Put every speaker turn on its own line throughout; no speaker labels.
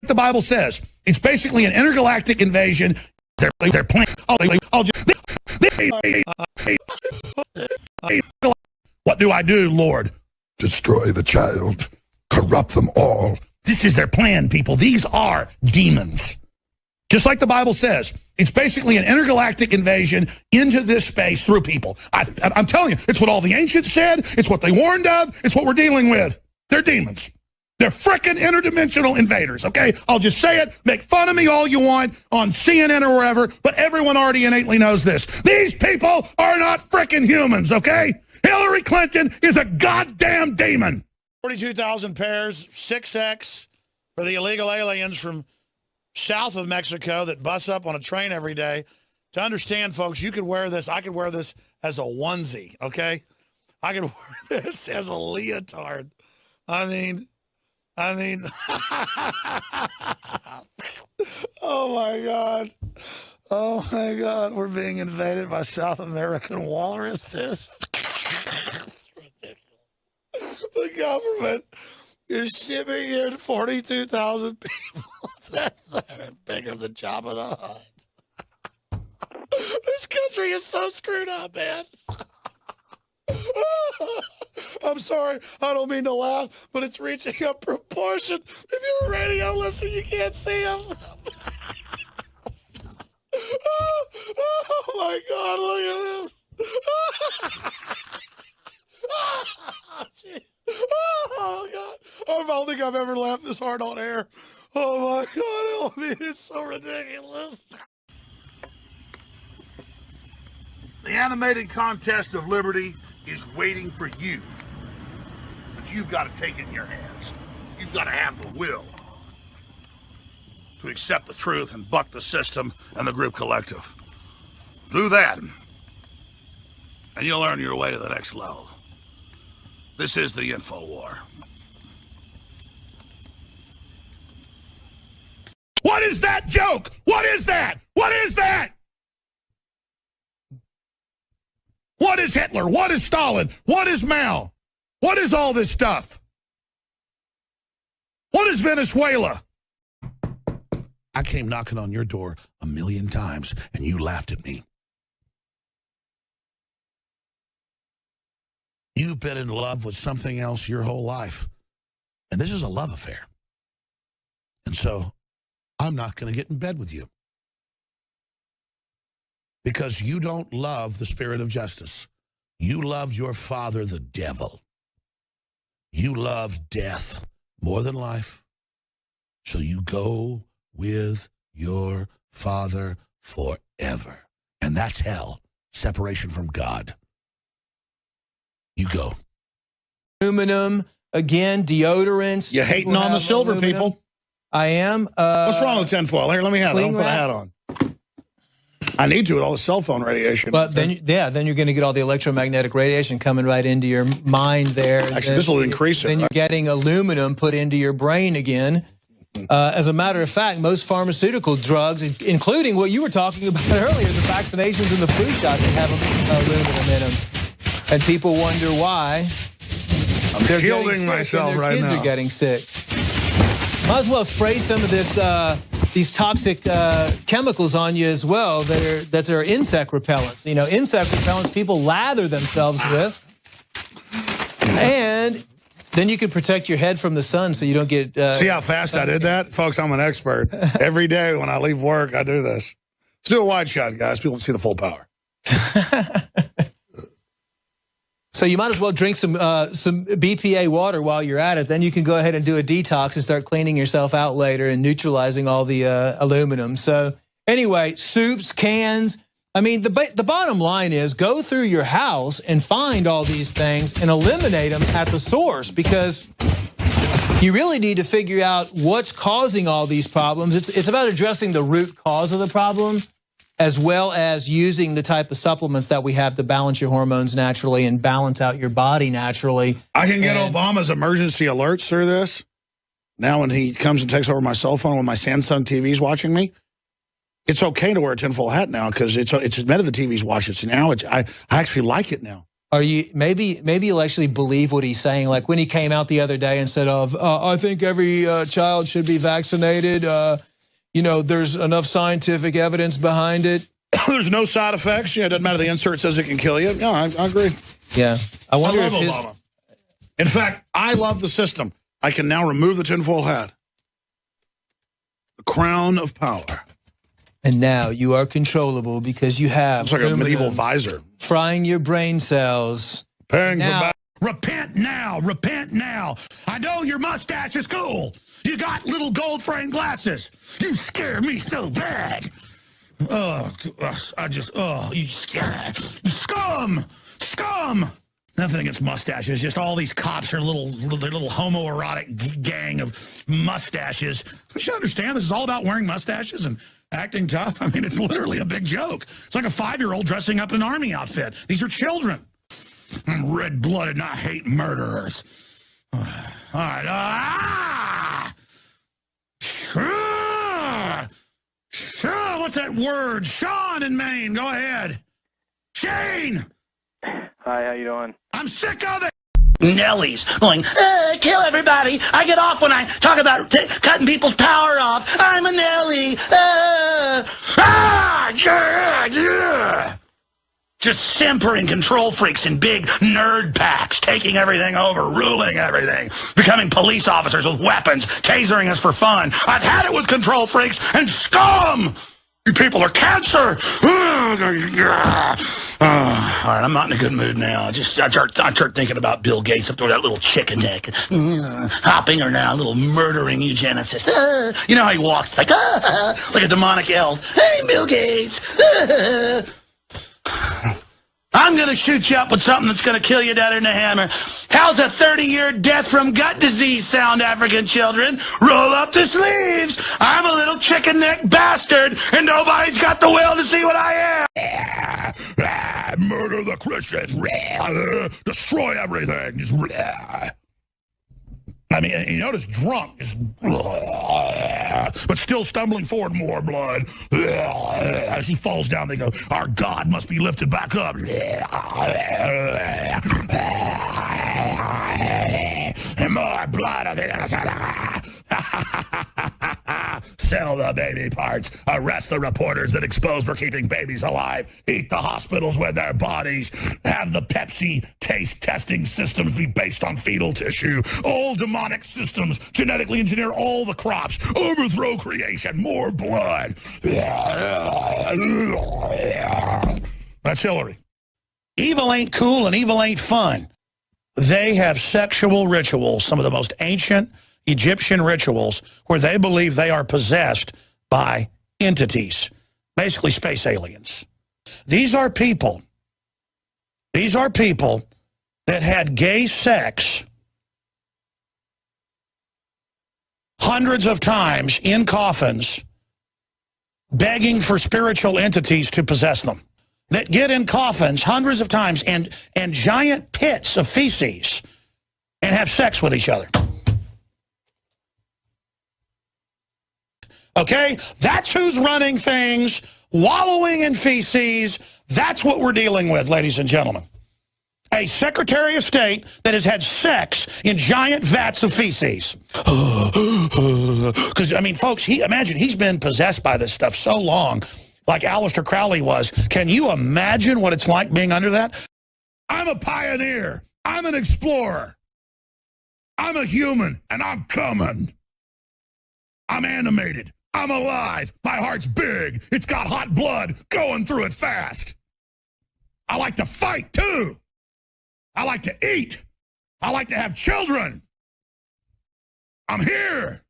the Bible says. It's basically an intergalactic invasion. They're playing. What do I do, Lord?
Destroy the child. Corrupt them all.
This is their plan, people. These are demons. Just like the Bible says, it's basically an intergalactic invasion into this space through people. I'm telling you, it's what all the ancients said. It's what they warned of. It's what we're dealing with. They're demons. They're frickin' interdimensional invaders, okay? I'll just say it. Make fun of me all you want on CNN or wherever, but everyone already innately knows this. These people are not frickin' humans, okay? Hillary Clinton is a goddamn demon. 42,000 pairs, 6X for the illegal aliens from south of Mexico that bus up on a train every day. To understand, folks, you could wear this. I could wear this as a onesie, okay? I could wear this as a leotard. I mean, oh my God. Oh my God. We're being invaded by South American walruses. It's ridiculous. The government is shipping in 42,000 people. That's bigger than Jabba the Hutt. This country is so screwed up, man. I'm sorry, I don't mean to laugh, but it's reaching a proportion. If you're a radio listener, you can't see him. Oh my God, look at this. Oh God, I don't think I've ever laughed this hard on air. Oh my God, help me, it's so ridiculous. The animated contest of liberty is waiting for you. But you've got to take it in your hands. You've got to have the will to accept the truth and buck the system and the group collective. Do that, and you'll earn your way to the next level. This is the Info War. What is that joke? What is that? What is that? What is Hitler? What is Stalin? What is Mao? What is all this stuff? What is Venezuela? I came knocking on your door 1,000,000 times, and you laughed at me. You've been in love with something else your whole life, and this is a love affair. And so I'm not going to get in bed with you. Because you don't love the spirit of justice. You love your father, the devil. You love death more than life. So you go with your father forever. And that's hell, separation from God. You go.
Aluminum, again, deodorants.
You're hating on the silver, aluminum. People.
I am.
What's wrong with tinfoil? Here, let me have it. I'll put a hat on. I need to with all the cell phone radiation.
But then you're going to get all the electromagnetic radiation coming right into your mind there.
Actually, this will increase it.
Then you're getting aluminum put into your brain again. As a matter of fact, most pharmaceutical drugs, including what you were talking about earlier, the vaccinations and the flu shots, they have aluminum in them. And people wonder why.
I'm shielding myself right now.
Kids are getting sick. Might as well spray some of this, these toxic chemicals on you as well that are insect repellents. You know, insect repellents people lather themselves with. And then you can protect your head from the sun so you don't get...
See how fast I did that? Folks, I'm an expert. Every day when I leave work, I do this. Let's do a wide shot, guys. People can see the full power.
So you might as well drink some BPA water while you're at it. Then you can go ahead and do a detox and start cleaning yourself out later and neutralizing all the aluminum. So anyway, soups, cans. I mean, the bottom line is go through your house and find all these things and eliminate them at the source, because you really need to figure out what's causing all these problems. It's about addressing the root cause of the problem, as well as using the type of supplements that we have to balance your hormones naturally and balance out your body naturally.
I can get Obama's emergency alerts through this. Now when he comes and takes over my cell phone when my Samsung TV's watching me, it's okay to wear a tinfoil hat now because it's admitted the TV's watching it. So now I actually like it now.
Are you maybe you'll actually believe what he's saying? Like when he came out the other day and said, I think every child should be vaccinated. You know, there's enough scientific evidence behind it.
There's no side effects. Yeah, it doesn't matter. The insert says it can kill you. No, I agree.
Yeah. I wonder
love
if
Obama. In fact, I love the system. I can now remove the tinfoil hat. The crown of power.
And now you are controllable because you have.
It's like a medieval visor.
Frying your brain cells.
Repent now. Repent now. I know your mustache is cool. You got little gold frame glasses. You scare me so bad. You scum. Scum. Nothing against mustaches. Just all these cops are little homoerotic gang of mustaches. You should understand this is all about wearing mustaches and acting tough. I mean, it's literally a big joke. It's like a 5-year-old dressing up in an army outfit. These are children. I'm red-blooded and I hate murderers. All right. What's that word? Sean in Maine. Go ahead. Shane.
Hi, how you doing?
I'm sick of it. Nellies going, kill everybody. I get off when I talk about cutting people's power off. I'm a Nelly. Just simpering control freaks in big nerd packs, taking everything over, ruling everything, becoming police officers with weapons, tasering us for fun. I've had it with control freaks and scum. You people are cancer. All right, I'm not in a good mood now. I start thinking about Bill Gates up there with that little chicken neck, hopping her now, a little murdering eugenicist. You know how he walks like a demonic elf. Hey, Bill Gates. I'm going to shoot you up with something that's going to kill you down in the hammer. How's a 30-year death from gut disease sound, African children? Roll up the sleeves. I'm a little chicken neck bastard, and nobody's got the will to see what I am. Murder the Christians. Destroy everything. Just. I mean, you notice drunk, just, but still stumbling forward, more blood. As he falls down, they go, our God must be lifted back up. And more blood on the other side. Sell the baby parts. Arrest the reporters that expose for keeping babies alive. Eat the hospitals with their bodies. Have the Pepsi taste testing systems be based on fetal tissue. All demonic systems genetically engineer all the crops. Overthrow creation. More blood. That's Hillary. Evil ain't cool and evil ain't fun. They have sexual rituals, some of the most ancient Egyptian rituals, where they believe they are possessed by entities, basically space aliens. These are people that had gay sex hundreds of times in coffins, begging for spiritual entities to possess them. That get in coffins hundreds of times and giant pits of feces and have sex with each other. Okay? That's who's running things, wallowing in feces. That's what we're dealing with, ladies and gentlemen. A Secretary of State that has had sex in giant vats of feces. Because, I mean, folks, imagine he's been possessed by this stuff so long, like Aleister Crowley was. Can you imagine what it's like being under that? I'm a pioneer. I'm an explorer. I'm a human, and I'm coming. I'm animated. I'm alive. My heart's big. It's got hot blood going through it fast. I like to fight, too. I like to eat. I like to have children. I'm here.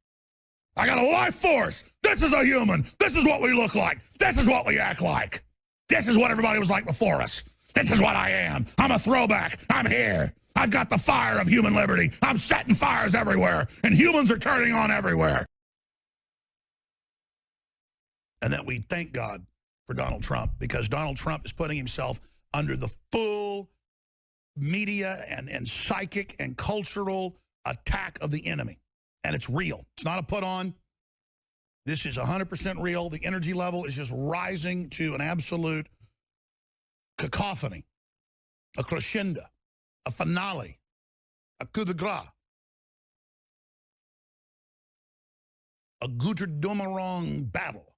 I got a life force. This is a human. This is what we look like. This is what we act like. This is what everybody was like before us. This is what I am. I'm a throwback. I'm here. I've got the fire of human liberty. I'm setting fires everywhere, and humans are turning on everywhere. And that we thank God for Donald Trump, because Donald Trump is putting himself under the full media and psychic and cultural attack of the enemy. And it's real. It's not a put on. This is 100% real. The energy level is just rising to an absolute cacophony. a crescendo, a finale, a coup de grace, a Götterdämmerung battle.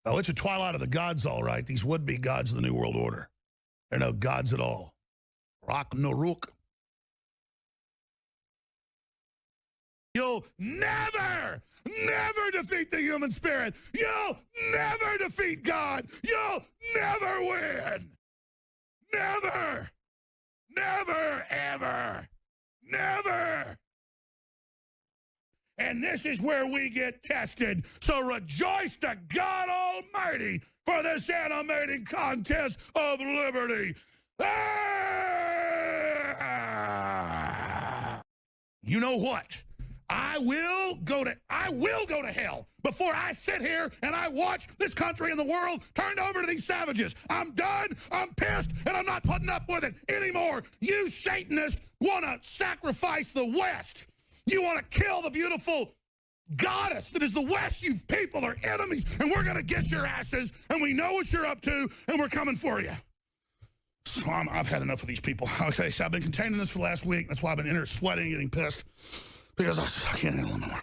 Oh, it's a twilight of the gods, all right. These would-be gods of the New World Order. They're no gods at all. Rock no rook. You'll never defeat the human spirit. You'll never defeat God. You'll never win. Never. Never, ever. Never. And this is where we get tested. So rejoice to God Almighty for this animating contest of liberty. Ah! You know what? I will go to hell before I sit here and I watch this country and the world turned over to these savages. I'm done, I'm pissed, and I'm not putting up with it anymore. You Satanists want to sacrifice the West. You want to kill the beautiful goddess that is the West. You people are enemies, and we're going to get your asses, and we know what you're up to, and we're coming for you. So I've had enough of these people. Okay, so I've been containing this for the last week. That's why I've been in here sweating, getting pissed. Because I can't handle it anymore.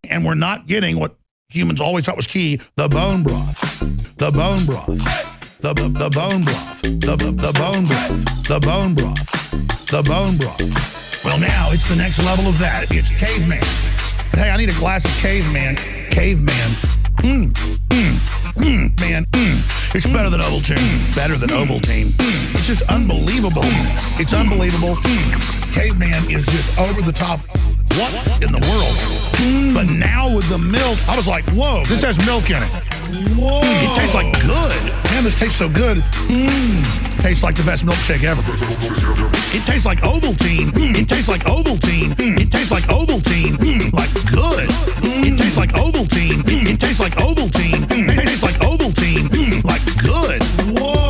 And we're not getting what humans always thought was key, the bone broth. The bone broth. The bone broth. The bone broth. The bone broth. The bone broth. Well, now it's the next level of that. It's caveman. Hey, I need a glass of caveman. Caveman. Man. It's better than Ovaltine. Better than Ovaltine. It's just unbelievable. It's unbelievable. Caveman is just over the top. What in the world? But now with the milk, I was like, whoa, this has milk in it. Whoa. It tastes like good. Man, this tastes so good. Tastes like the best milkshake ever. It tastes like Ovaltine. It tastes like Ovaltine. It tastes like Ovaltine. Like good. It tastes like Ovaltine. It tastes like Ovaltine. It tastes like Ovaltine. Like good. Whoa.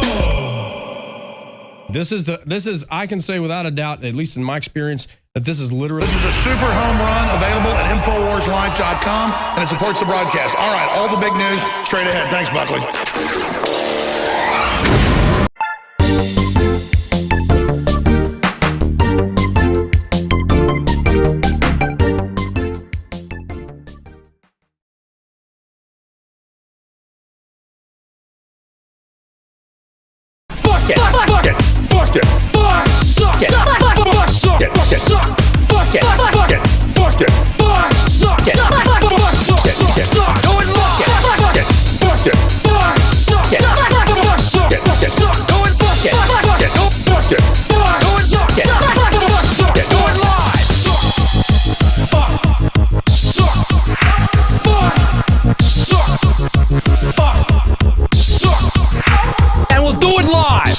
This is I can say without a doubt, at least in my experience, that this is literally.
This is a super home run available at InfoWarsLife.com, and it supports the broadcast. All right, all the big news straight ahead. Thanks, Buckley.
Fuck it. Fuck it. Fuck it. Fuck suck it. Fuck suck it. Fuck it. Fuck it. Fuck it. Fuck it. Fuck suck it. Fuck suck it. Suck. Go and fuck it. Fuck it. Fuck it. Fuck suck it. Fuck suck it. Fuck it. Go and fuck it. Fuck it. Go fuck it. Fuck. Go and suck it. Fuck suck it. Go and lie. Fuck. Suck. Fuck. Suck. Fuck. Suck. And we'll do it live.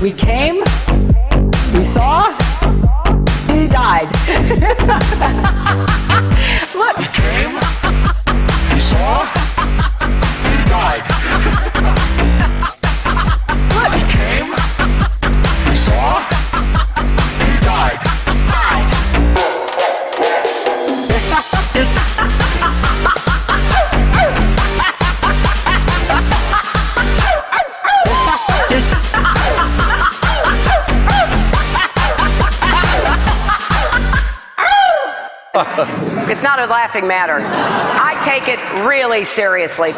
We came, we saw, he died. Look. We came, we saw, he died. Look. We came, we saw, he died.
It's not a laughing matter. I take it really seriously.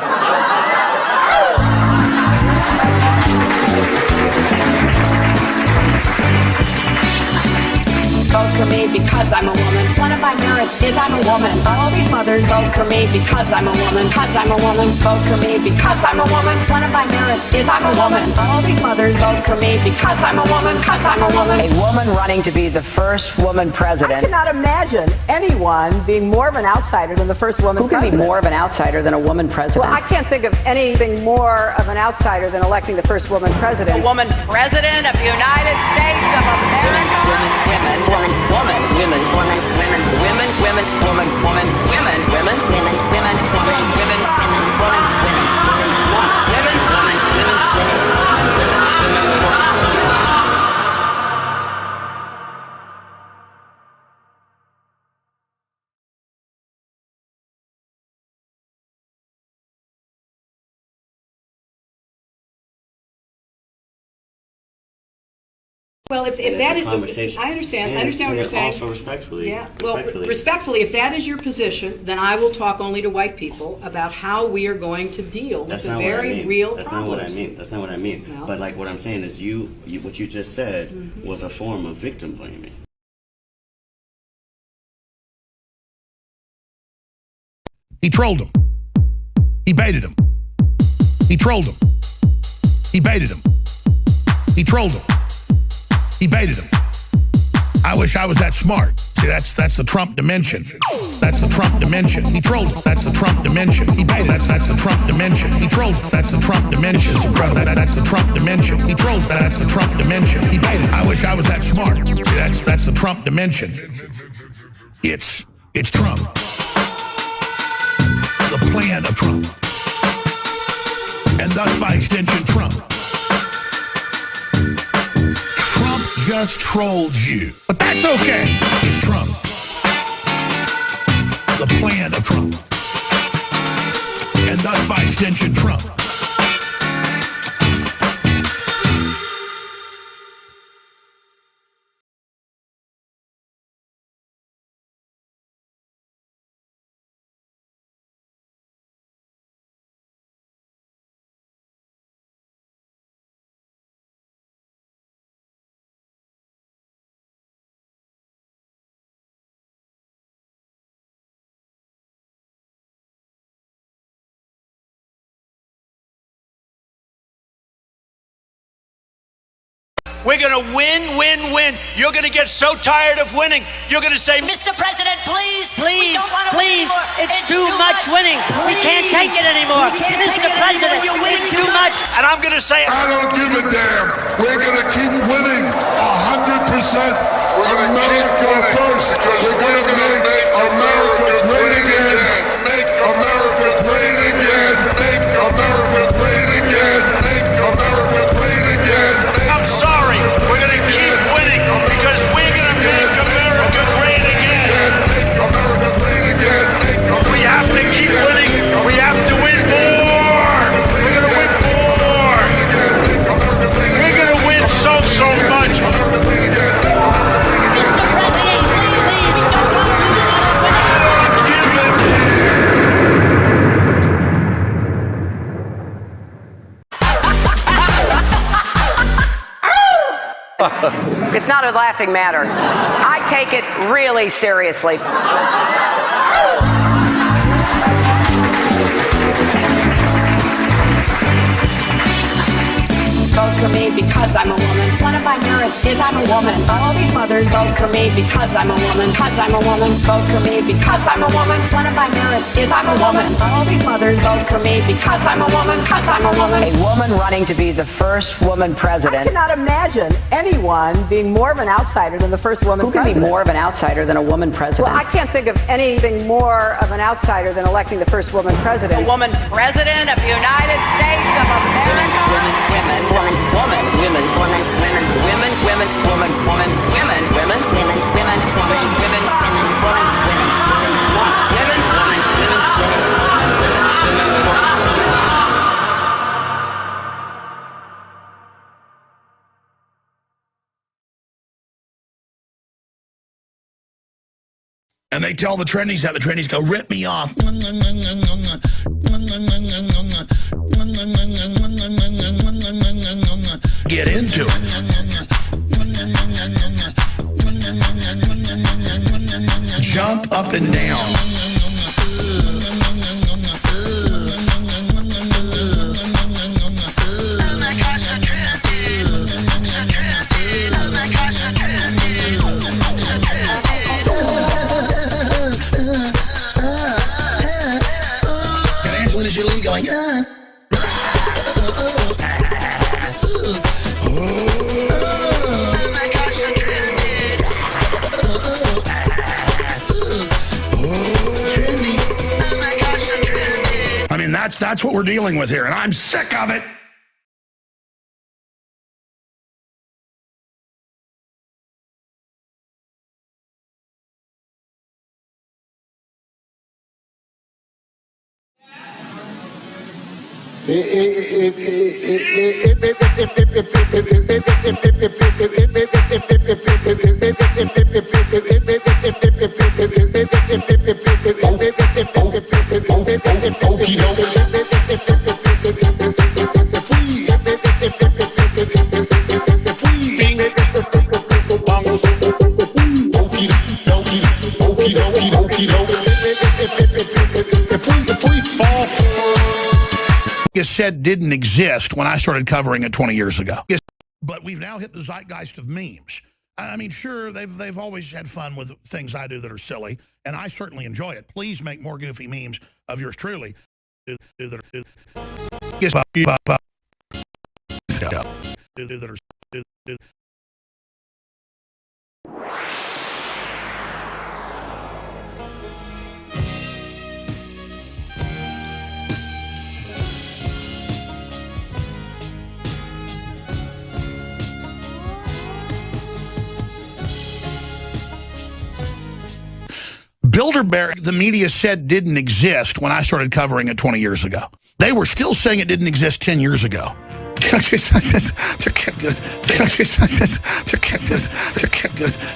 Vote for me because I'm a woman. One of my merits is I'm a woman. All these mothers vote for me because I'm a woman. Because I'm a woman. Vote for me because I'm a woman. One of my merits is I'm a woman. All these mothers vote for me because I'm a woman. Because I'm a woman.
A woman running to be the first woman president.
I cannot imagine anyone being more of an outsider than the first woman
Who can
president.
be more of an outsider than a woman president?
Well, I can't think of anything more of an outsider than electing the first woman president.
A woman president of the United States of America. Women, women, woman, women, woman, women, women, women, woman, woman, women, women, women, women, woman, women, women, woman, women, women, women, women, women, women.
Well, if that is
conversation.
I understand what you're saying.
Also respectfully.
Yeah. Well, respectfully, if that is your position, then I will talk only to white people about how we are going to deal with the very real problems.
That's not what I mean. That's not what I mean.
No.
But like what I'm saying is, what you just said was a form of victim blaming.
He trolled him. He baited him. He trolled him. He baited him. He trolled him. He baited him. I wish I was that smart. See, that's the Trump dimension. That's the Trump dimension. He trolled him. That's the Trump dimension. He baited. That's the Trump dimension. He trolled him. That's the Trump dimension. That's the Trump dimension. He trolled him. That's the Trump dimension. He baited. I wish I was that smart. See, that's the Trump dimension. It's Trump. The plan of Trump. And thus by extension Trump. Trump just trolled you. But that's okay. It's Trump. The plan of Trump. And thus by extension Trump.
We're going to win, win, win. You're going to get so tired of winning. You're going to say,
Mr. President, please, please, please, it's too much winning. We can't take it anymore. Mr. President, it's too much.
And I'm going to say,
I don't give a damn. We're going to keep winning 100%. We're going to America first. We're going to make America great again. Make America great again. Make America great again. Make America great again.
I'm sorry. We're going to keep winning because we're going to make America great again.
Make America great again.
We have to keep winning. We have to win more. We're going to win more. We're going to win so much.
Mr. President, please, we don't want to lose another winning.
It's not a laughing matter. I take it really seriously.
vote for me because I'm a woman. One of my merits is I'm a woman. All these mothers vote for me because I'm a woman. Because I'm a woman. Vote for me because I'm a woman. One of my merits is I'm a woman. All these mothers vote for me because I'm a woman. Because I'm a woman.
A woman running to be the first woman president.
I cannot imagine anyone being more of an outsider than the first woman president.
Who can be more of an outsider than a woman president?
Well, I can't think of anything more of an outsider than electing the first woman president.
A woman president of the United States of America. Women, women, woman, women, woman, women, women, women, woman, woman, women, women, women, women, women, women, women, women, women,
And they tell the trendies that the trendies go, rip me off. Get into it. Jump up and down. Going, I mean, that's what we're dealing with here, and I'm sick of it. Said didn't exist when I started covering it 20 years ago. But we've now hit the zeitgeist of memes. I mean, sure, they've always had fun with things I do that are silly, and I certainly enjoy it. Please make more goofy memes of yours truly. Bilderberg, the media said didn't exist when I started covering it 20 years ago. They were still saying it didn't exist 10 years ago.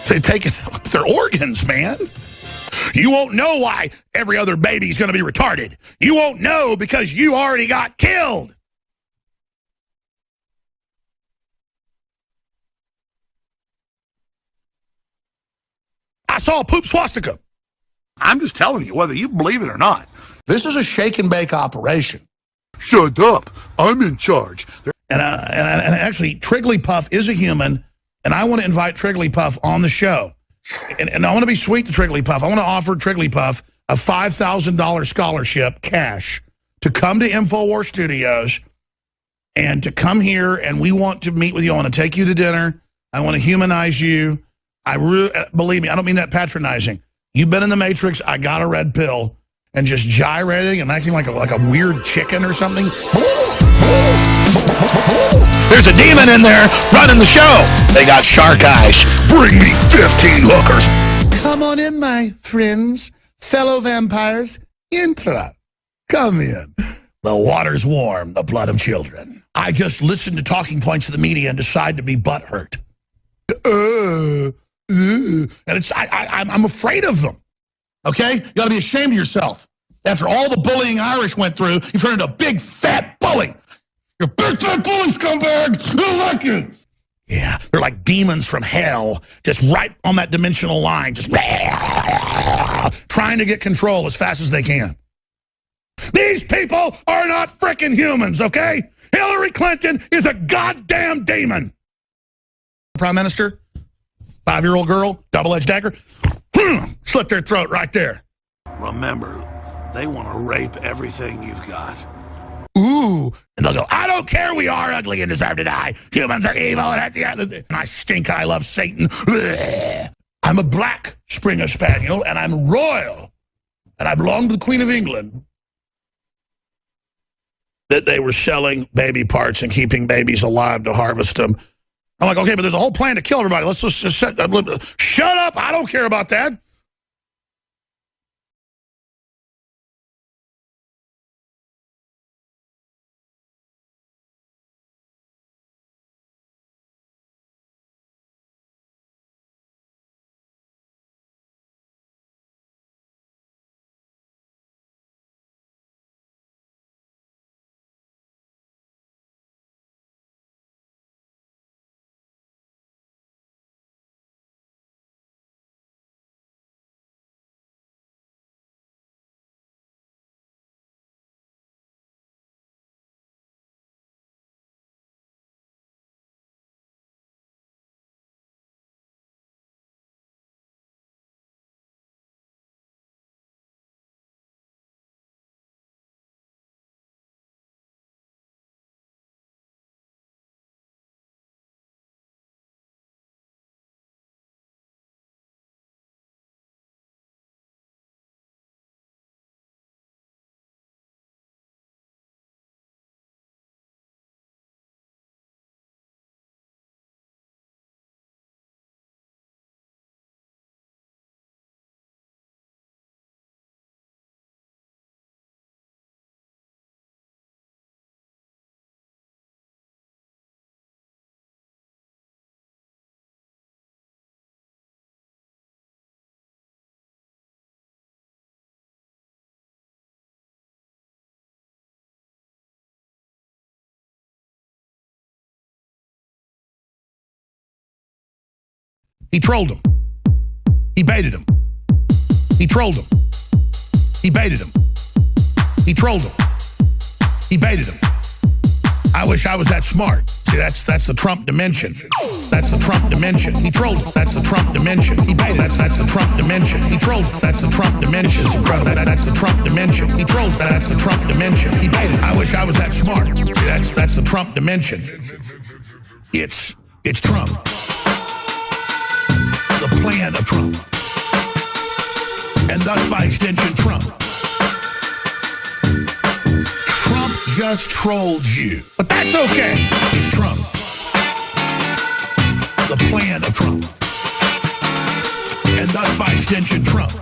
They're taking their organs, man. You won't know why every other baby's going to be retarded. You won't know because you already got killed. I saw a poop swastika. I'm just telling you, whether you believe it or not, this is a shake and bake operation. Shut up. I'm in charge. And actually, Trigglypuff is a human, and I want to invite Trigglypuff on the show. And I want to be sweet to Trigglypuff. I want to offer Trigglypuff a $5,000 scholarship, cash, to come to InfoWars Studios and to come here, and we want to meet with you. I want to take you to dinner. I want to humanize you. Believe me, I don't mean that patronizing. You've been in the Matrix, I got a red pill, and just gyrating and acting like a weird chicken or something. There's a demon in there running the show. They got shark eyes. Bring me 15 hookers. Come on in, my friends, fellow vampires. Intra. Come in. The water's warm, the blood of children. I just listen to talking points of the media and decide to be butthurt. And I'm afraid of them. Okay? You got to be ashamed of yourself. After all the bullying Irish went through, you turned into a big fat bully. You're a big fat bully, scumbag. I don't like you. Yeah, they're like demons from hell, just right on that dimensional line, just trying to get control as fast as they can. These people are not frickin' humans, okay? Hillary Clinton is a goddamn demon. Prime Minister, 5-year-old girl, double-edged dagger, slit their throat right there.
Remember, they want to rape everything you've got.
Ooh, and they'll go, I don't care, we are ugly and deserve to die. Humans are evil and at the end, and I stink, I love Satan. I'm a black Springer Spaniel, and I'm royal, and I belong to the Queen of England. That they were selling baby parts and keeping babies alive to harvest them. I'm like, okay, but there's a whole plan to kill everybody. Let's just shut up. I don't care about that. He trolled him. He baited him. He trolled him. He baited him. He trolled him. He baited him. I wish I was that smart. See, that's the Trump dimension. That's the Trump dimension. He trolled him. That's the Trump dimension. He baited. That's the Trump dimension. He trolled him. That's the Trump dimension. That's the Trump dimension. He trolled him. That's the Trump dimension. He baited. I wish I was that smart. See, that's the Trump dimension. It's Trump. The plan of Trump. And thus, by extension, Trump. Trump just trolled you. But that's okay. It's Trump. The plan of Trump. And thus, by extension, Trump.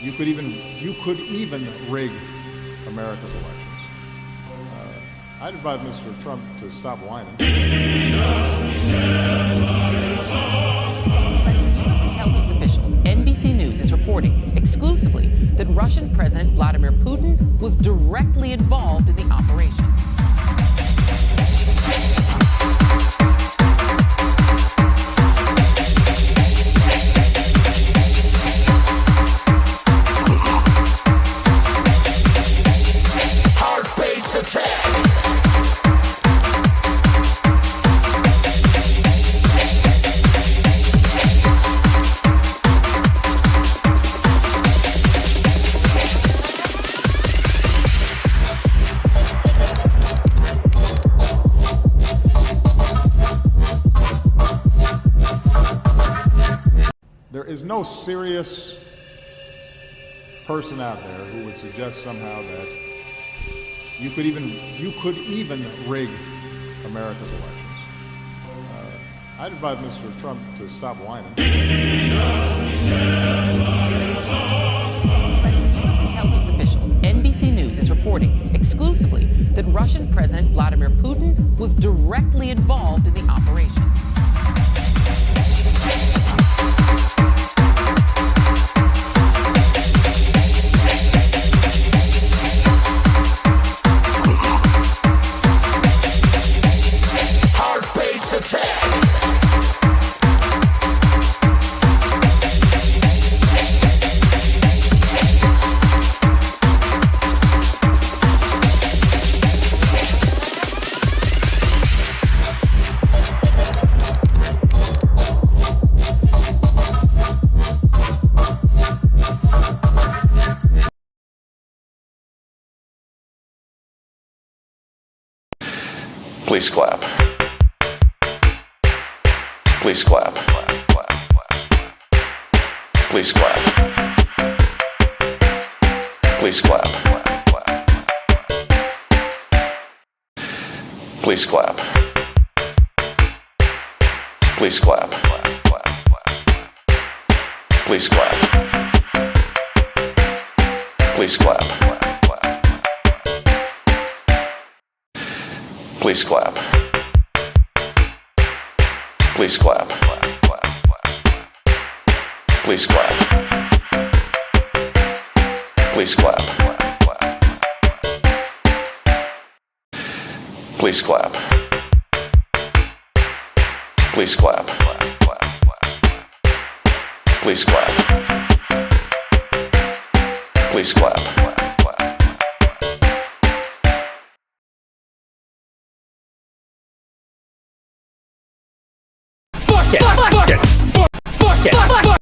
You could even rig America's elections. I'd advise Mr. Trump to stop whining.
Intelligence officials, NBC News is reporting exclusively that Russian President Vladimir Putin was directly involved in the operation.
There is no serious person out there who would suggest somehow that you could even rig America's elections. I'd advise Mr. Trump to stop whining.
Intelligence officials, NBC News is reporting exclusively that Russian President Vladimir Putin was directly involved in the operation.
Please clap. Please clap. Please clap. Please clap. Please clap. Please clap. Please clap. Please clap. Please clap. Please clap. Please clap. Please clap. Please clap. Please clap. Please clap. Please clap.
Fuck it! Fuck it! Fuck it! Fuck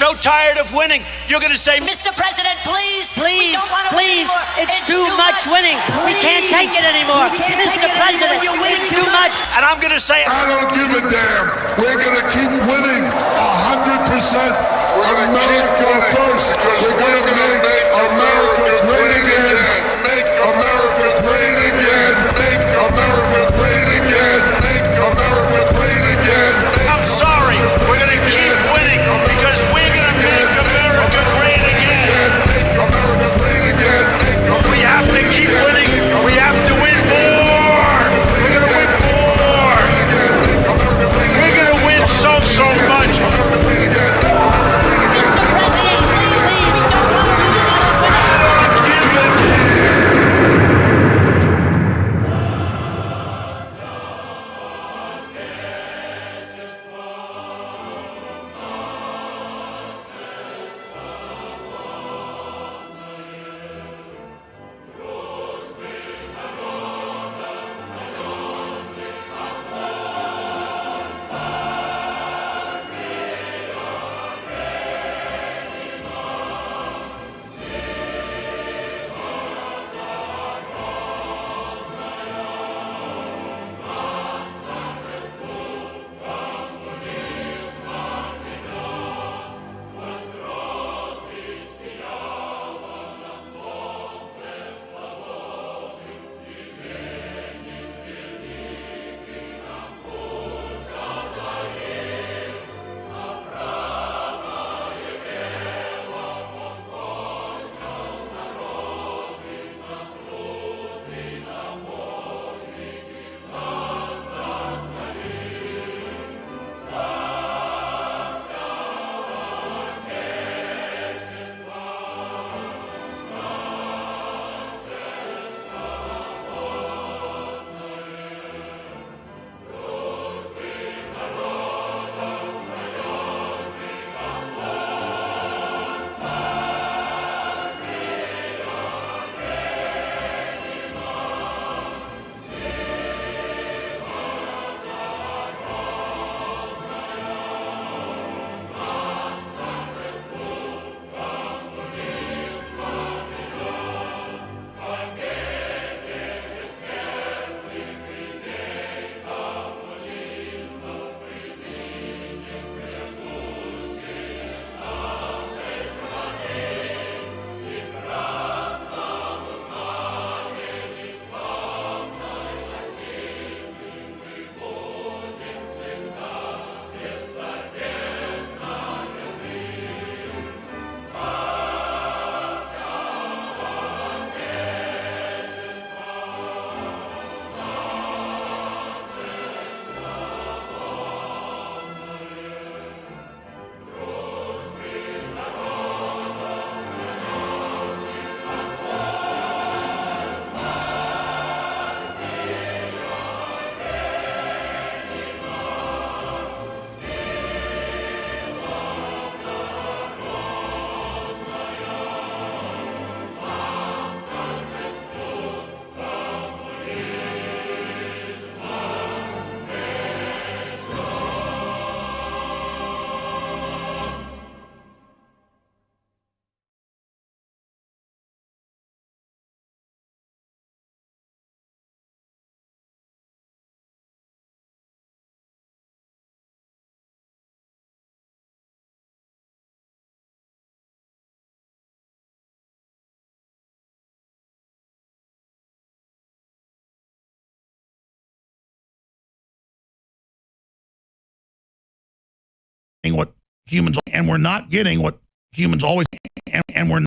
so tired of winning, you're going to say,
Mr. President, please, it's too much winning. We can't take it anymore. Mr. President, it's too much.
And And I'm going to say,
I don't give a damn. We're going to keep winning 100%. We're going to keep going first. We're going to make America great again. Make America great again. Make America great again. Make America great again.
I'm sorry. We're going to keep winning because we're going to make America great again.
Make America great again.
We have to keep winning. We have to win more. We're going to win more. We're going to win so much.
Mr. President, please, we don't want to lose another winner.
what humans, and we're not getting what humans always, and we're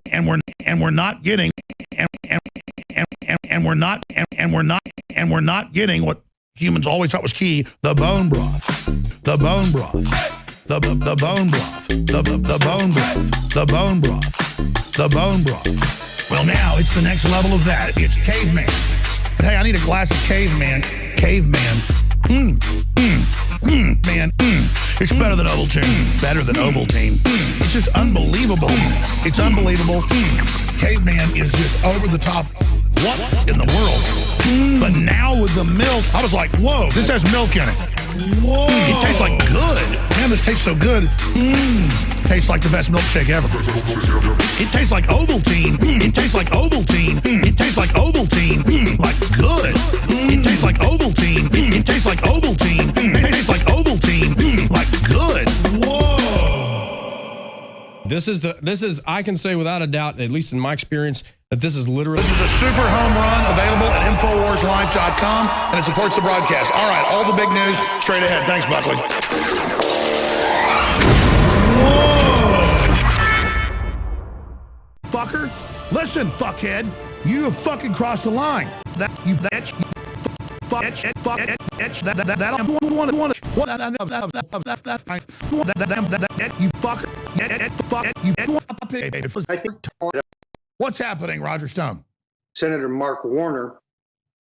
not getting, and we're not getting what humans always thought was key: the bone broth, the bone broth, the bone broth, the bone broth, the bone broth, the bone broth. Well, now it's the next level of that. It's caveman. Hey, I need a glass of caveman. Caveman. Man, it's better than Ovaltine. Better than Ovaltine. It's just unbelievable. It's unbelievable. Caveman is just over the top. What in the world? But now with the milk, I was like, whoa, this has milk in it. Whoa. It tastes like good. Man, this tastes so good. Tastes like the best milkshake ever. It tastes like Ovaltine. It tastes like Ovaltine. It tastes like Ovaltine. Like good. It tastes like Ovaltine. It tastes like Ovaltine.
This is I can say without a doubt, at least in my experience, that this is literally.
This is a super home run available at InfoWarsLife.com, and it supports the broadcast. All right, all the big news straight ahead. Thanks, Buckley. Whoa. Fucker. Listen, fuckhead. You have fucking crossed the line. What's happening, Roger Stone?
Senator Mark Warner,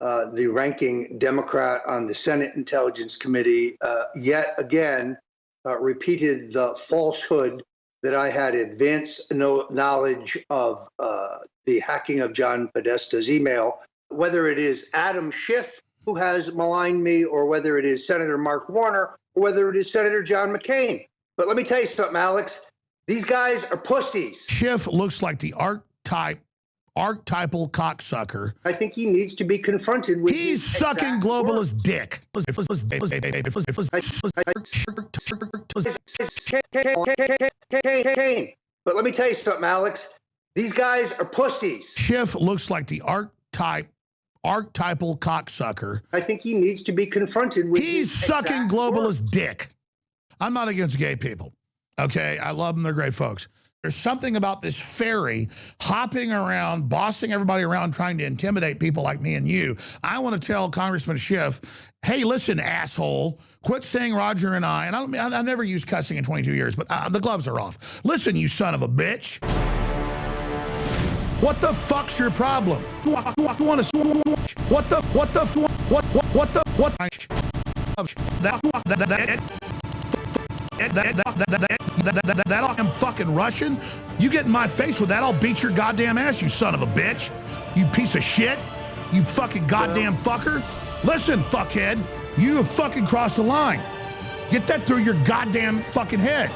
the ranking Democrat on the Senate Intelligence Committee, yet again repeated the falsehood that I had advanced knowledge of the hacking of John Podesta's email, whether it is Adam Schiff who has maligned me, or whether it is Senator Mark Warner, or whether it is Senator John McCain. But let me tell you something, Alex. These guys are pussies.
Schiff looks like the archetypal cocksucker.
I think he needs to be confronted with.
He's sucking globalist dick.
But let me tell you something, Alex. These guys are pussies.
Schiff looks like the archetypal cocksucker.
I think he needs to be confronted with.
He's sucking globalist dick. I'm not against gay people. Okay, I love them. They're great folks. There's something about this fairy hopping around, bossing everybody around, trying to intimidate people like me and you. I want to tell Congressman Schiff, hey, listen, asshole, quit saying Roger and I never used cussing in 22 years, but the gloves are off. Listen, you son of a bitch. What the fuck's your problem? That I'm fucking Russian? You get in my face with that, I'll beat your goddamn ass, you son of a bitch. You piece of shit. You fucking goddamn fucker. Listen, fuckhead, you have fucking crossed the line. Get that through your goddamn fucking head.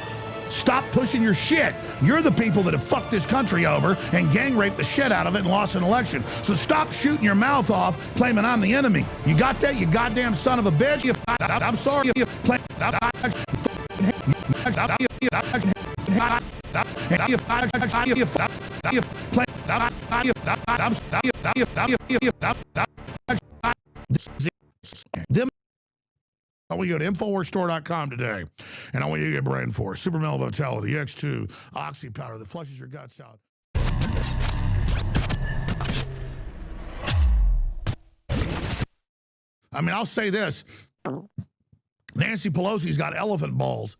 Stop pushing your shit. You're the people that have fucked this country over and gang raped the shit out of it and lost an election. So stop shooting your mouth off claiming I'm the enemy. You got that, you goddamn son of a bitch? I'm sorry. I want you to go to InfoWarsStore.com today, and I want you to get Brain Force, Super Male Vitality, X2, Oxy Powder that flushes your guts out. I mean, I'll say this. Nancy Pelosi's got elephant balls.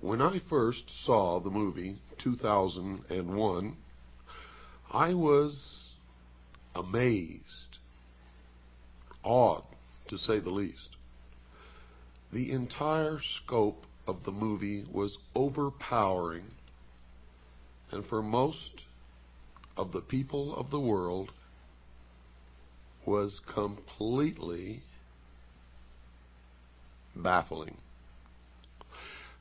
When I first saw the movie 2001, I was amazed, awed, to say the least. The entire scope of the movie was overpowering, and for most of the people of the world was completely baffling.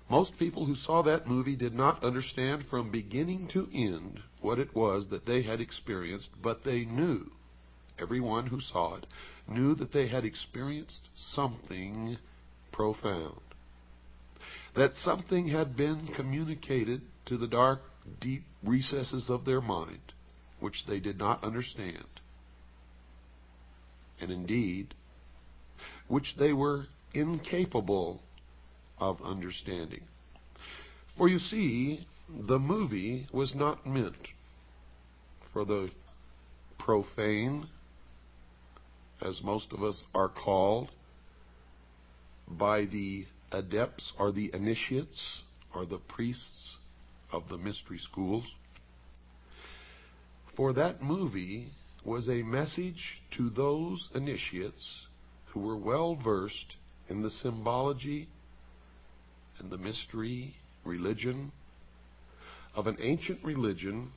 Most people who saw that movie did not understand from beginning to end what it was that they had experienced, but they knew, everyone who saw it, knew that they had experienced something profound. That something had been communicated to the dark, deep recesses of their mind, which they did not understand, and indeed, which they were incapable of understanding. For you see, the movie was not meant for the profane, as most of us are called, by the adepts or the initiates or the priests of the mystery schools. For that movie was a message to those initiates who were well versed in the symbology and the mystery religion of an ancient religion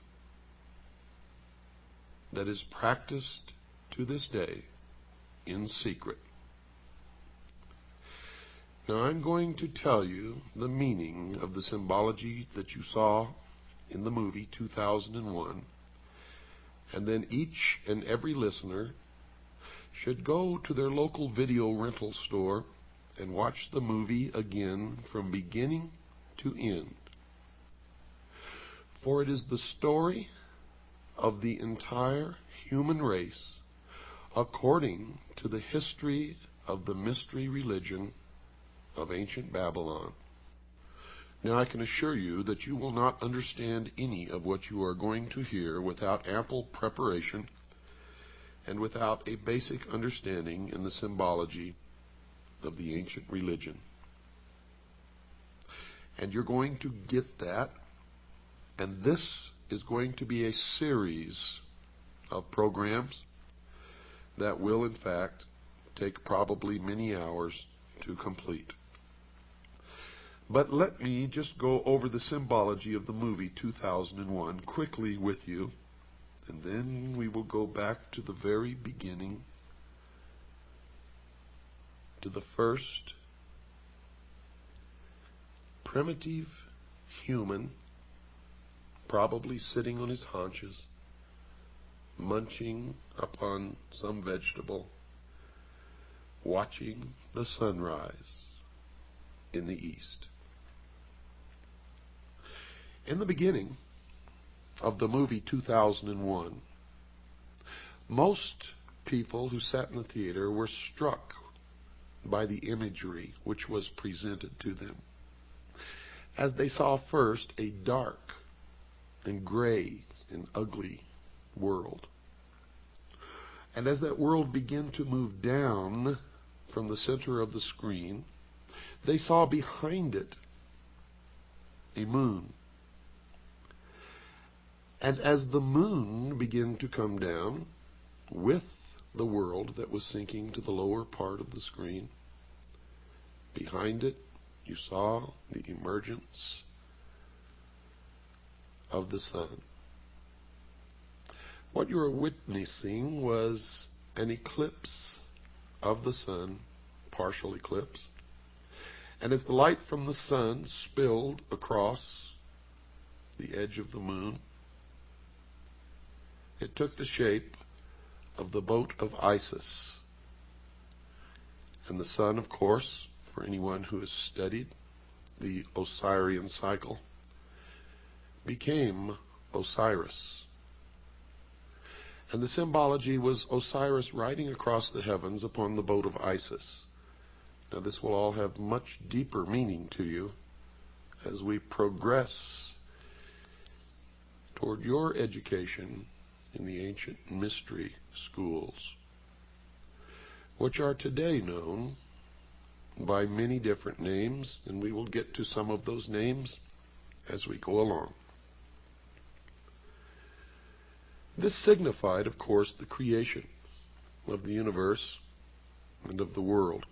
that is practiced to this day in secret. Now I'm going to tell you the meaning of the symbology that you saw in the movie 2001, and then each and every listener should go to their local video rental store and watch the movie again from beginning to end. For it is the story of the entire human race according to the history of the mystery religion of ancient Babylon. Now I can assure you that you will not understand any of what you are going to hear without ample preparation and without a basic understanding in the symbology of the ancient religion. And you're going to get that, and this is going to be a series of programs that will in fact take probably many hours to complete. But let me just go over the symbology of the movie 2001 quickly with you, and then we will go back to the very beginning, to the first primitive human, probably sitting on his haunches, munching upon some vegetable, watching the sunrise in the east. In the beginning of the movie 2001, most people who sat in the theater were struck by the imagery which was presented to them, as they saw first a dark and gray and ugly world. And as that world began to move down from the center of the screen, they saw behind it a moon. And as the moon began to come down with the world that was sinking to the lower part of the screen, behind it you saw the emergence of the sun. What you were witnessing was an eclipse of the sun, partial eclipse. And as the light from the sun spilled across the edge of the moon, it took the shape of the boat of Isis. And the sun, of course, for anyone who has studied the Osirian cycle, became Osiris. And the symbology was Osiris riding across the heavens upon the boat of Isis. Now this will all have much deeper meaning to you as we progress toward your education in the ancient mystery schools, which are today known by many different names, and we will get to some of those names as we go along. This signified, of course, the creation of the universe and of the world.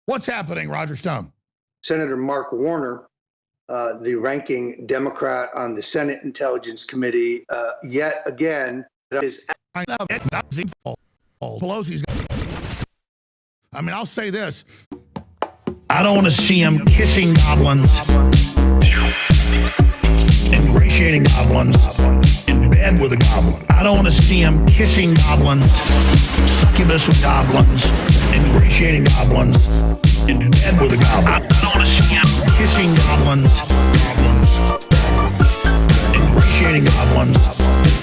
What's happening, Roger Stone?
Senator Mark Warner, the ranking Democrat on the Senate Intelligence Committee, yet again is.
Pelosi's. I mean, I'll say this. I don't want to see him kissing goblins, ingratiating goblins, in bed with a goblin. I don't want to see him kissing goblins, succubus with goblins, ingratiating goblins, in bed with a goblin. I don't want to see him kissing goblins, ingratiating goblins,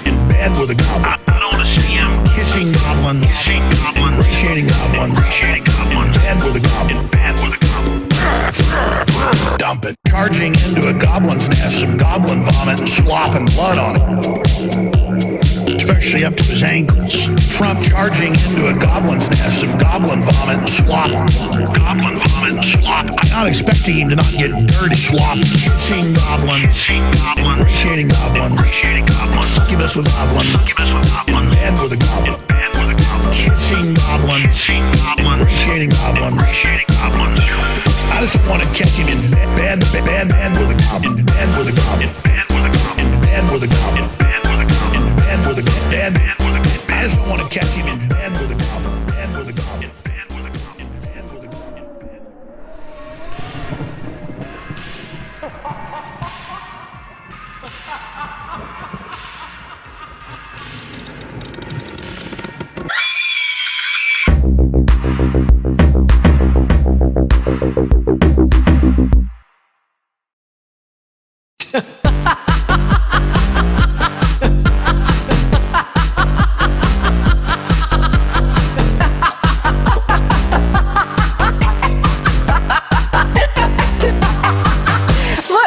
in bed with a goblin. I don't want to see him kissing goblins, ingratiating goblins, in bed with a goblin. Dump it. Charging into a goblin's nest, some goblin vomit and slop and blood on it. Especially up to his ankles. Trump charging into a goblin's nest, some goblin vomit and slop. Goblin vomit and slop. I'm not expecting him to not get dirty slop. Kissing goblins, ingratiating goblins, succubus with goblins, in bed with a goblin. Kissing goblins, ingratiating goblins. I just want to catch him in bed with a goblin, in bed with a goblin, in bed with a goblin, in bed with a goblin, in bed with a goblin. I just want to catch him in bed with a goblin, bed with a goblin, bed with a goblin, bed with a goblin.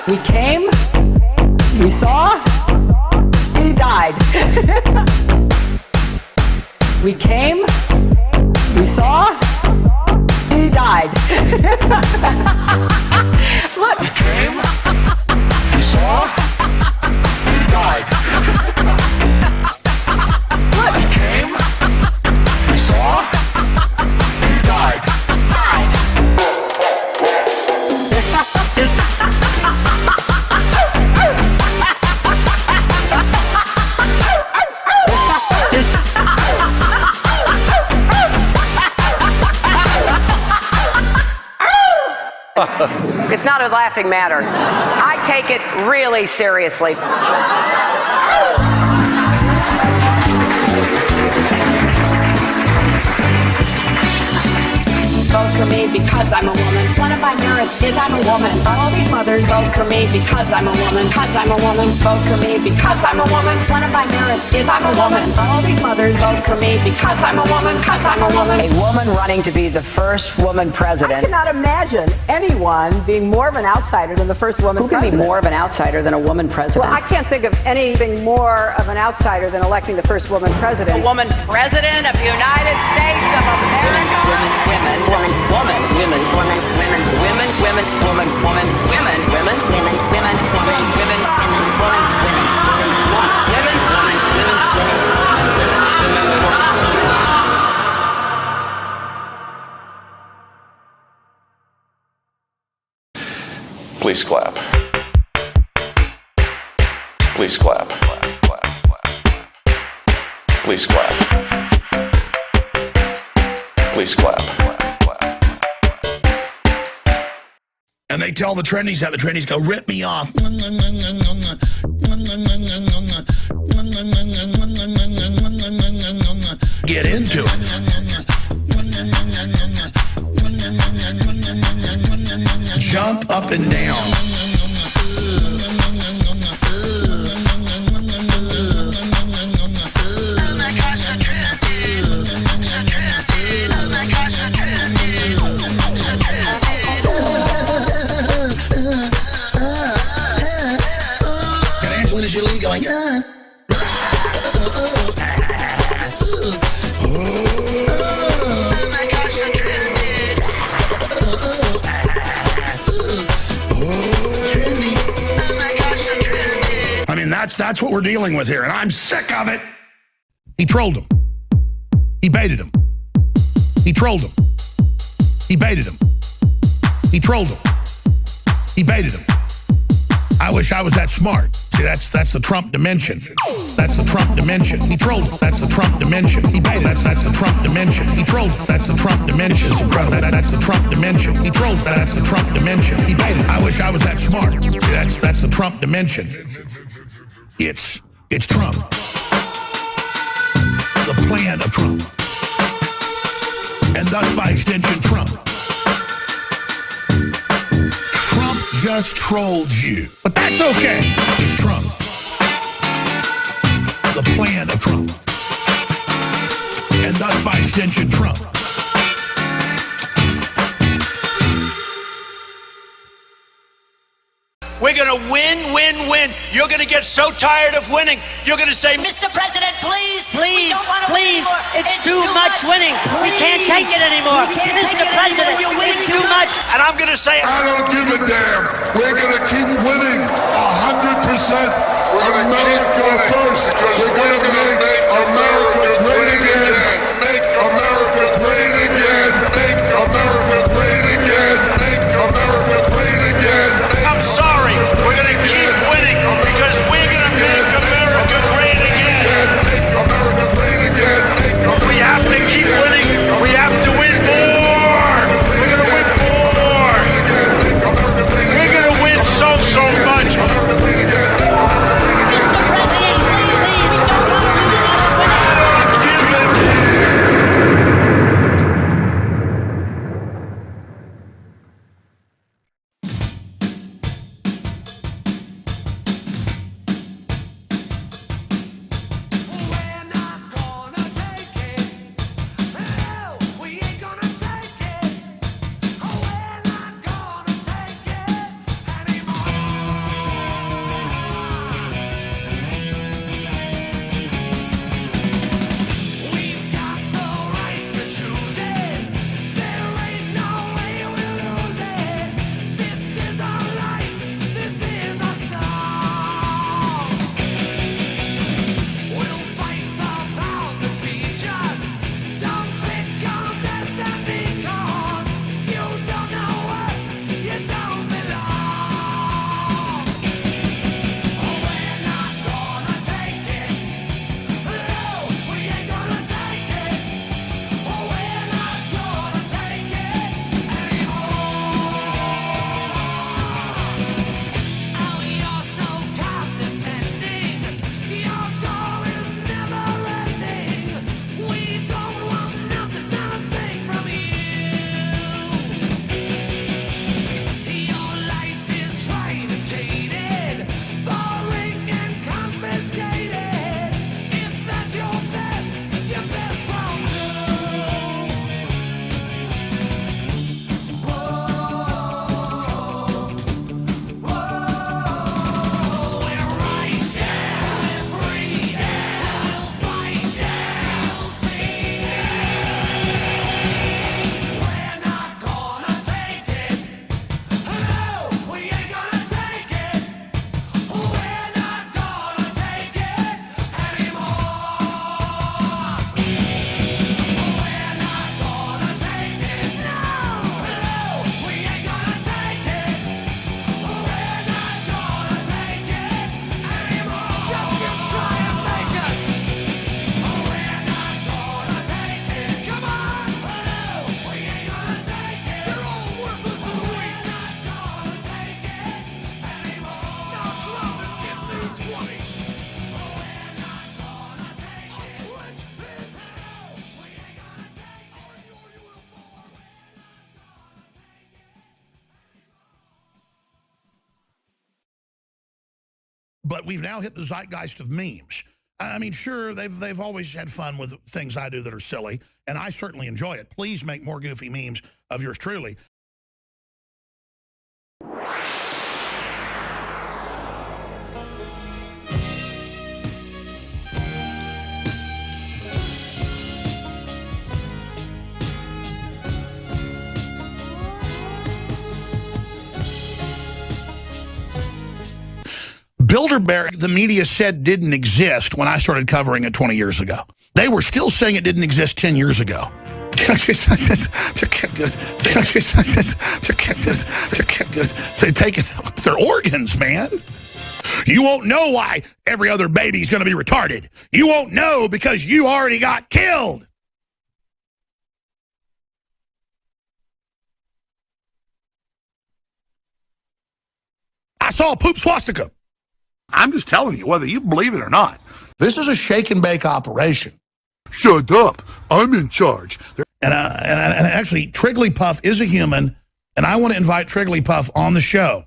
We came, we saw, he died. We came, we saw, he died. Look. We came, we saw, he died. Look. We came, we saw, he died.
It's not a laughing matter. I take it really seriously.
Vote for me because I'm a woman. One of my merits is I'm a woman. All these mothers vote for me because I'm a woman. Because I'm a woman. Vote for me because I'm a woman. One of my merits is I'm a woman. All these mothers vote for me because I'm a woman. Because I'm a woman.
A woman running to be the first woman president.
I cannot imagine anyone being more of an outsider than the first woman
Who can
president.
be more of an outsider than a woman president?
Well, I can't think of anything more of an outsider than electing the first woman president.
A woman president of the United States of America. Women, women, woman, women, woman, women, women, women, woman, woman, women, women, women, women, woman, women, women, woman, women, women, women,
Please clap. Please clap. Please clap. Please clap.
And they tell the trendies how the trendies go, rip me off. Get into it. Jump up and down. Going, I mean, that's what we're dealing with here, and I'm sick of it. He trolled him. He baited him. He trolled him. He baited him. He trolled him. He baited him. I wish I was that smart. See, that's the Trump dimension. That's the Trump dimension. He trolled him. That's the Trump dimension. He baited. That's the Trump dimension. He trolled him. That's the Trump dimension. That's the Trump dimension. He trolled him. That's the Trump dimension. He baited. I wish I was that smart. See, that's the Trump dimension. It's Trump. The plan of Trump. And thus, by extension, Trump. Trump just trolled you. But that's okay. It's Trump. The plan of Trump. And thus, by extension, Trump.
We're going to win, win, win. You're going to get so tired of winning. You're going to say,
Mr. President, please, please, please, it's too much winning. We can't take it anymore. Mr. President, it's too much.
And I'm going to say,
I don't give a damn. We're going to keep winning 100%. We're going to America first. We're going to make America great again. Make America great again. Make America great again. Make America great again.
I'm sorry. We're going to keep winning because we're going to make America great again.
Make America great again.
We have to keep winning. We have to win more. We're going to win more. We're going to win so much.
Mr. President, please, we don't want to lose another winning.
But we've now hit the zeitgeist of memes. I mean, sure, they've always had fun with things I do that are silly, and I certainly enjoy it. Please make more goofy memes of yours truly. Bilderberg, the media said didn't exist when I started covering it 20 years ago. They were still saying it didn't exist 10 years ago. They're taking their organs, man. You won't know why every other baby's going to be retarded. You won't know because you already got killed. I saw a poop swastika. I'm just telling you, whether you believe it or not. This is a shake and bake operation. Shut up. I'm in charge. And actually, Trigglypuff is a human, and I want to invite Trigglypuff on the show.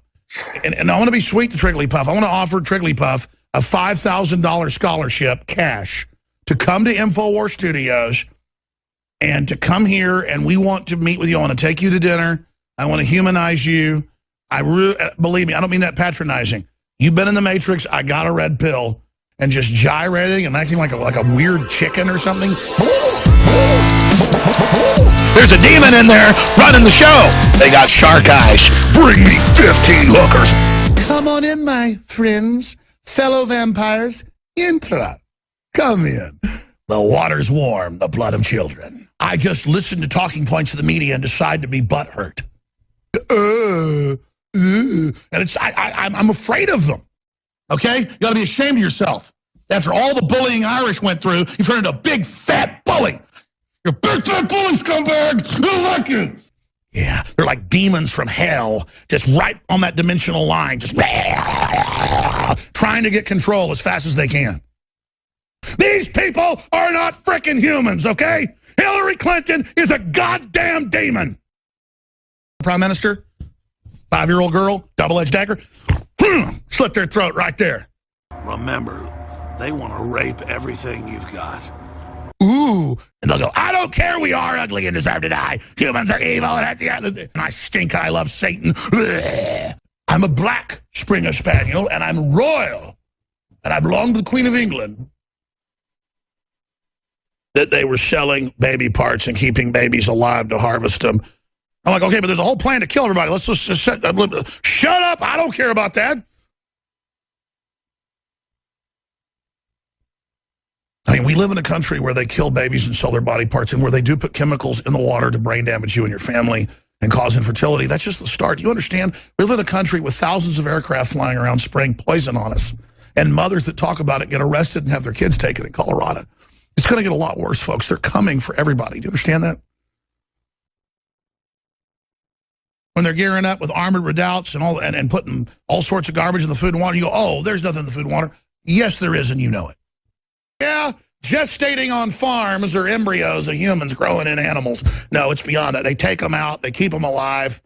And I want to be sweet to Trigglypuff. I want to offer Trigglypuff a $5,000 scholarship, cash, to come to InfoWars Studios and to come here, and we want to meet with you. I want to take you to dinner. I want to humanize you. Believe me, I don't mean that patronizing. You've been in the Matrix. I got a red pill. And just gyrating and acting like a weird chicken or something. There's a demon in there running the show. They got shark eyes. Bring me 15 hookers. Come on in, my friends, fellow vampires. Intra. Come in. The water's warm, the blood of children. I just listen to talking points of the media and decide to be butthurt. And I'm afraid of them. Okay? You got to be ashamed of yourself. After all the bullying Irish went through, you turned into a big, fat bully. You're a big, fat bully, scumbag. I don't like you. Yeah, they're like demons from hell, just right on that dimensional line, just trying to get control as fast as they can. These people are not frickin' humans, okay? Hillary Clinton is a goddamn demon. Prime Minister, 5-year-old girl, double-edged dagger, slit their throat right there. Remember, they want to rape everything you've got. Ooh. And they'll go, I don't care, we are ugly and deserve to die. Humans are evil and at the end. And I stink and I love Satan. I'm a black Springer Spaniel and I'm royal. And I belong to the Queen of England. That they were selling baby parts and keeping babies alive to harvest them. I'm like, okay, but there's a whole plan to kill everybody. Let's just shut up. I don't care about that. I mean, we live in a country where they kill babies and sell their body parts and where they do put chemicals in the water to brain damage you and your family and cause infertility. That's just the start. Do you understand? We live in a country with thousands of aircraft flying around spraying poison on us. And mothers that talk about it get arrested and have their kids taken in Colorado. It's going to get a lot worse, folks. They're coming for everybody. Do you understand that? When they're gearing up with armored redoubts and putting all sorts of garbage in the food and water, you go, oh, there's nothing in the food and water. Yes, there is, and you know it. Yeah, gestating on farms or embryos of humans growing in animals. No, it's beyond that. They take them out. They keep them alive.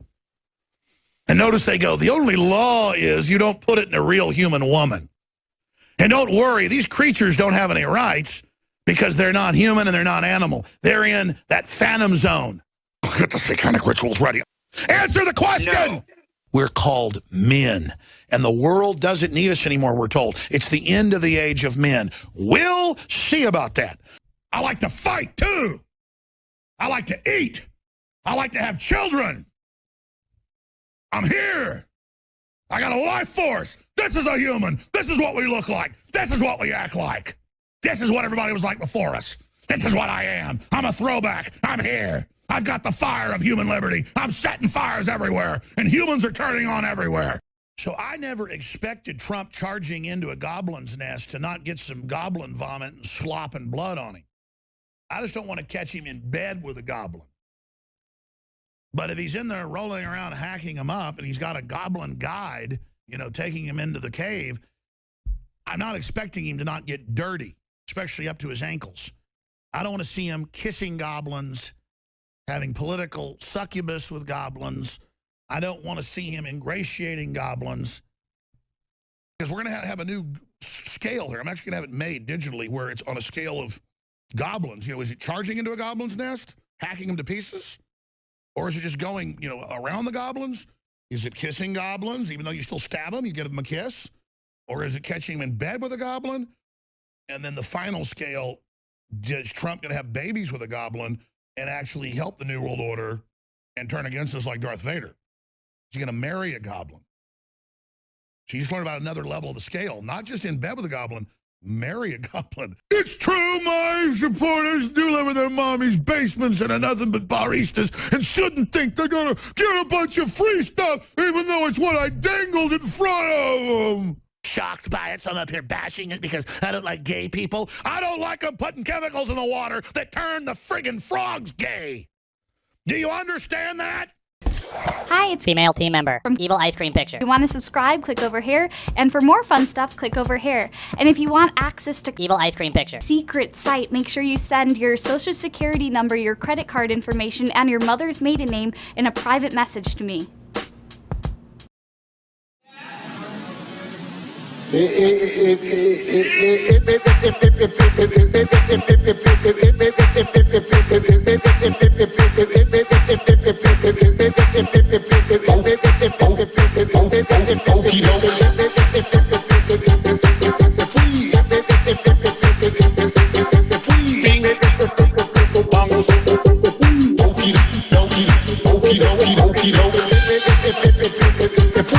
And notice they go, the only law is you don't put it in a real human woman. And don't worry, these creatures don't have any rights because they're not human and they're not animal. They're in that phantom zone. Get the satanic rituals ready. Answer the question! No. We're called men, and the world doesn't need us anymore, we're told. It's the end of the age of men. We'll see about that. I like to fight, too. I like to eat. I like to have children. I'm here. I got a life force. This is a human. This is what we look like. This is what we act like. This is what everybody was like before us. This is what I am. I'm a throwback. I'm here. I've got the fire of human liberty. I'm setting fires everywhere, and humans are turning on everywhere. So I never expected Trump charging into a goblin's nest to not get some goblin vomit and slop and blood on him. I just don't want to catch him in bed with a goblin. But if he's in there rolling around hacking him up and he's got a goblin guide, you know, taking him into the cave, I'm not expecting him to not get dirty, especially up to his ankles. I don't want to see him kissing goblins, having political succubus with goblins. I don't want to see him ingratiating goblins. Because we're going to have a new scale here. I'm actually going to have it made digitally where it's on a scale of goblins. You know, is it charging into a goblin's nest, hacking them to pieces? Or is it just going, you know, around the goblins? Is it kissing goblins? Even though you still stab them, you give them a kiss? Or is it catching them in bed with a goblin? And then the final scale, is Trump going to have babies with a goblin and actually help the New World Order and turn against us like Darth Vader? Is he going to marry a goblin? So you just learned about another level of the scale, not just in bed with a goblin, Marry a goblin. It's true, my supporters do live in their mommy's basements and are nothing but baristas and shouldn't think they're gonna get a bunch of free stuff even though it's what I dangled in front of them. Shocked by it, so I'm up here bashing it because I don't like gay people. I don't like them putting chemicals in the water that turn the friggin' frogs gay. Do you understand that?
Hi, it's female team member from Evil Ice Cream Picture. If you want to subscribe, click over here. And for more fun stuff, click over here. And if you want access to Evil Ice Cream Picture secret site, make sure you send your social security number, your credit card information, and your mother's maiden name in a private message to me.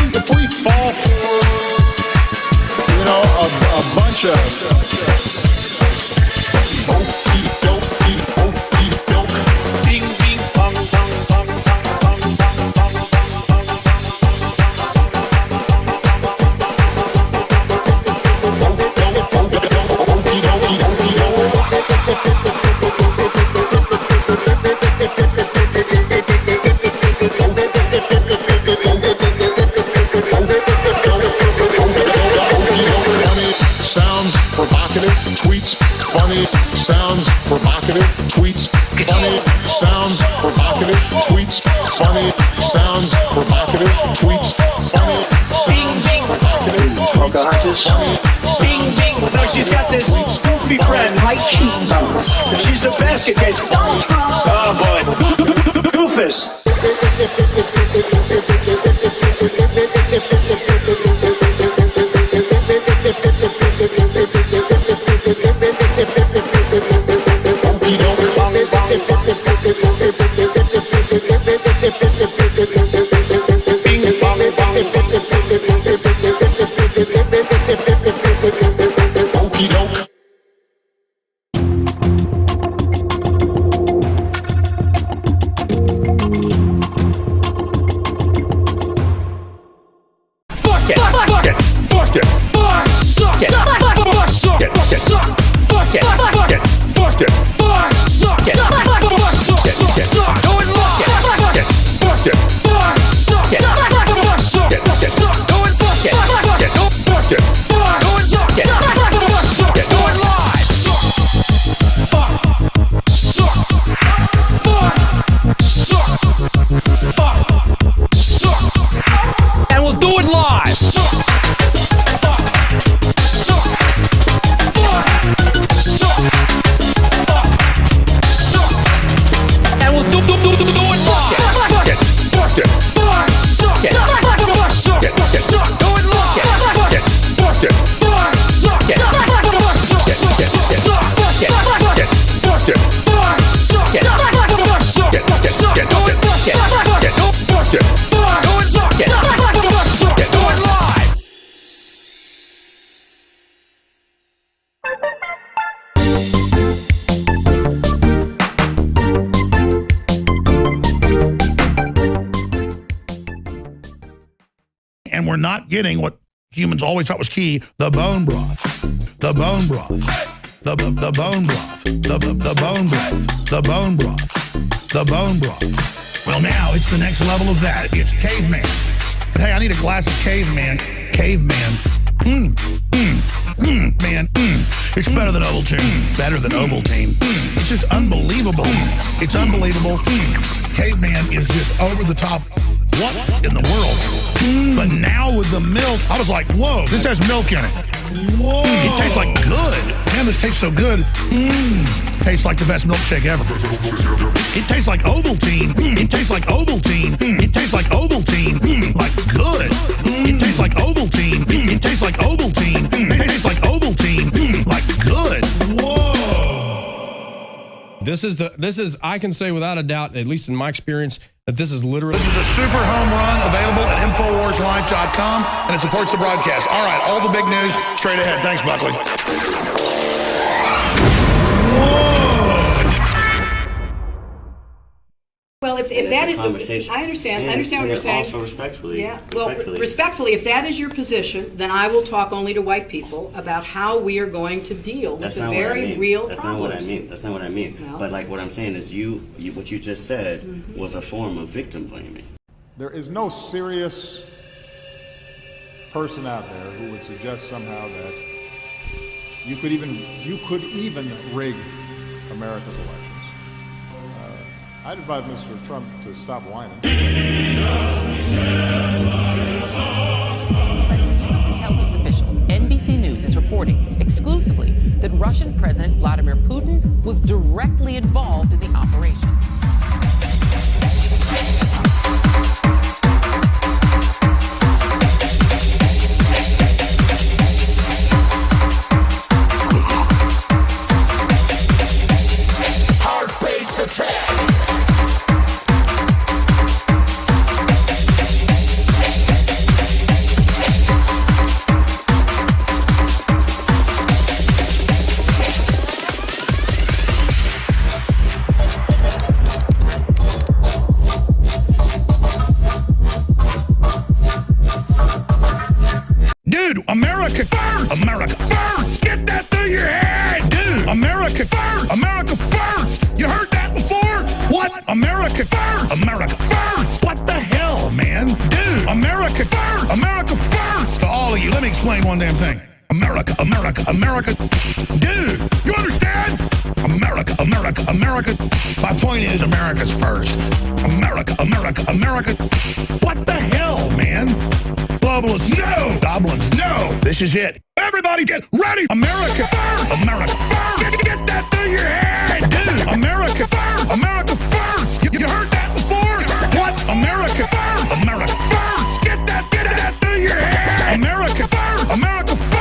If we fall for, you know, a bunch of sounds provocative, tweets funny, sounds provocative, tweets funny, sounds provocative, tweets funny, sounds provocative,
Pocahontas. Bing, bing. No, she's got this goofy friend, Mike. She's a basket case. Donald Trump. Oh, boy. Goofus.
And we're not getting what humans always thought was key, the bone broth. The bone broth. The bone broth. The bone broth. The bone broth. The bone broth. Well, now it's the next level of that. It's caveman. But hey, I need a glass of caveman. Caveman. Man, it's better than Ovaltine. Better than Ovaltine. It's just unbelievable. It's unbelievable. Caveman is just over the top. What in the world? But now with the milk, I was like, whoa, this has milk in it. Whoa. It tastes like good. Man, this tastes so good. Tastes like the best milkshake ever. It tastes like Ovaltine. It tastes like Ovaltine. It tastes like Ovaltine. Like good. It tastes like Ovaltine. It tastes like Ovaltine. It tastes like Ovaltine. Like good. Whoa.
This is, I can say without a doubt, at least in my experience, that this is literally...
This is a super home run available at InfoWarsLife.com, and it supports the broadcast. All right, all the big news straight ahead. Thanks, Buckley.
Well, if that is,
conversation.
I understand.
And,
I understand what you're saying.
Also respectfully.
Yeah. Well, respectfully, if that is your position, then I will talk only to white people about how we are going to deal with the very real problems.
That's not what I mean. That's not what I mean.
No.
But like what I'm saying is, what you just said was a form of victim blaming.
There is no serious person out there who would suggest somehow that you could even rig America's elections. I'd advise Mr. Trump to stop whining.
Intelligence officials, NBC News is reporting exclusively that Russian President Vladimir Putin was directly involved in the operation.
Hard base attack.
Dude, America first! America first! Get that through your head! Dude, America first! America first! You heard that before? What? America first! America first! What the hell, man? Dude, America first! America first! To all of you, let me explain one damn thing. America, America, America. Dude, you understand? America, America, America. My point is America's first. America, America, America. What the hell, man? Globalists, no! Goblins, no! This is it. Everybody get ready! America first! America first! Get that through your head! Dude, America first! America first! You heard that before? What? America first! America first! Get that through your head! America first! America first!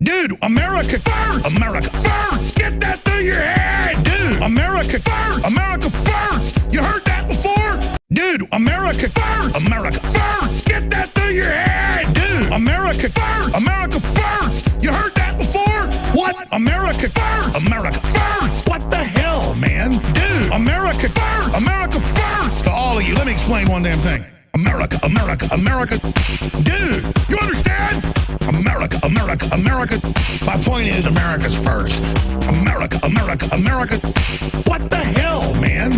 Dude, America first! America first! Get that through your head! Dude, America first! America first! You heard that before? Dude, America first! America first! Get that through your head! Dude, America first! America first! You heard that before? What? America first! America first! What the hell, man? Dude, America first! America first! To all of you, let me explain one damn thing. America, America, America. Dude, you understand? America, America, America. My point is America's first. America, America, America. What the hell, man?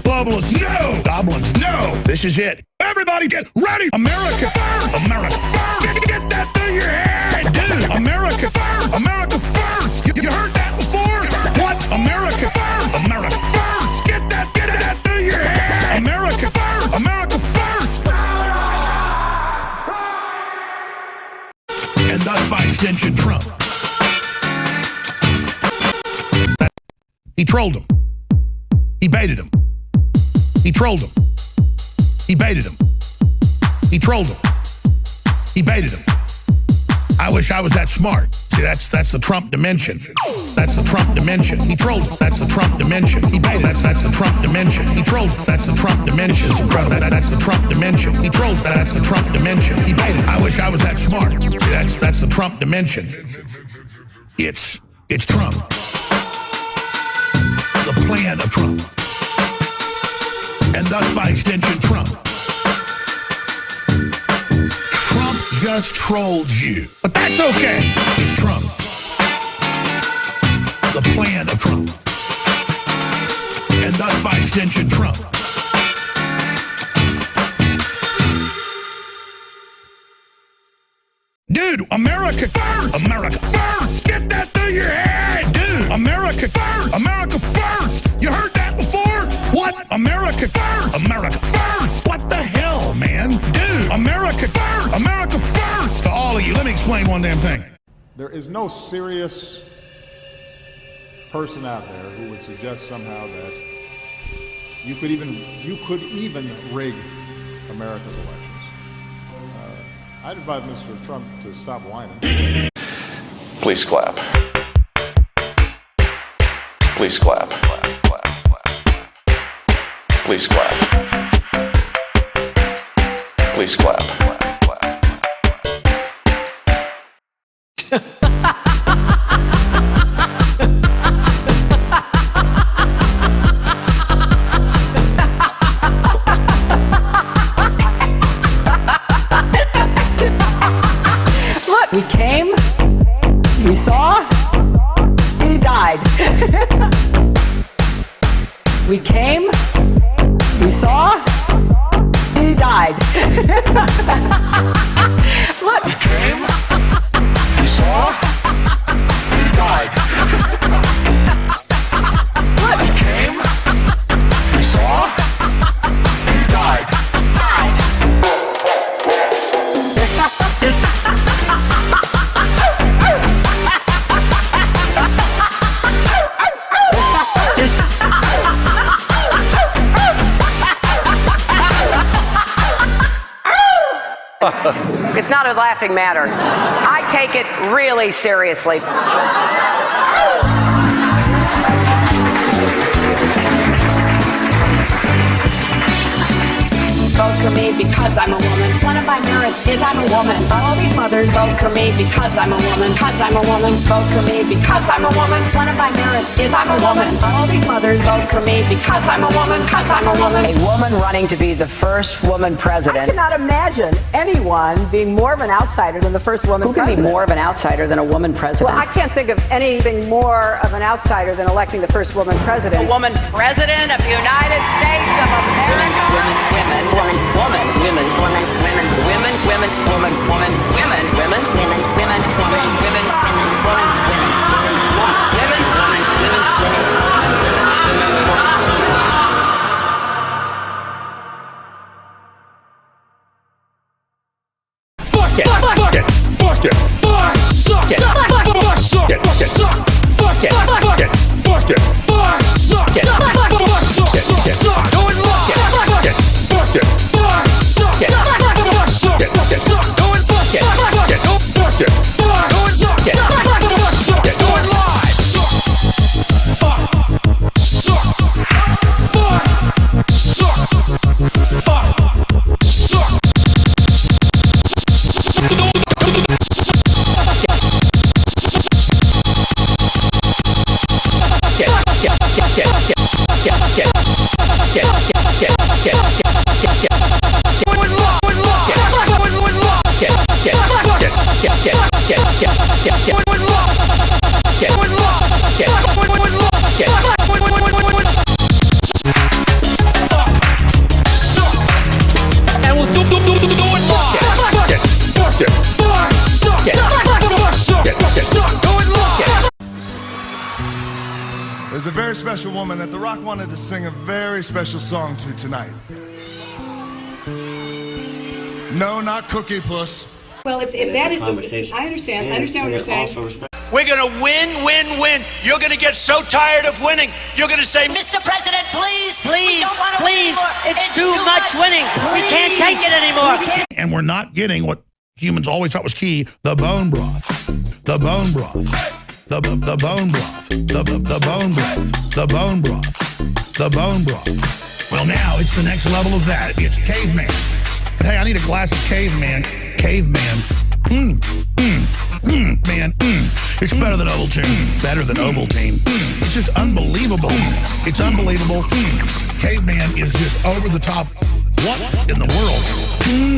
Globalists, no! Goblins, no! This is it. Everybody get ready! America first! America first! Get that through your head! Dude, America first! America first! You heard that before? What? America first! America first! Get that through your head! America first! America first! And thus, by extension, Trump. He trolled him. He baited him. He trolled him. He baited him. He trolled him. He baited him. I wish I was that smart. See, that's the Trump dimension. That's the Trump dimension. He trolled him. That's the Trump dimension. He baited him. That's the Trump dimension. He trolled him. That's the Trump dimension. It's incredible. That's the Trump dimension. He trolled him. That's the Trump dimension. He baited him. I wish I was that smart. See, that's the Trump dimension. It's Trump. The plan of Trump. And thus, by extension, Trump. Trump just trolled you. But that's okay. It's Trump. The plan of Trump. And thus, by extension, Trump. Dude, America first! America first! Get that through your head! Dude, America first! America first! You heard that before? What? America first! America first! What the hell, man? Dude, America first! America first! To all of you, let me explain one damn thing.
There is no serious person out there who would suggest somehow that you could even rig America's elections. I'd advise Mr. Trump to stop whining.
Please clap. Please clap. Please clap. Please clap.
Look, we came, we saw, he died. We came, we saw, he died. Look, we came, we saw, he died. Look, we came, we saw, he died.
It's not a laughing matter. I take it really seriously.
Vote for me because I'm a woman. One of my merits is I'm a woman. All these mothers vote for me because I'm a woman. Because I'm a woman. Vote for me because I'm a woman. One of my merits is I'm a woman. All these mothers vote for me because I'm a woman. Because I'm a woman.
A woman running to be the first woman president.
I cannot imagine anyone being more of an outsider than the first woman president.
Who can be more of an outsider than a woman president?
Well, I can't think of anything more of an outsider than electing the first woman president.
A woman president of the United States of America. Women, women, woman, women, woman, women, women, women, woman, woman, women, women, women, women, women, women, women,
Fuck it! Fuck it! Fuck it! Fuck! Suck it! Fuck! Suck it! Fuck it! Fuck it! Fuck it! Fuck it! Fuck! Suck it! Fuck! Suck it! Suck! Go and lock it! Fuck it! Fuck it! Fuck! Suck it! Fuck! Suck it! Fuck it! Go and fuck it! Fuck it! Go fuck it! Fuck! Go and suck it! Fuck! Suck it! Go and lie! Fuck! Suck! Fuck! Suck! Fuck! Suck!
There's a very special woman that The Rock wanted to sing a very special song to tonight. No, not Cookie Puss.
Well, if that is, I understand what you're saying.
We're gonna win, win, win. You're gonna get so tired of winning. You're gonna say,
Mr. President, please, please, please. It's too much winning. We can't take it anymore.
And we're not getting what humans always thought was key, the bone broth. The bone broth. The bone broth. The bone broth. The bone broth. The bone broth. Well, now it's the next level of that. It's caveman. Hey, I need a glass of caveman. Caveman. Man. It's better than Ovaltine. Better than Ovaltine. It's just unbelievable. It's unbelievable. Caveman is just over the top. What in the world?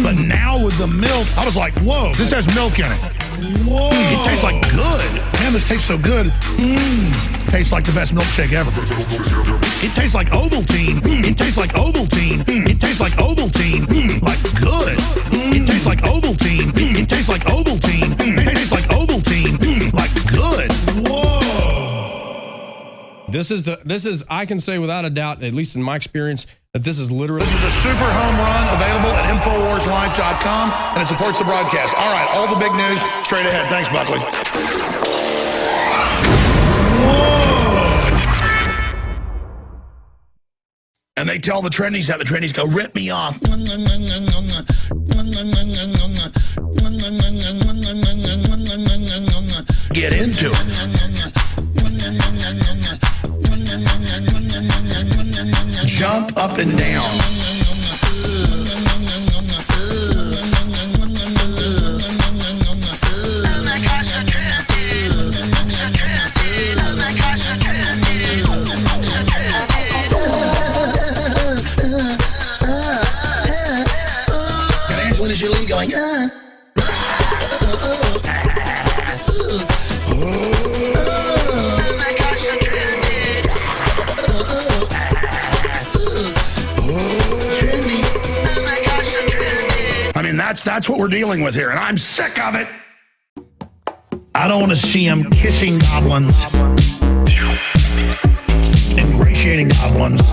But now with the milk, I was like, whoa, this has milk in it. Whoa. It tastes like good. Man, this tastes so good. tastes like the best milkshake ever. It tastes like Ovaltine. It tastes like Ovaltine. It tastes like Ovaltine. Like good. It tastes like Ovaltine. It tastes like Ovaltine. It tastes like Ovaltine. Like good. Whoa.
This is I can say without a doubt, at least in my experience, that this is literally.
This is a super home run available at InfoWarsLife.com, and it supports the broadcast. All right, all the big news straight ahead. Thanks, Buckley. And they tell the trendies how the trendies go, rip me off. Get into it. Jump up and down. Going, I mean, that's what we're dealing with here, and I'm sick of it. I don't want to see him kissing goblins, ingratiating goblins,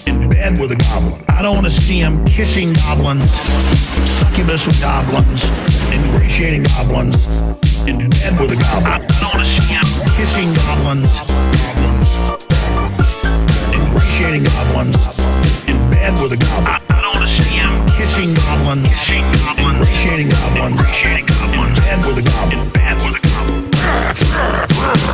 in bed with a goblin. I don't want to see him kissing goblins, succubus with goblins, ingratiating goblins, in bed with a goblin. I don't want to see him kissing goblins, ingratiating goblins, in bed with a goblin. I don't want to see him kissing goblins, ingratiating goblins, in bed with a goblin.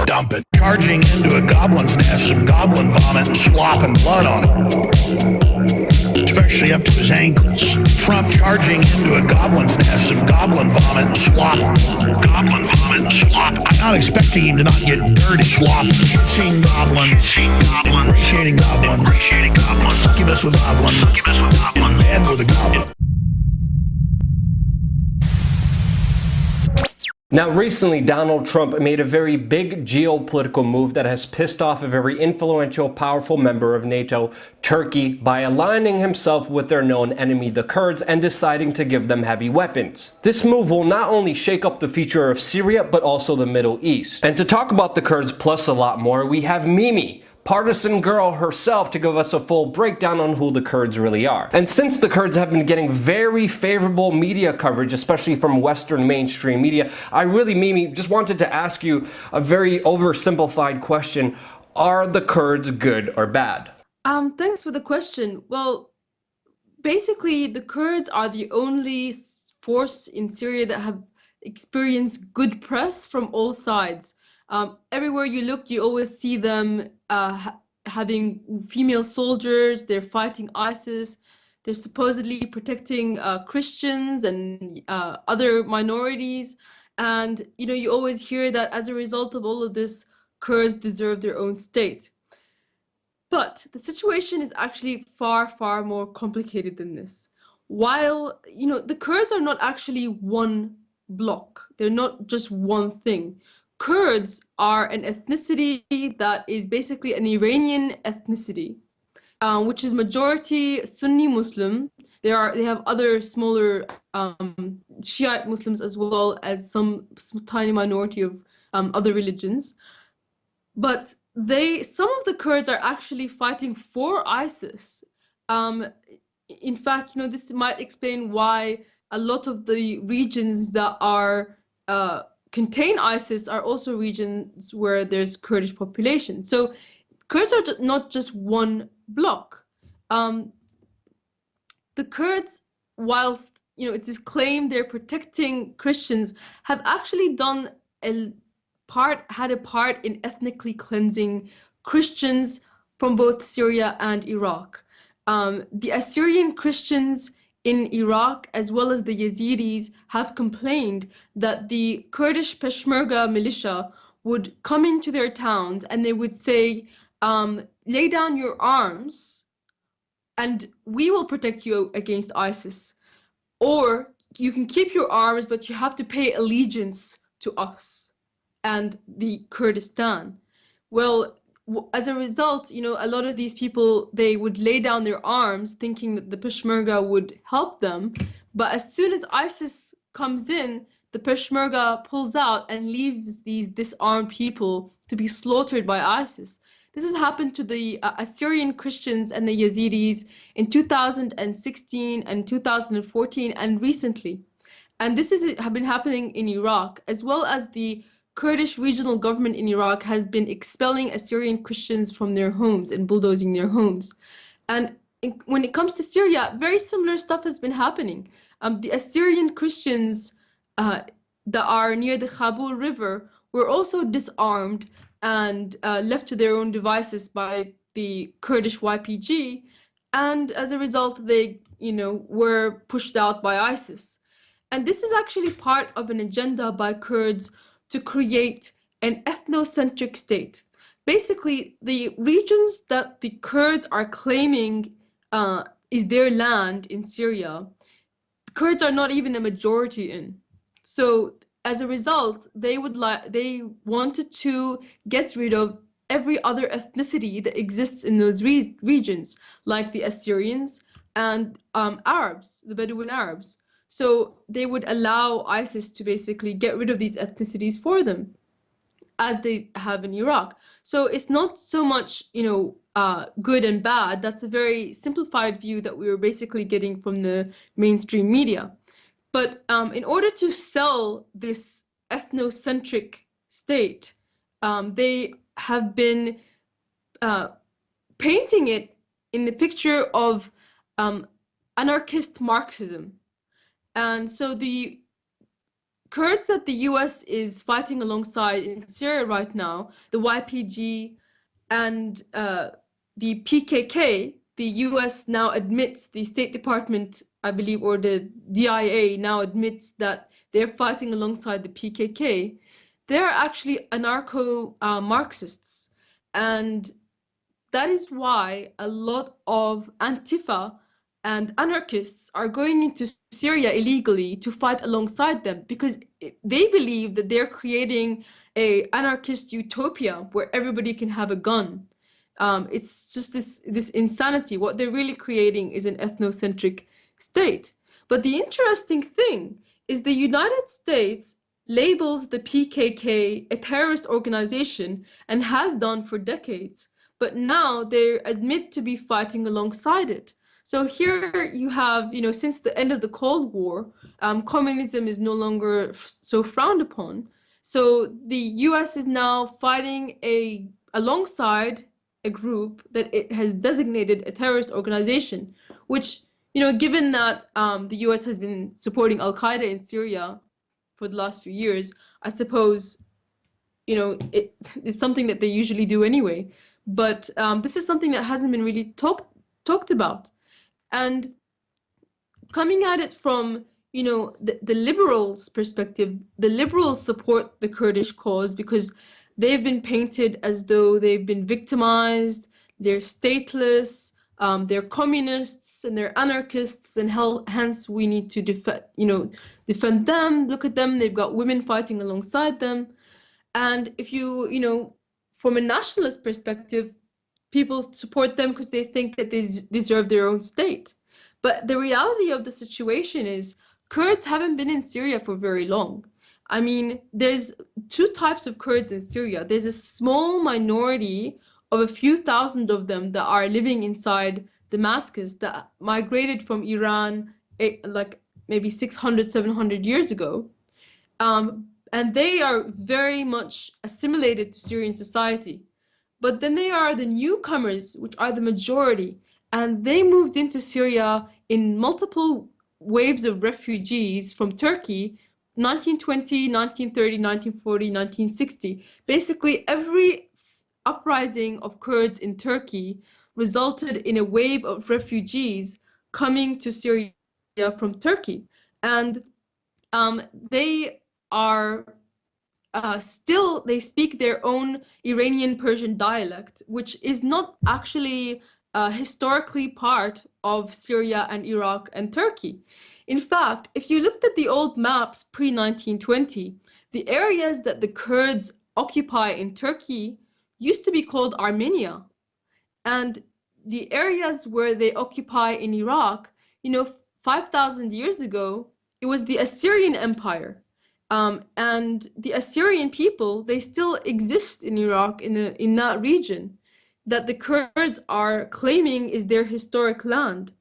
Dump it. Charging into a goblin's nest, some goblin vomit and slop and blood on it, especially up to his ankles. Trump charging into a goblin's nest, some goblin vomit and slop. Goblin vomit and slop. I'm not expecting him to not get dirty slop. Kissing goblins, ingratiating goblins, succubus with goblins, in bed with a goblin.
Now, recently, Donald Trump made a very big geopolitical move that has pissed off a very influential, powerful member of NATO, Turkey, by aligning himself with their known enemy, the Kurds, and deciding to give them heavy weapons. This move will not only shake up the future of Syria, but also the Middle East. And to talk about the Kurds plus a lot more, we have Mimi, partisan girl herself, to give us a full breakdown on who the Kurds really are. And since the Kurds have been getting very favorable media coverage, especially from Western mainstream media, I really, Mimi, just wanted to ask you a very oversimplified question. Are the Kurds good or bad?
Thanks for the question. Well, basically, the Kurds are the only force in Syria that have experienced good press from all sides. Everywhere you look, you always see them having female soldiers. They're fighting ISIS. They're supposedly protecting Christians and other minorities. And, you know, you always hear that as a result of all of this, Kurds deserve their own state. But the situation is actually far, far more complicated than this. While, you know, the Kurds are not actually one bloc. They're not just one thing. Kurds are an ethnicity that is basically an Iranian ethnicity, which is majority Sunni Muslim. They have other smaller Shiite Muslims as well as some tiny minority of other religions. But some of the Kurds are actually fighting for ISIS. In fact, you know, this might explain why a lot of the regions that are contain ISIS are also regions where there's Kurdish population. So Kurds are not just one bloc. The Kurds, whilst, you know, it is claimed they're protecting Christians, have actually had a part in ethnically cleansing Christians from both Syria and Iraq. The Assyrian Christians in Iraq, as well as the Yazidis, have complained that the Kurdish Peshmerga militia would come into their towns and they would say, lay down your arms and we will protect you against ISIS. Or you can keep your arms, but you have to pay allegiance to us and the Kurdistan. Well, as a result, a lot of these people, they would lay down their arms thinking that the Peshmerga would help them. But as soon as ISIS comes in, the Peshmerga pulls out and leaves these disarmed people to be slaughtered by ISIS. This has happened to the Assyrian Christians and the Yazidis in 2016 and 2014 and recently. And this has been happening in Iraq, as well as the Kurdish regional government in Iraq has been expelling Assyrian Christians from their homes and bulldozing their homes. And when it comes to Syria, very similar stuff has been happening. The Assyrian Christians that are near the Khabur River were also disarmed and left to their own devices by the Kurdish YPG. And as a result, they, were pushed out by ISIS. And this is actually part of an agenda by Kurds to create an ethnocentric state. Basically, the regions that the Kurds are claiming is their land in Syria, Kurds are not even a majority in. So as a result, they wanted to get rid of every other ethnicity that exists in those regions, like the Assyrians and Arabs, the Bedouin Arabs. So they would allow ISIS to basically get rid of these ethnicities for them, as they have in Iraq. So it's not so much, good and bad. That's a very simplified view that we were basically getting from the mainstream media. But in order to sell this ethnocentric state, they have been painting it in the picture of anarchist Marxism. And so the Kurds that the US is fighting alongside in Syria right now, the YPG and the PKK, the US now admits, the State Department, I believe, or the DIA now admits that they're fighting alongside the PKK. They're actually anarcho-Marxists. And that is why a lot of Antifa and anarchists are going into Syria illegally to fight alongside them, because they believe that they're creating an anarchist utopia where everybody can have a gun. It's just this insanity. What they're really creating is an ethnocentric state. But the interesting thing is the United States labels the PKK a terrorist organization and has done for decades. But now they admit to be fighting alongside it. So here you have, since the end of the Cold War, communism is no longer so frowned upon. So the US is now fighting alongside a group that it has designated a terrorist organization, which, given that the US has been supporting Al-Qaeda in Syria for the last few years, I suppose, it's something that they usually do anyway. But this is something that hasn't been really talked about. And coming at it from, the liberals' perspective, the liberals support the Kurdish cause because they've been painted as though they've been victimized, they're stateless, they're communists, and they're anarchists, and hence we need to defend them. Look at them, they've got women fighting alongside them. And if you, from a nationalist perspective, people support them because they think that they deserve their own state. But the reality of the situation is Kurds haven't been in Syria for very long. I mean, there's two types of Kurds in Syria. There's a small minority of a few thousand of them that are living inside Damascus that migrated from Iran like maybe 600, 700 years ago. And they are very much assimilated to Syrian society. But then they are the newcomers, which are the majority, and they moved into Syria in multiple waves of refugees from Turkey, 1920, 1930, 1940, 1960. Basically, every uprising of Kurds in Turkey resulted in a wave of refugees coming to Syria from Turkey. And they are they speak their own Iranian Persian dialect, which is not actually historically part of Syria and Iraq and Turkey. In fact, if you looked at the old maps pre-1920, the areas that the Kurds occupy in Turkey used to be called Armenia. And the areas where they occupy in Iraq, 5,000 years ago, it was the Assyrian Empire. And the Assyrian people, they still exist in Iraq, in that region, that the Kurds are claiming is their historic land.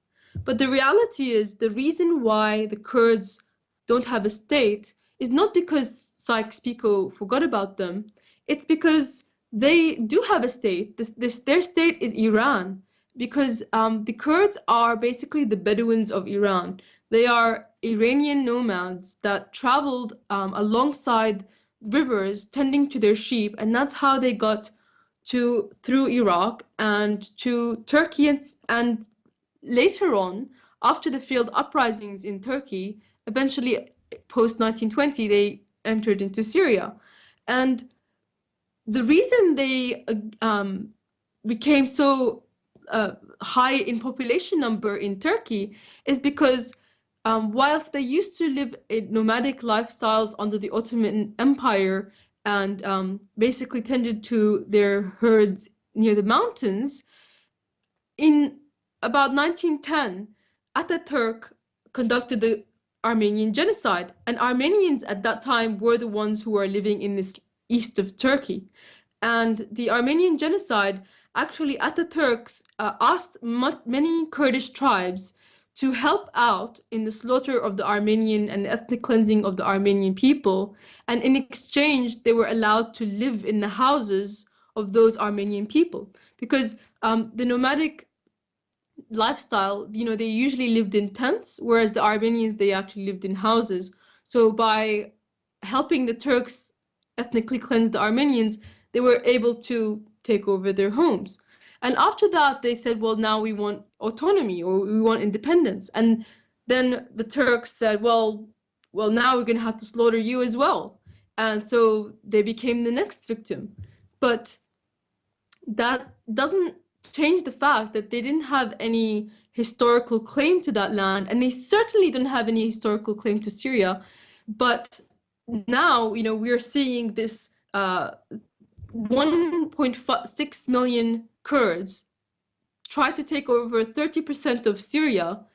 But the reality is, the reason why the Kurds don't have a state is not because Sykes-Picot forgot about them. It's because they do have a state. Their state is Iran, because the Kurds are basically the Bedouins of Iran. They are Iranian nomads that traveled alongside rivers tending to their sheep, and that's how they got through Iraq and to Turkey, and later on, after the failed uprisings in Turkey, eventually post-1920, they entered into Syria. And the reason they became so high in population number in Turkey is because whilst they used to live in nomadic lifestyles under the Ottoman Empire and basically tended to their herds near the mountains, in about 1910, Ataturk conducted the Armenian genocide, and Armenians at that time were the ones who were living in this east of Turkey. And the Armenian genocide, actually Ataturk asked many Kurdish tribes to help out in the slaughter of the Armenian and the ethnic cleansing of the Armenian people, and in exchange they were allowed to live in the houses of those Armenian people, because the nomadic lifestyle, they usually lived in tents, whereas the Armenians, they actually lived in houses. So by helping the Turks ethnically cleanse the Armenians, they were able to take over their homes. And after that, they said, well, now we want autonomy, or we want independence. And then the Turks said, well, now we're going to have to slaughter you as well. And so they became the next victim. But that doesn't change the fact that they didn't have any historical claim to that land, and they certainly didn't have any historical claim to Syria. But now, we are seeing this 1.6 million Kurds try to take over 30% of Syria,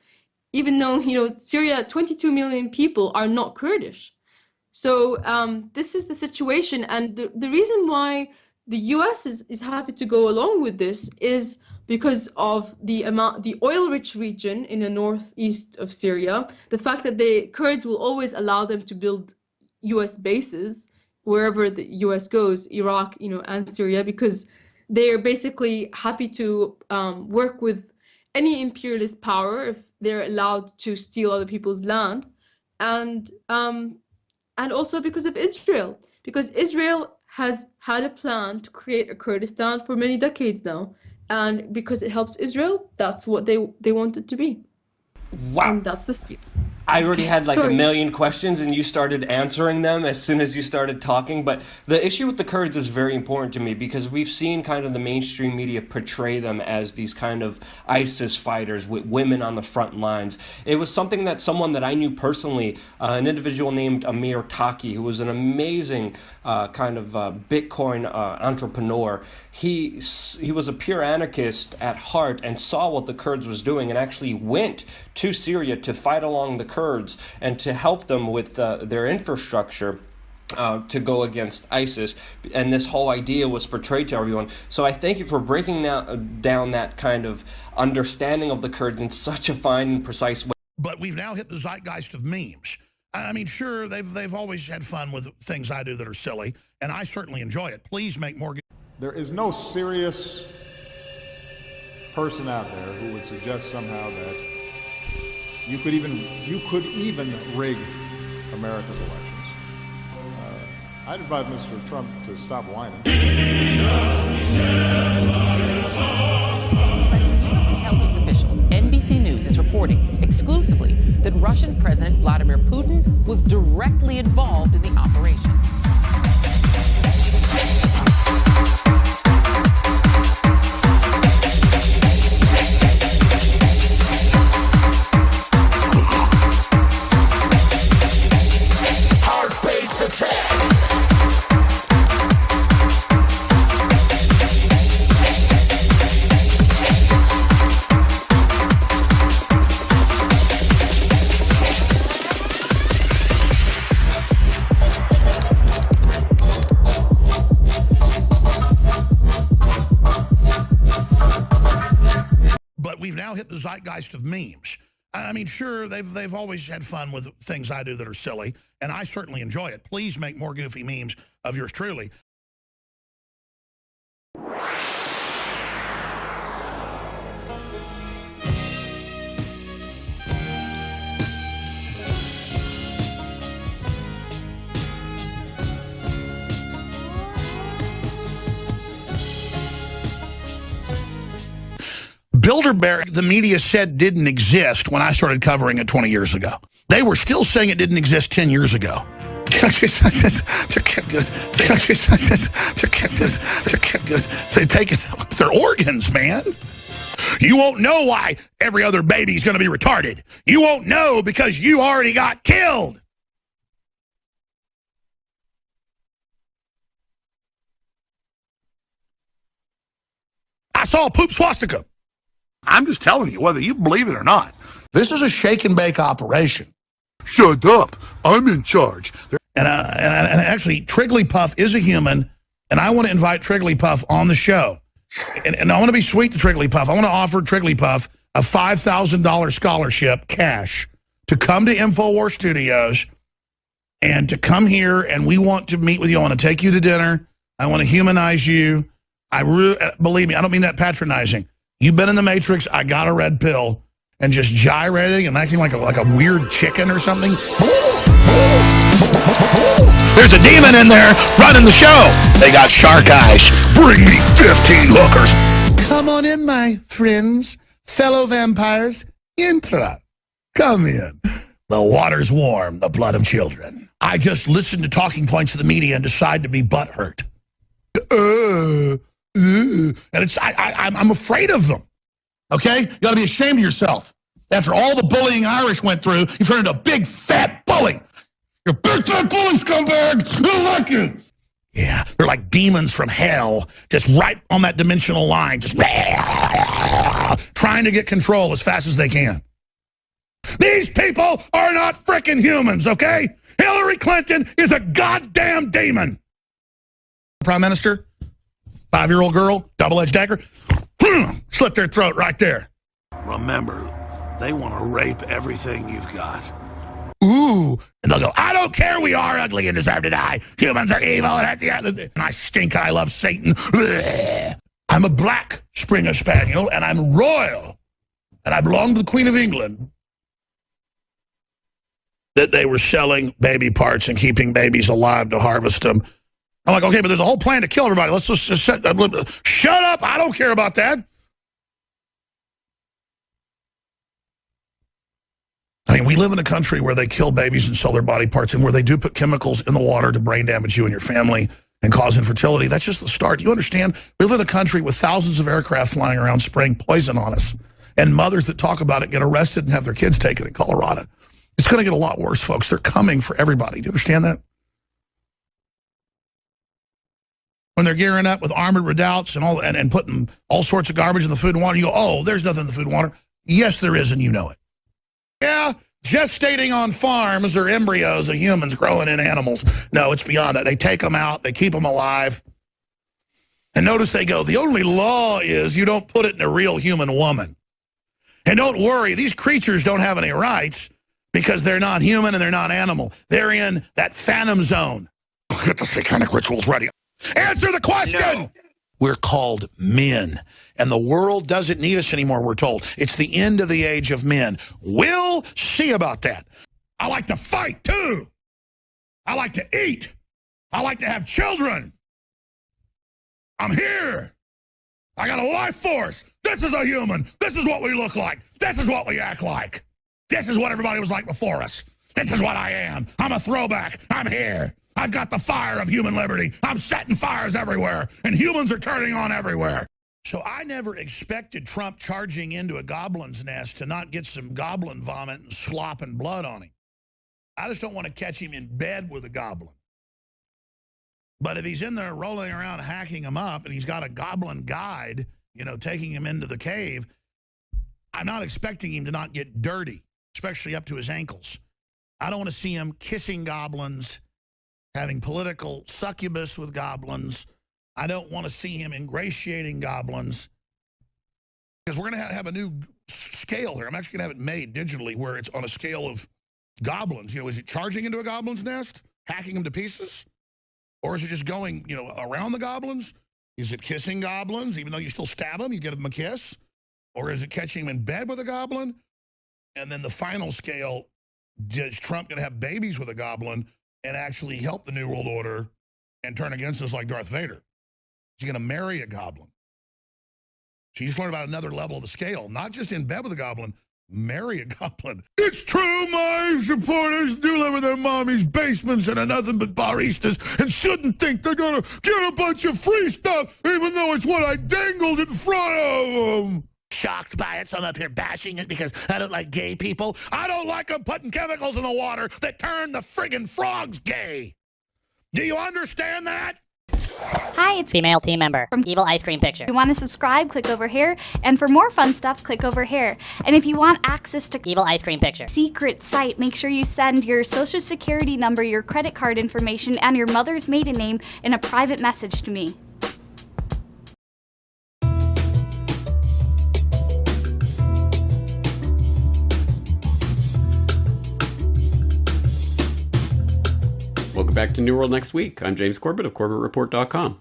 even though, Syria, 22 million people are not Kurdish. So this is the situation, and the reason why the US is happy to go along with this is because of the oil-rich region in the northeast of Syria, the fact that the Kurds will always allow them to build US bases wherever the US goes, Iraq, and Syria, because they are basically happy to work with any imperialist power if they're allowed to steal other people's land, and also because of Israel, because Israel has had a plan to create a Kurdistan for many decades now, and because it helps Israel, that's what they want it to be.
Wow.
And that's the speech.
I already had like
Sorry.
a million questions and you started answering them as soon as you started talking. But the issue with the Kurds is very important to me because we've seen kind of the mainstream media portray them as these kind of ISIS fighters with women on the front lines. It was something that someone that I knew personally, an individual named Amir Taki, who was an amazing kind of Bitcoin entrepreneur. He was a pure anarchist at heart and saw what the Kurds was doing and actually went to Syria to fight along the Kurds and to help them with their infrastructure to go against ISIS. And this whole idea was portrayed to everyone. So I thank you for breaking down that kind of understanding of the Kurds in such a fine and precise way.
But we've now hit the zeitgeist of memes. I mean, sure, they've always had fun with things I do that are silly, and I certainly enjoy it. Please make more.
There is no serious person out there who would suggest somehow that you could even rig America's elections. I'd advise Mr. Trump to stop whining.
Intelligence officials, NBC News is reporting exclusively that Russian President Vladimir Putin was directly involved in the operation.
we've now hit the zeitgeist of memes. I mean, sure, they've always had fun with things I do that are silly, and I certainly enjoy it. Please make more goofy memes of yours truly. Bilderberg, the media said didn't exist when I started covering it 20 years ago. They were still saying it didn't exist 10 years ago. They take their organs, man. You won't know why every other baby's going to be retarded. You won't know because you already got killed. I saw a poop swastika. I'm just telling you, whether you believe it or not. This is a shake and bake operation. Shut up. I'm in charge. And actually, Trigglypuff is a human, and I want to invite Trigglypuff on the show. And I want to be sweet to Trigglypuff. I want to offer Trigglypuff a $5,000 scholarship, cash, to come to InfoWars Studios and to come here, and we want to meet with you. I want to take you to dinner. I want to humanize you. Believe me, I don't mean that patronizing. You've been in the Matrix, I got a red pill, and just gyrating and acting like a weird chicken or something. There's a demon in there running the show. They got shark eyes. Bring me 15 hookers. Come on in, my friends, fellow vampires. Intra. Come in. The water's warm, the blood of children. I just listen to talking points of the media and decide to be butthurt. And I'm afraid of them. Okay? You got to be ashamed of yourself. After all the bullying Irish went through, you turned into a big fat bully. You're a big fat bully, scumbag. I don't like you. Yeah, they're like demons from hell, just right on that dimensional line, just trying to get control as fast as they can. These people are not frickin' humans, okay? Hillary Clinton is a goddamn demon. Prime Minister, 5-year-old girl, double-edged dagger, slit their throat right there. Remember, they want to rape everything you've got. Ooh, and they'll go, I don't care, we are ugly and deserve to die. Humans are evil and at the end, and I stink and I love Satan. I'm a black Springer Spaniel and I'm royal. And I belong to the Queen of England. That they were selling baby parts and keeping babies alive to harvest them. I'm like, okay, but there's a whole plan to kill everybody. Let's just shut up. I don't care about that. I mean, we live in a country where they kill babies and sell their body parts and where they do put chemicals in the water to brain damage you and your family and cause infertility. That's just the start. Do you understand? We live in a country with thousands of aircraft flying around spraying poison on us. And mothers that talk about it get arrested and have their kids taken in Colorado. It's going to get a lot worse, folks. They're coming for everybody. Do you understand that? When they're gearing up with armored redoubts and putting all sorts of garbage in the food and water, you go, oh, there's nothing in the food and water. Yes, there is, and you know it. Yeah, gestating on farms are embryos of humans growing in animals. No, it's beyond that. They take them out. They keep them alive. And notice they go, the only law is you don't put it in a real human woman. And don't worry, these creatures don't have any rights because they're not human and they're not animal. They're in that phantom zone. Get the satanic rituals ready. Answer the question! No. We're called men, and the world doesn't need us anymore, we're told. It's the end of the age of men. We'll see about that. I like to fight, too. I like to eat. I like to have children. I'm here. I got a life force. This is a human. This is what we look like. This is what we act like. This is what everybody was like before us. This is what I am. I'm a throwback. I'm here. I've got the fire of human liberty. I'm setting fires everywhere, and humans are turning on everywhere. So I never expected Trump charging into a goblin's nest to not get some goblin vomit and slop and blood on him. I just don't want to catch him in bed with a goblin. But if he's in there rolling around hacking him up and he's got a goblin guide, you know, taking him into the cave, I'm not expecting him to not get dirty, especially up to his ankles. I don't want to see him kissing goblins, having political succubus with goblins. I don't want to see him ingratiating goblins. Because we're going to have a new scale here. I'm actually going to have it made digitally where it's on a scale of goblins. Is it charging into a goblin's nest, hacking them to pieces? Or is it just going, around the goblins? Is it kissing goblins, even though you still stab them, you give them a kiss? Or is it catching them in bed with a goblin? And then the final scale, is Trump going to have babies with a goblin and actually help the New World Order and turn against us like Darth Vader? Is he going to marry a goblin? So you just learned about another level of the scale, not just in bed with a goblin, marry a goblin. It's true, my supporters do live in their mommy's basements and are nothing but baristas and shouldn't think they're going to get a bunch of free stuff, even though it's what I dangled in front of them. Shocked by it, so I'm up here bashing it because I don't like gay people. I don't like them putting chemicals in the water that turn the friggin' frogs gay. Do you understand that?
Hi, it's female team member from Evil Ice Cream Picture. If you want to subscribe, click over here. And for more fun stuff, click over here. And if you want access to Evil Ice Cream Picture secret site, make sure you send your social security number, your credit card information, and your mother's maiden name in a private message to me.
Welcome back to New World Next Week. I'm James Corbett of CorbettReport.com.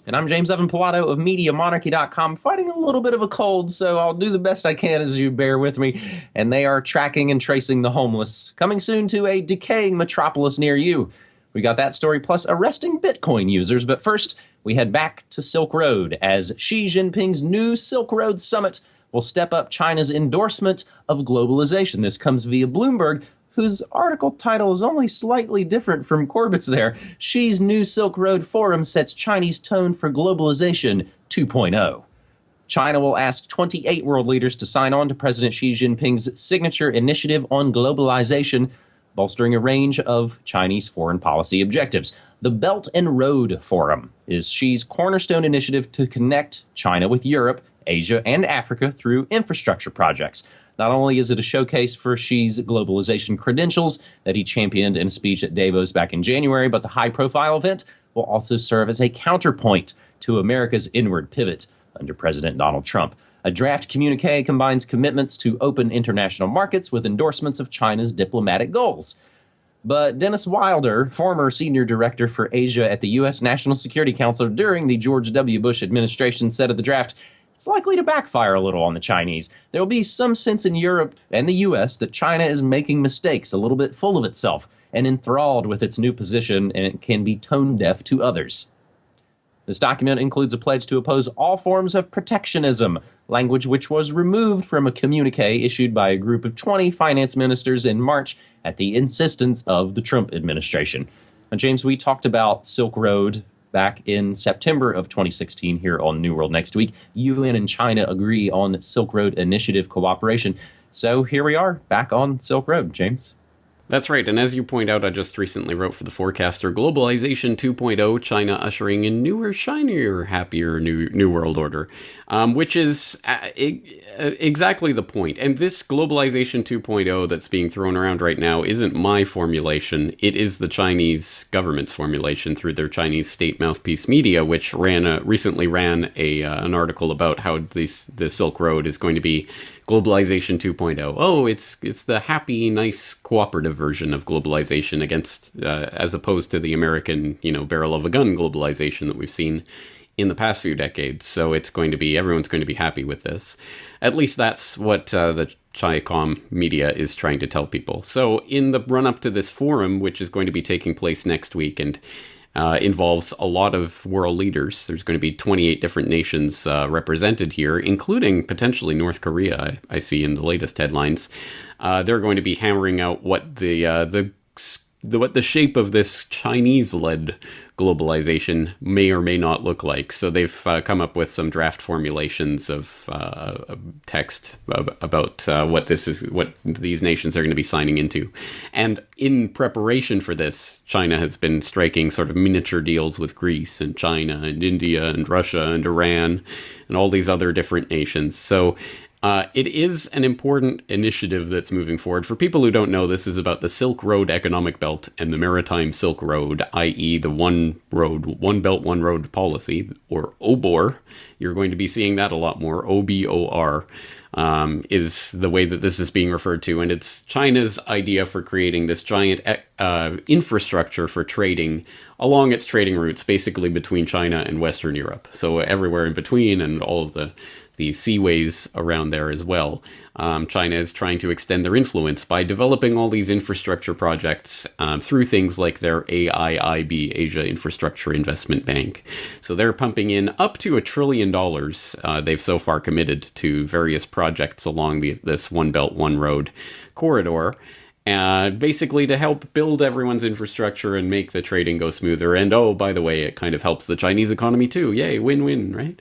And I'm James Evan Pilato of MediaMonarchy.com, fighting a little bit of a cold, so I'll do the best I can as you bear with me. And they are tracking and tracing the homeless, coming soon to a decaying metropolis near you. We got that story, plus arresting Bitcoin users. But first, we head back to Silk Road, as Xi Jinping's new Silk Road summit will step up China's endorsement of globalization. This comes via Bloomberg, whose article title is only slightly different from Corbett's there. Xi's new Silk Road Forum sets Chinese tone for globalization 2.0. China will ask 28 world leaders to sign on to President Xi Jinping's signature initiative on globalization, bolstering a range of Chinese foreign policy objectives. The Belt and Road Forum is Xi's cornerstone initiative to connect China with Europe, Asia, and Africa through infrastructure projects. Not only is it a showcase for Xi's globalization credentials that he championed in a speech at Davos back in January, but the high-profile event will also serve as a counterpoint to America's inward pivot under President Donald Trump. A draft communique combines commitments to open international markets with endorsements of China's diplomatic goals. But Dennis Wilder, former senior director for Asia at the U.S. National Security Council during the George W. Bush administration, said of the draft, it's likely to backfire a little on the Chinese. There will be some sense in Europe and the U.S. that China is making mistakes, a little bit full of itself, and enthralled with its new position, and it can be tone deaf to others. This document includes a pledge to oppose all forms of protectionism, language which was removed from a communique issued by a group of 20 finance ministers in March at the insistence of the Trump administration. Now, James, we talked about Silk Road back in September of 2016 here on New World Next Week. UN and China agree on Silk Road Initiative cooperation. So here we are, back on Silk Road, James.
That's right, and as you point out, I just recently wrote for the Forecaster, Globalization 2.0, China ushering in newer, shinier, happier new world order, which is exactly the point. And this Globalization 2.0 that's being thrown around right now isn't my formulation. It is the Chinese government's formulation through their Chinese state mouthpiece media, which recently ran an article about how the Silk Road is going to be Globalization 2.0. Oh, it's the happy, nice, cooperative version of globalization against, as opposed to the American, barrel of a gun globalization that we've seen in the past few decades. So everyone's going to be happy with this. At least that's what the Chi-Com media is trying to tell people. So in the run-up to this forum, which is going to be taking place next week and involves a lot of world leaders. There's going to be 28 different nations represented here, including potentially North Korea, I see in the latest headlines. They're going to be hammering out what the shape of this Chinese-led globalization may or may not look like. So they've come up with some draft formulations of text about what these nations are going to be signing into. And in preparation for this, China has been striking sort of miniature deals with Greece and China and India and Russia and Iran and all these other different nations. So It is an important initiative that's moving forward. For people who don't know, this is about the Silk Road Economic Belt and the Maritime Silk Road, i.e. the One Belt, One Road policy, or OBOR. You're going to be seeing that a lot more. OBOR is the way that this is being referred to. And it's China's idea for creating this giant infrastructure for trading along its trading routes, basically between China and Western Europe. So everywhere in between and all of the seaways around there as well. China is trying to extend their influence by developing all these infrastructure projects through things like their AIIB, Asia Infrastructure Investment Bank. So they're pumping in up to $1 trillion. They've so far committed to various projects along this One Belt, One Road corridor. Basically to help build everyone's infrastructure and make the trading go smoother. And oh, by the way, it kind of helps the Chinese economy too. Yay, win-win, right?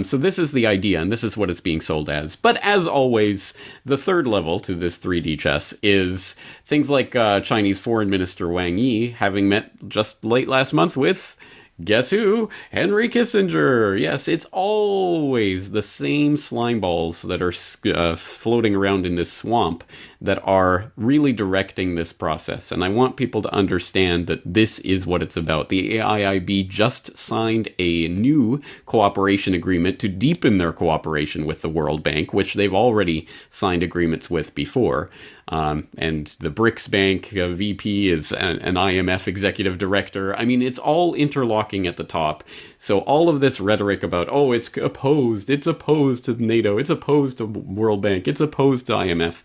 So this is the idea, and this is what it's being sold as. But as always, the third level to this 3D chess is things like Chinese Foreign Minister Wang Yi having met just late last month with... guess who? Henry Kissinger. Yes, it's always the same slime balls that are floating around in this swamp that are really directing this process. And I want people to understand that this is what it's about. The AIIB just signed a new cooperation agreement to deepen their cooperation with the World Bank, which they've already signed agreements with before. And the BRICS Bank VP is an IMF executive director. I mean, it's all interlocking at the top. So all of this rhetoric about, oh, it's opposed to NATO, it's opposed to World Bank, it's opposed to IMF,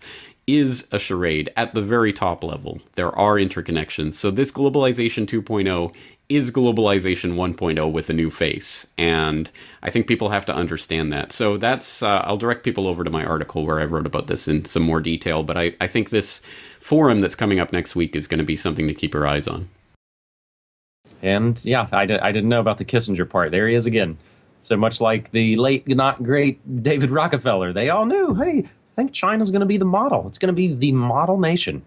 is a charade at the very top level. There are interconnections. So this globalization 2.0 is globalization 1.0 with a new face. And I think people have to understand that. So that's, I'll direct people over to my article where I wrote about this in some more detail. But I think this forum that's coming up next week is going to be something to keep your eyes on.
And yeah, I didn't know about the Kissinger part. There he is again. So much like the late, not great David Rockefeller. They all knew, hey, I think China's going to be the model. It's going to be the model nation.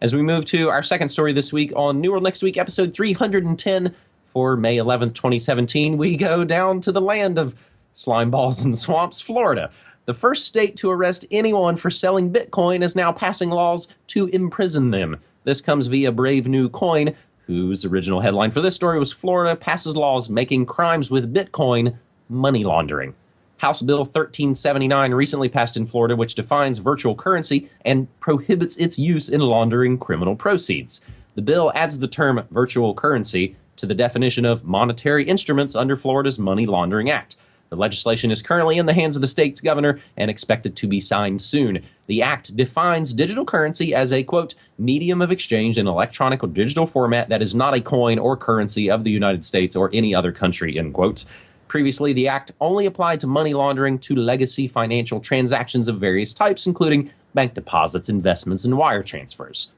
As we move to our second story this week on New World Next Week, episode 310 for May 11th, 2017, we go down to the land of slime balls and swamps, Florida. The first state to arrest anyone for selling Bitcoin is now passing laws to imprison them. This comes via Brave New Coin, whose original headline for this story was Florida passes laws making crimes with Bitcoin money laundering. House Bill 1379 recently passed in Florida, which defines virtual currency and prohibits its use in laundering criminal proceeds. The bill adds the term virtual currency to the definition of monetary instruments under Florida's Money Laundering Act. The legislation is currently in the hands of the state's governor and expected to be signed soon. The act defines digital currency as a, quote, medium of exchange in electronic or digital format that is not a coin or currency of the United States or any other country, end quote. Previously, the act only applied to money laundering to legacy financial transactions of various types, including bank deposits, investments, and wire transfers.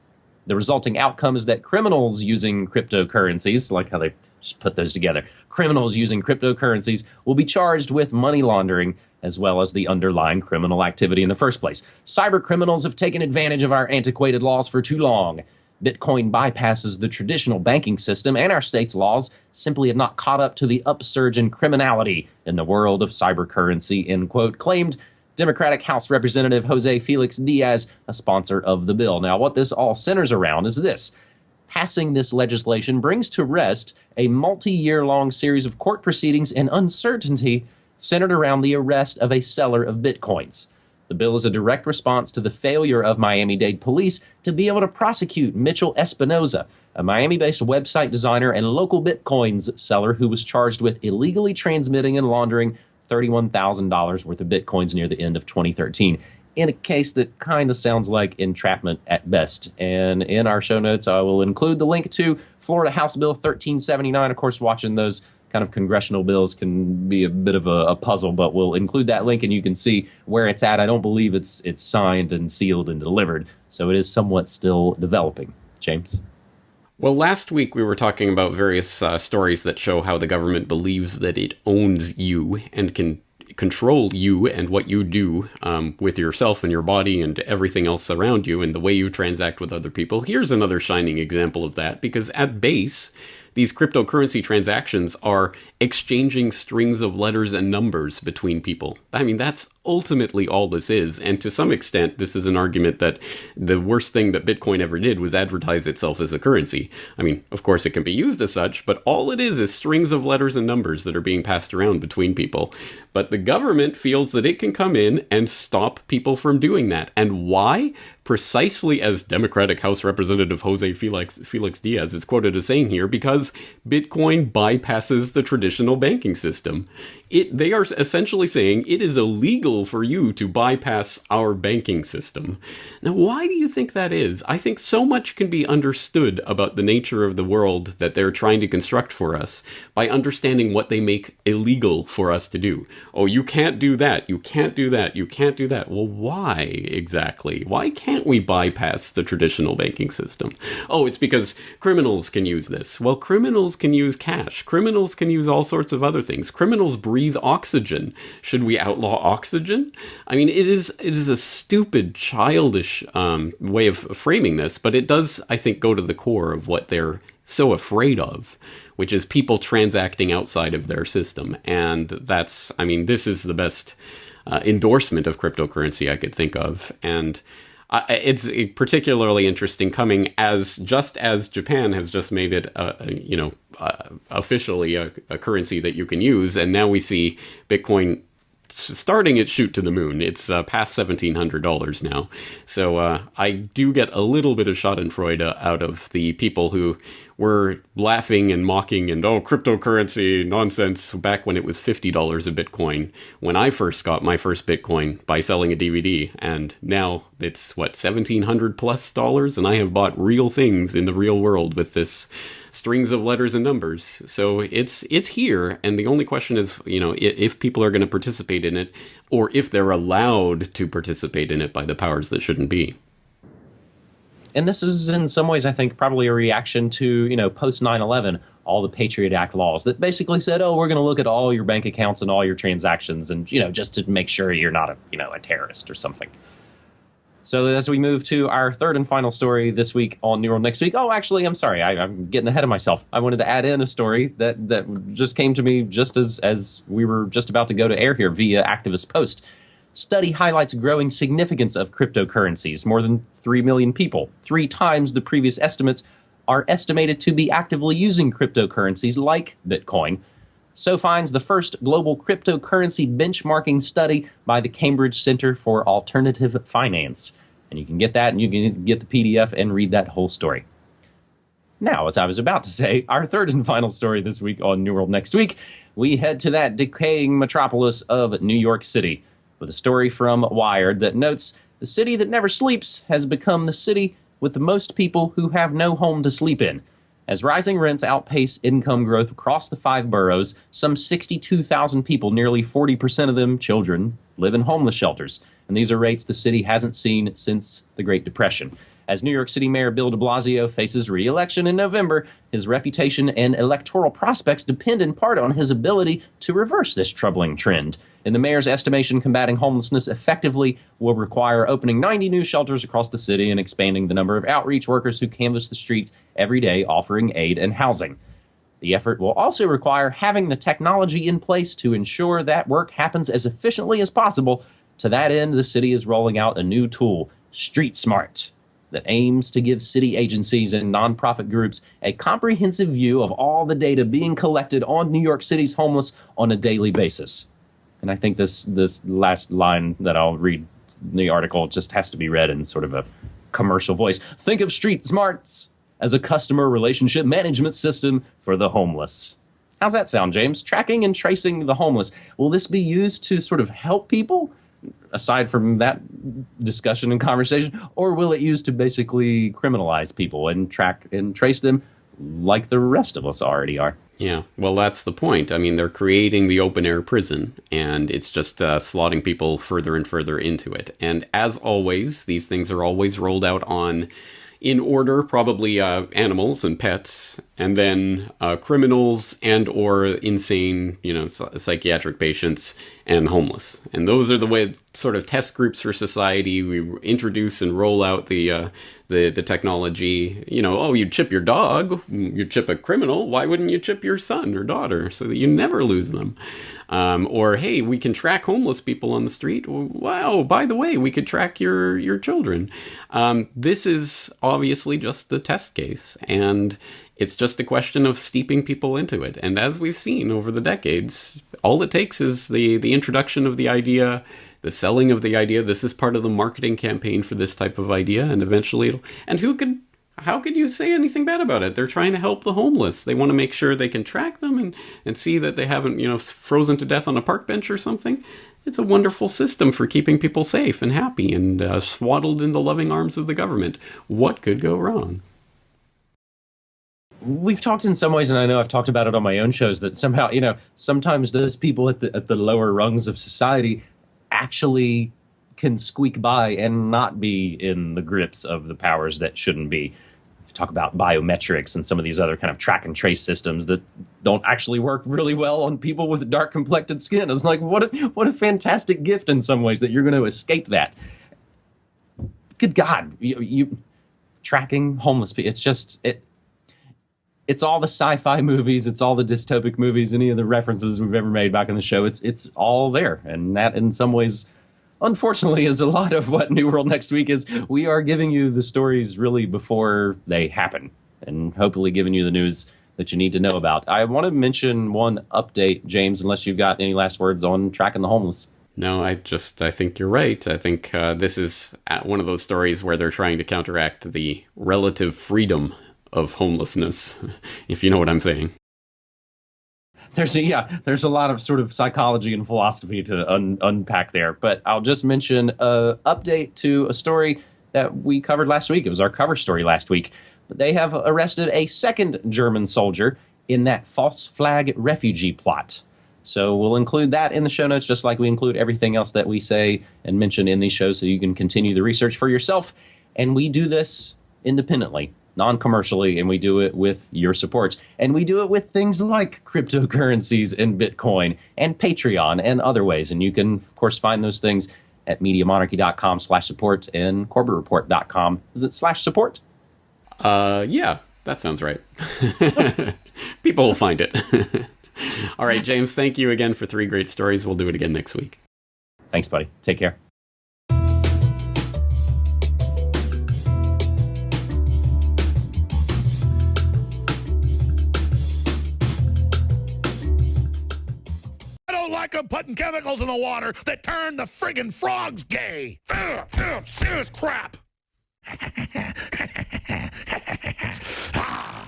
The resulting outcome is that criminals using cryptocurrencies, like how they just put those together, criminals using cryptocurrencies will be charged with money laundering as well as the underlying criminal activity in the first place. Cyber criminals have taken advantage of our antiquated laws for too long. Bitcoin bypasses the traditional banking system, and our state's laws simply have not caught up to the upsurge in criminality in the world of cyber currency, end quote, claimed Democratic House Representative Jose Felix Diaz, a sponsor of the bill. Now, what this all centers around is this. Passing this legislation brings to rest a multi-year-long series of court proceedings and uncertainty centered around the arrest of a seller of Bitcoins. The bill is a direct response to the failure of Miami-Dade police to be able to prosecute Mitchell Espinoza, a Miami-based website designer and local Bitcoins seller who was charged with illegally transmitting and laundering $31,000 worth of Bitcoins near the end of 2013, in a case that kind of sounds like entrapment at best. And in our show notes, I will include the link to Florida House Bill 1379. Of course, watching those kind of congressional bills can be a bit of a puzzle, but we'll include that link and you can see where it's at. I don't believe it's signed and sealed and delivered, so it is somewhat still developing. James?
Well, last week we were talking about various stories that show how the government believes that it owns you and can control you and what you do with yourself and your body and everything else around you and the way you transact with other people. Here's another shining example of that, because at base, these cryptocurrency transactions are exchanging strings of letters and numbers between people. I mean, that's ultimately all this is. And to some extent, this is an argument that the worst thing that Bitcoin ever did was advertise itself as a currency. I mean, of course, it can be used as such, but all it is strings of letters and numbers that are being passed around between people. But the government feels that it can come in and stop people from doing that. And why? Precisely as Democratic House Representative Jose Felix Diaz is quoted as saying here, because Bitcoin bypasses the traditional banking system. They are essentially saying it is illegal for you to bypass our banking system. Now, why do you think that is? I think so much can be understood about the nature of the world that they're trying to construct for us by understanding what they make illegal for us to do. Oh, you can't do that. You can't do that. You can't do that. Well, why exactly? Why can't we bypass the traditional banking system? Oh, it's because criminals can use this. Well, criminals can use cash. Criminals can use all sorts of other things. Criminals breathe oxygen. Should we outlaw oxygen? I mean, it is a stupid, childish way of framing this, but it does, I think, go to the core of what they're so afraid of, which is people transacting outside of their system. And that's, I mean, this is the best endorsement of cryptocurrency I could think of. And it's particularly interesting coming just as Japan has just made it, officially a currency that you can use. And now we see Bitcoin starting its shoot to the moon. It's past $1,700 now. So I do get a little bit of schadenfreude out of the people who were laughing and mocking and, oh, cryptocurrency nonsense back when it was $50 a Bitcoin, when I first got my first Bitcoin by selling a DVD. And now it's, $1,700+ and I have bought real things in the real world with this strings of letters and numbers. So it's here, and the only question is, if people are going to participate in it, or if they're allowed to participate in it by the powers that shouldn't be.
And this is in some ways, I think, probably a reaction to, post 9/11, all the Patriot Act laws that basically said, oh, we're going to look at all your bank accounts and all your transactions and, just to make sure you're not a terrorist or something. So as we move to our third and final story this week on New World Next Week. Oh, actually, I'm sorry. I'm getting ahead of myself. I wanted to add in a story that just came to me just as we were just about to go to air here via Activist Post. Study highlights growing significance of cryptocurrencies. More than 3 million people, 3 times the previous estimates, are estimated to be actively using cryptocurrencies like Bitcoin. So finds the first global cryptocurrency benchmarking study by the Cambridge Center for Alternative Finance. And you can get that, and you can get the PDF and read that whole story. Now, as I was about to say, our third and final story this week on New World Next Week, we head to that decaying metropolis of New York City with a story from Wired that notes the city that never sleeps has become the city with the most people who have no home to sleep in. As rising rents outpace income growth across the 5 boroughs, some 62,000 people, nearly 40% of them children, live in homeless shelters. And these are rates the city hasn't seen since the Great Depression. As New York City Mayor Bill de Blasio faces re-election in November, his reputation and electoral prospects depend in part on his ability to reverse this troubling trend. In the mayor's estimation, combating homelessness effectively will require opening 90 new shelters across the city and expanding the number of outreach workers who canvass the streets every day offering aid and housing. The effort will also require having the technology in place to ensure that work happens as efficiently as possible. To that end, the city is rolling out a new tool, Street Smart, that aims to give city agencies and nonprofit groups a comprehensive view of all the data being collected on New York City's homeless on a daily basis. And I think this last line that I'll read in the article just has to be read in sort of a commercial voice. Think of Street Smarts as a customer relationship management system for the homeless. How's that sound, James? Tracking and tracing the homeless. Will this be used to sort of help people, aside from that discussion and conversation, or will it use to basically criminalize people and track and trace them like the rest of us already are?
Yeah, well, that's the point. I mean, they're creating the open-air prison, and it's just slotting people further and further into it. And as always, these things are always rolled out in order, probably animals and pets, and then criminals and or insane, psychiatric patients and homeless. And those are the way sort of test groups for society. We introduce and roll out the technology. You chip your dog, you chip a criminal. Why wouldn't you chip your son or daughter so that you never lose them? Or, hey, we can track homeless people on the street. Wow, by the way, we could track your children. This is obviously just the test case, and it's just a question of steeping people into it. And as we've seen over the decades, all it takes is the introduction of the idea, the selling of the idea. This is part of the marketing campaign for this type of idea, and eventually how could you say anything bad about it? They're trying to help the homeless. They want to make sure they can track them and see that they haven't, frozen to death on a park bench or something. It's a wonderful system for keeping people safe and happy and swaddled in the loving arms of the government. What could go wrong?
We've talked in some ways, and I know I've talked about it on my own shows, that somehow, sometimes those people at the lower rungs of society actually can squeak by and not be in the grips of the powers that shouldn't be. Talk about biometrics and some of these other kind of track and trace systems that don't actually work really well on people with dark complected skin. It's like, what a fantastic gift in some ways that you're going to escape that. Good God, you tracking homeless people. It's just it's all the sci-fi movies, it's all the dystopic movies, any of the references we've ever made back in the show. It's all there, and that in some ways, unfortunately, is a lot of what New World Next Week is. We are giving you the stories really before they happen, and hopefully giving you the news that you need to know about. I want to mention one update, James, unless you've got any last words on tracking the homeless.
No, I think you're right. I think this is one of those stories where they're trying to counteract the relative freedom of homelessness, if you know what I'm saying.
There's a lot of sort of psychology and philosophy to unpack there, but I'll just mention an update to a story that we covered last week. It was our cover story last week. They have arrested a second German soldier in that false flag refugee plot. So we'll include that in the show notes, just like we include everything else that we say and mention in these shows, so you can continue the research for yourself. And we do this independently, non-commercially, and we do it with your support. And we do it with things like cryptocurrencies and Bitcoin and Patreon and other ways. And you can, of course, find those things at MediaMonarchy.com/support and CorbettReport.com. Is it /support?
Yeah, that sounds right. People will find it. All right, James, thank you again for 3 great stories. We'll do it again next week.
Thanks, buddy. Take care.
Like I'm putting chemicals in the water that turn the friggin' frogs gay. Serious crap.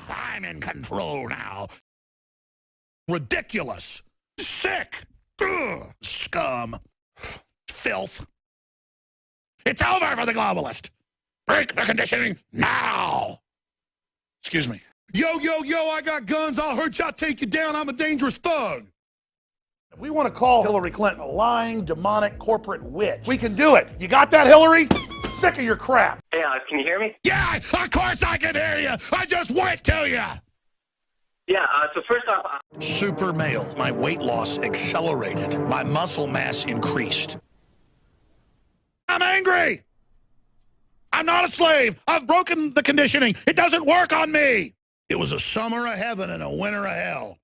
I'm in control now. Ridiculous. Sick. Scum. Filth. It's over for the globalist. Break the conditioning now. Excuse me. Yo, I got guns. I'll hurt you. I'll take you down. I'm a dangerous thug. If we want to call Hillary Clinton a lying, demonic, corporate witch, we can do it. You got that, Hillary? Sick of your crap.
Hey, can you hear me?
Yeah, of course I can hear you. I just went to you.
Yeah, so first off...
Super male. My weight loss accelerated. My muscle mass increased. I'm angry. I'm not a slave. I've broken the conditioning. It doesn't work on me. It was a summer of heaven and a winter of hell.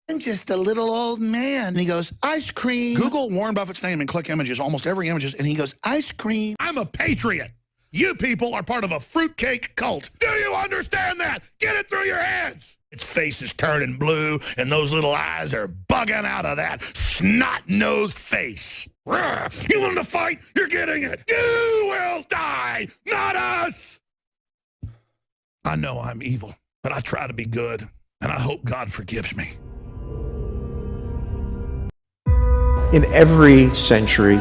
I'm just a little old man. And he goes, ice cream. Google Warren Buffett's name and click images, almost every image, and he goes, ice cream. I'm a patriot. You people are part of a fruitcake cult. Do you understand that? Get it through your heads. Its face is turning blue, and those little eyes are bugging out of that snot-nosed face. You want to fight? You're getting it. You will die, not us. I know I'm evil, but I try to be good, and I hope God forgives me.
In every century,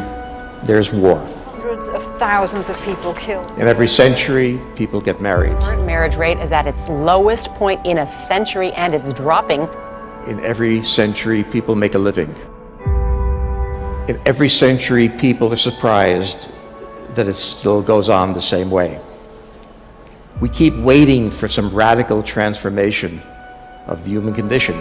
there's war.
Hundreds of thousands of people killed.
In every century, people get married.
The current marriage rate is at its lowest point in a century, and it's dropping.
In every century, people make a living. In every century, people are surprised that it still goes on the same way. We keep waiting for some radical transformation of the human condition.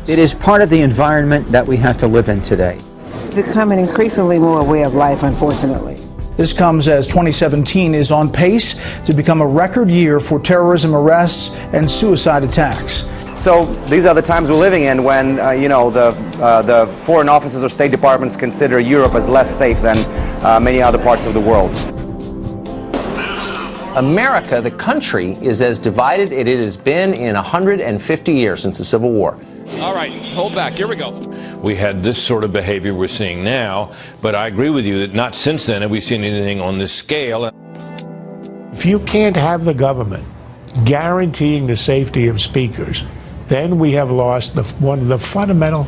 It is part of the environment that we have to live in today.
It's becoming increasingly more a way of life, unfortunately.
This comes as 2017 is on pace to become a record year for terrorism arrests and suicide attacks.
So these are the times we're living in when, the foreign offices or State Departments consider Europe as less safe than many other parts of the world.
America, the country, is as divided as it has been in 150 years since the Civil War.
All right, hold back. Here we go.
We had this sort of behavior we're seeing now, but I agree with you that not since then have we seen anything on this scale.
If you can't have the government guaranteeing the safety of speakers, then we have lost one of the fundamental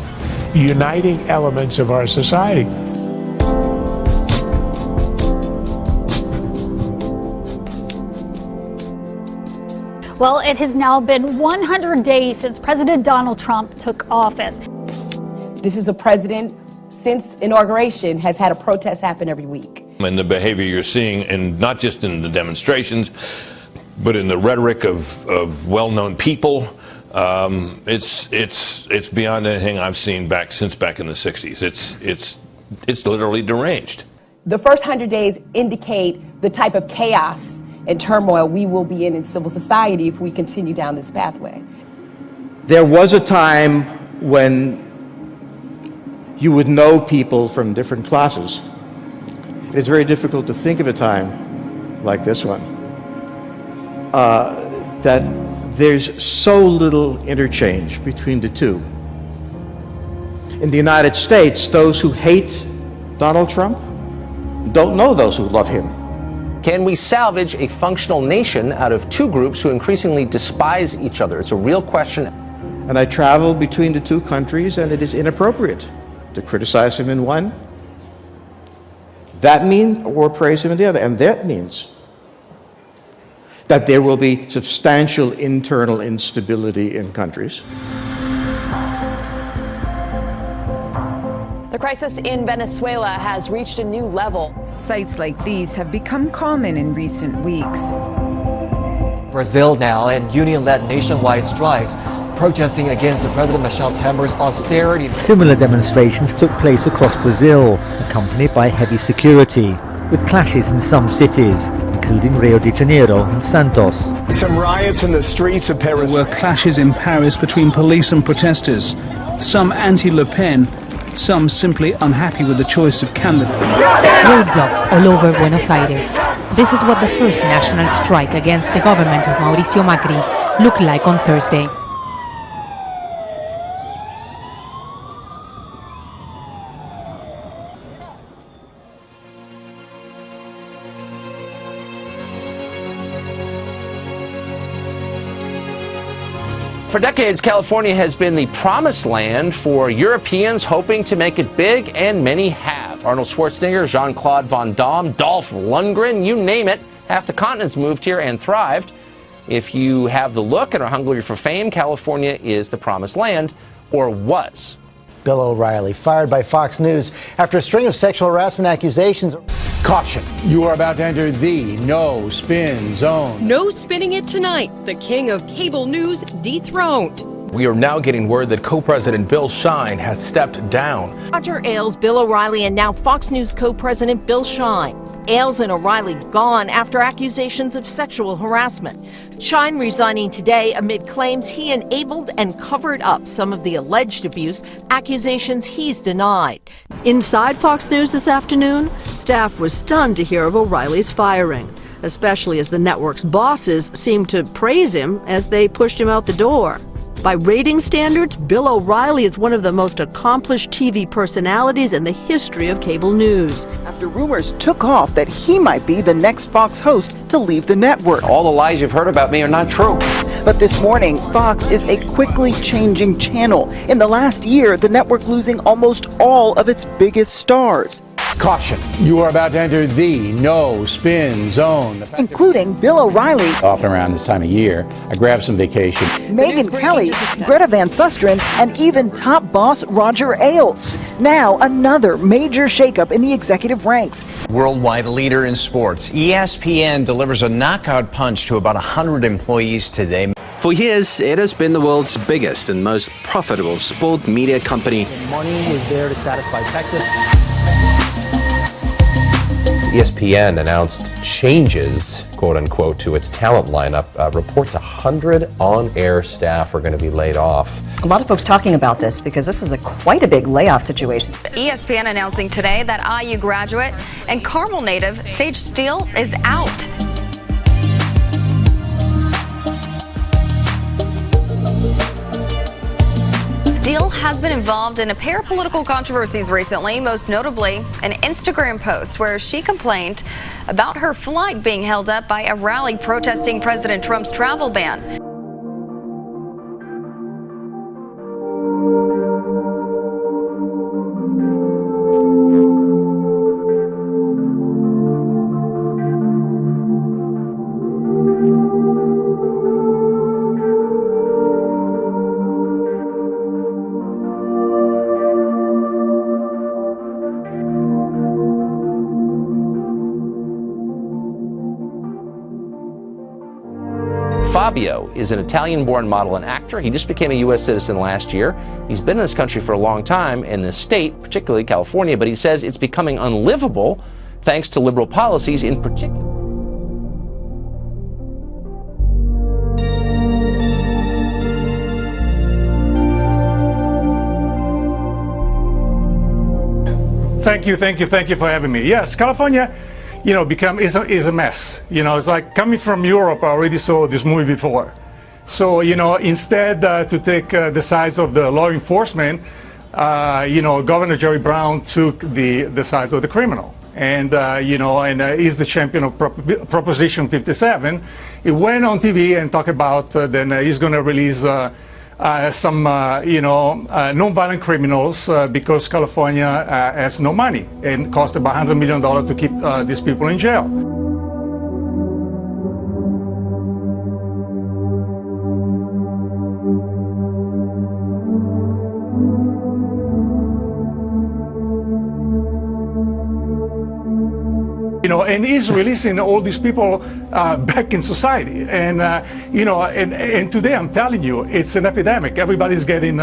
uniting elements of our society.
Well, it has now been 100 days since President Donald Trump took office.
This is a president, since inauguration, has had a protest happen every week.
And the behavior you're seeing, and not just in the demonstrations, but in the rhetoric of well-known people, it's beyond anything I've seen since back in the 60s. It's literally deranged.
The first 100 days indicate the type of chaos and turmoil we will be in civil society if we continue down this pathway.
There was a time when you would know people from different classes. It's very difficult to think of a time like this one, that there's so little interchange between the two. In the United States, those who hate Donald Trump don't know those who love him.
Can we salvage a functional nation out of two groups who increasingly despise each other? It's a real question.
And I travel between the two countries, and it is inappropriate to criticize him in one, or praise him in the other. And that means that there will be substantial internal instability in countries.
The crisis in Venezuela has reached a new level.
Sites like these have become common in recent weeks.
Brazil now, and union-led nationwide strikes protesting against President Michel Temer's austerity.
Similar demonstrations took place across Brazil, accompanied by heavy security, with clashes in some cities, including Rio de Janeiro and Santos.
Some riots in the streets of Paris.
There were clashes in Paris between police and protesters, some anti-Le Pen, some simply unhappy with the choice of candidate.
Roadblocks all over Buenos Aires. This is what the first national strike against the government of Mauricio Macri looked like on Thursday.
For decades, California has been the promised land for Europeans hoping to make it big, and many have. Arnold Schwarzenegger, Jean-Claude Van Damme, Dolph Lundgren, you name it. Half the continent's moved here and thrived. If you have the look and are hungry for fame, California is the promised land, or was.
Bill O'Reilly, fired by Fox News after a string of sexual harassment accusations.
Caution, you are about to enter the no spin zone.
No spinning it tonight. The king of cable news dethroned.
We are now getting word that co-president Bill Shine has stepped down.
Roger Ailes, Bill O'Reilly, and now Fox News co-president Bill Shine. Ailes and O'Reilly gone after accusations of sexual harassment. Shine resigning today amid claims he enabled and covered up some of the alleged abuse, accusations he's denied.
Inside Fox News this afternoon, staff was stunned to hear of O'Reilly's firing, especially as the network's bosses seemed to praise him as they pushed him out the door. By rating standards, Bill O'Reilly is one of the most accomplished TV personalities in the history of cable news.
After rumors took off that he might be the next Fox host to leave the network.
All the lies you've heard about me are not true.
But this morning, Fox is a quickly changing channel. In the last year, the network losing almost all of its biggest stars.
Caution, you are about to enter the no spin zone.
Including Bill O'Reilly,
Often around this time of year, I grab some vacation.
Megyn Kelly, Greta Van Susteren, and even top boss Roger Ailes. Now another major shakeup in the executive ranks.
Worldwide leader in sports, ESPN delivers a knockout punch to about 100 employees today.
For years, it has been the world's biggest and most profitable sport media company.
Money was there to satisfy Texas.
ESPN announced changes, quote unquote, to its talent lineup. Reports 100 on-air staff are going to be laid off.
A lot of folks talking about this because this is quite a big layoff situation.
ESPN announcing today that IU graduate and Carmel native Sage Steele is out. Steele has been involved in a pair of political controversies recently, most notably an Instagram post where she complained about her flight being held up by a rally protesting President Trump's travel ban.
Fabio is an Italian-born model and actor. He just became a U.S. citizen last year. He's been in this country for a long time, in this state, particularly California, but he says it's becoming unlivable thanks to liberal policies in particular.
Thank you for having me. Yes, California, is a mess. It's like coming from Europe. I already saw this movie before. So, instead to take the sides of the law enforcement, Governor Jerry Brown took the sides of the criminal. And, he's the champion of Proposition 57. He went on TV and talked about then he's going to release some, non-violent criminals because California has no money and cost about $100 million to keep these people in jail. And he's releasing all these people back in society. And, and today I'm telling you, it's an epidemic. Everybody's getting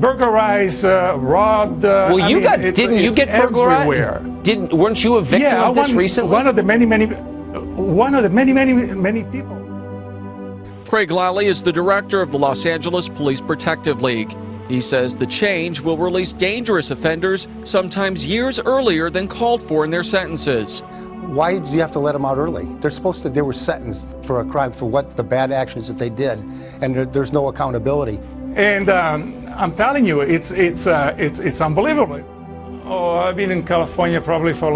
burglarized, robbed.
Well, didn't you get burglarized? Weren't you a victim of this recently?
One of the many people.
Craig Lally is the director of the Los Angeles Police Protective League. He says the change will release dangerous offenders sometimes years earlier than called for in their sentences.
Why do you have to let them out early? They were sentenced for a crime for what the bad actions that they did, and there's no accountability.
And I'm telling you, it's unbelievable. Oh, I've been in California probably for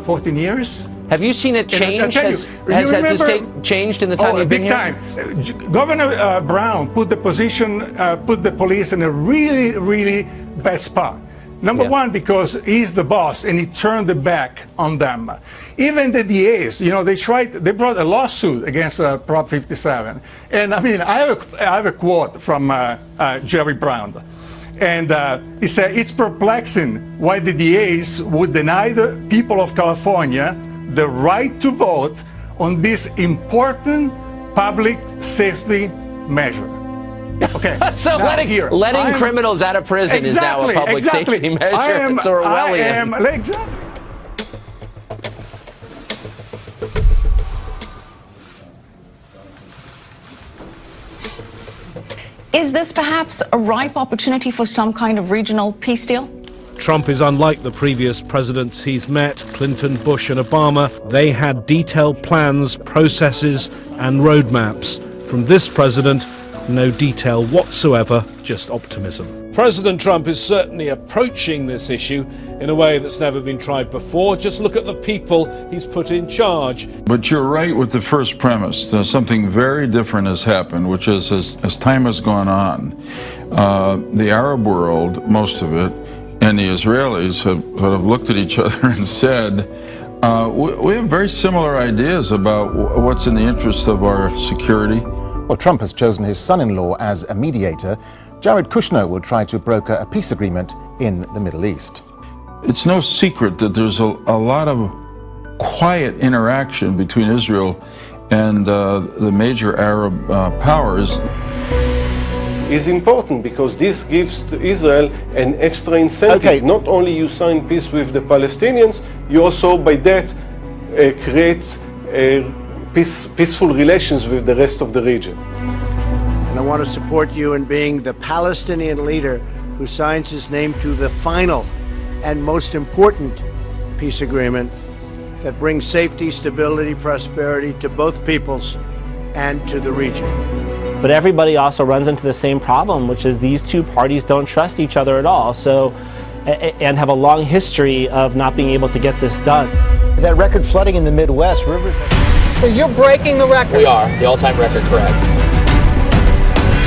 14 years.
Have you seen it change? Has the state changed in the time you've been here?
Big time. Governor Brown put the police in a really, really bad spot. Number one, because he's the boss and he turned the back on them. Even the DAs, they brought a lawsuit against Prop 57. And I mean, I have a quote from Jerry Brown. And he said, it's perplexing why the DAs would deny the people of California the right to vote on this important public safety measure. Okay.
So letting criminals out of prison is now a public safety measure. It's Orwellian.
Is this perhaps a ripe opportunity for some kind of regional peace deal?
Trump is unlike the previous presidents he's met, Clinton, Bush and Obama. They had detailed plans, processes and roadmaps. From this president, no detail whatsoever, just optimism.
President Trump is certainly approaching this issue in a way that's never been tried before. Just look at the people he's put in charge.
But you're right with the first premise. There's something very different has happened, which is as time has gone on, the Arab world, most of it, and the Israelis have sort of looked at each other and said, we have very similar ideas about what's in the interest of our security.
Well, Trump has chosen his son-in-law as a mediator. Jared Kushner will try to broker a peace agreement in the Middle East.
It's no secret that there's a lot of quiet interaction between Israel and the major Arab powers.
Is important because this gives to Israel an extra incentive.
Okay.
Not only you sign peace with the Palestinians, you also by that create peaceful relations with the rest of the region.
And I want to support you in being the Palestinian leader who signs his name to the final and most important peace agreement that brings safety, stability, prosperity to both peoples and to the region.
But everybody also runs into the same problem, which is these two parties don't trust each other at all, and have a long history of not being able to get this done.
That record flooding in the Midwest, rivers...
So you're breaking the record?
We are. The all-time record, correct.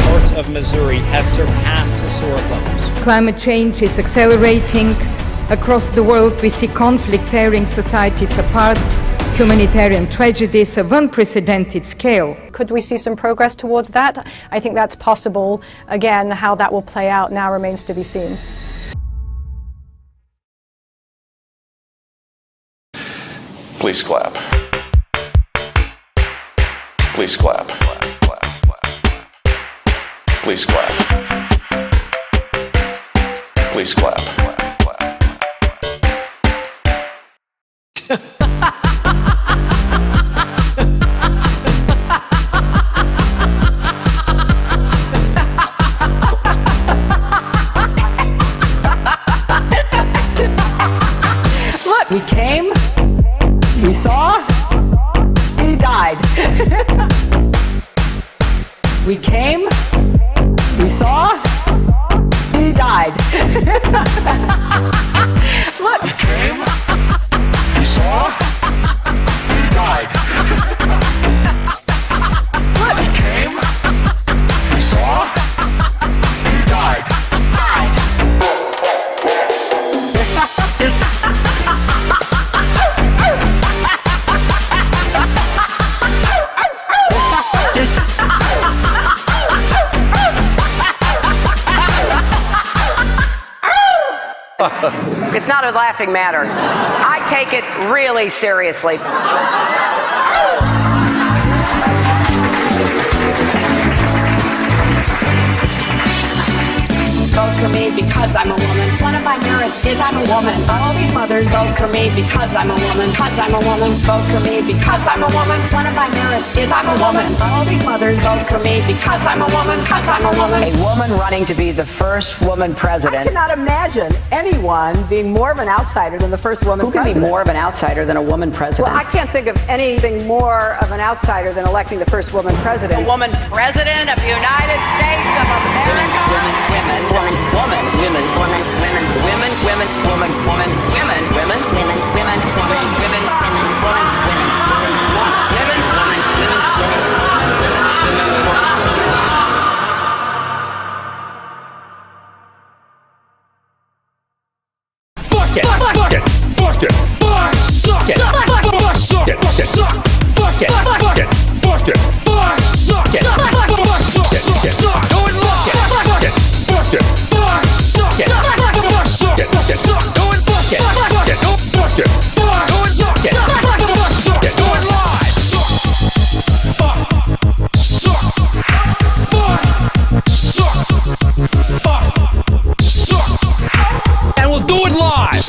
Parts of Missouri has surpassed historic levels.
Climate change is accelerating. Across the world, we see conflict tearing societies apart, humanitarian tragedies of unprecedented scale.
Could we see some progress towards that? I think that's possible. Again, how that will play out now remains to be seen.
Please clap. Please clap. Please clap. Please clap.
Look, we came, we saw, he died. We came, we saw, he died. Look, we came, we saw, he died. Look, we came, we saw, he died.
It's not a laughing matter. I take it really seriously.
Vote for me because I'm a woman. One of my merits is I'm a woman. All these mothers vote for me because I'm a woman. Because I'm a woman. Vote for me because I'm a woman. One of my merits is I'm a woman. All these mothers vote for me because I'm a woman. Because I'm a woman.
A woman running to be the first woman president.
I cannot imagine anyone being more of an outsider than the first woman
Who can
president.
be more of an outsider than a woman president?
Well, I can't think of anything more of an outsider than electing the first woman president.
A woman president of the United States of America. Women, women, woman, women, women, women, women, women, woman, woman, women, women, women, women, women, women, women,
Fuck it! Fuck it! Fuck it! Fuck! Suck it! Fuck! Suck it! Suck! Fuck it! Fuck it! Fuck it! Fuck! Suck it! Fuck! Suck it! Suck! Do it! Fuck it! Fuck it! Fuck it! Fuck! Suck it! Fuck! Suck it! Suck! Do it! Fuck it! Fuck it! Fuck it! Fuck! Do it! Suck it! Fuck! Suck it! Do it live! Fuck! Suck! Fuck! Suck! Fuck! Suck! And we'll do it live!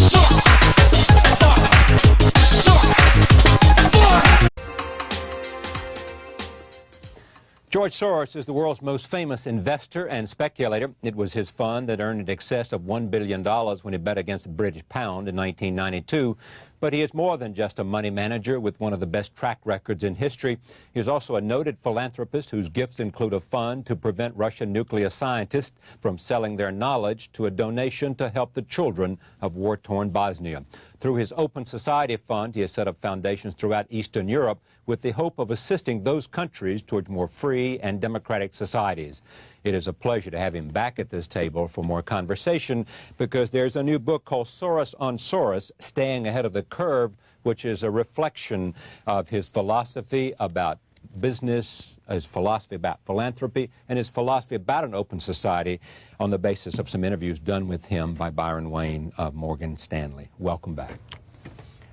George Soros is the world's most famous investor and speculator. It was his fund that earned in excess of $1 billion when he bet against the British pound in 1992. But he is more than just a money manager with one of the best track records in history. He is also a noted philanthropist whose gifts include a fund to prevent Russian nuclear scientists from selling their knowledge to a donation to help the children of war-torn Bosnia. Through his Open Society Fund, he has set up foundations throughout Eastern Europe with the hope of assisting those countries towards more free and democratic societies.
It is a pleasure to have him back at this table for more conversation, because there's a new book called Soros on Soros, Staying Ahead of the Curve, which is a reflection of his philosophy about business, his philosophy about philanthropy, and his philosophy about an open society, on the basis of some interviews done with him by Byron Wayne of Morgan Stanley. Welcome back.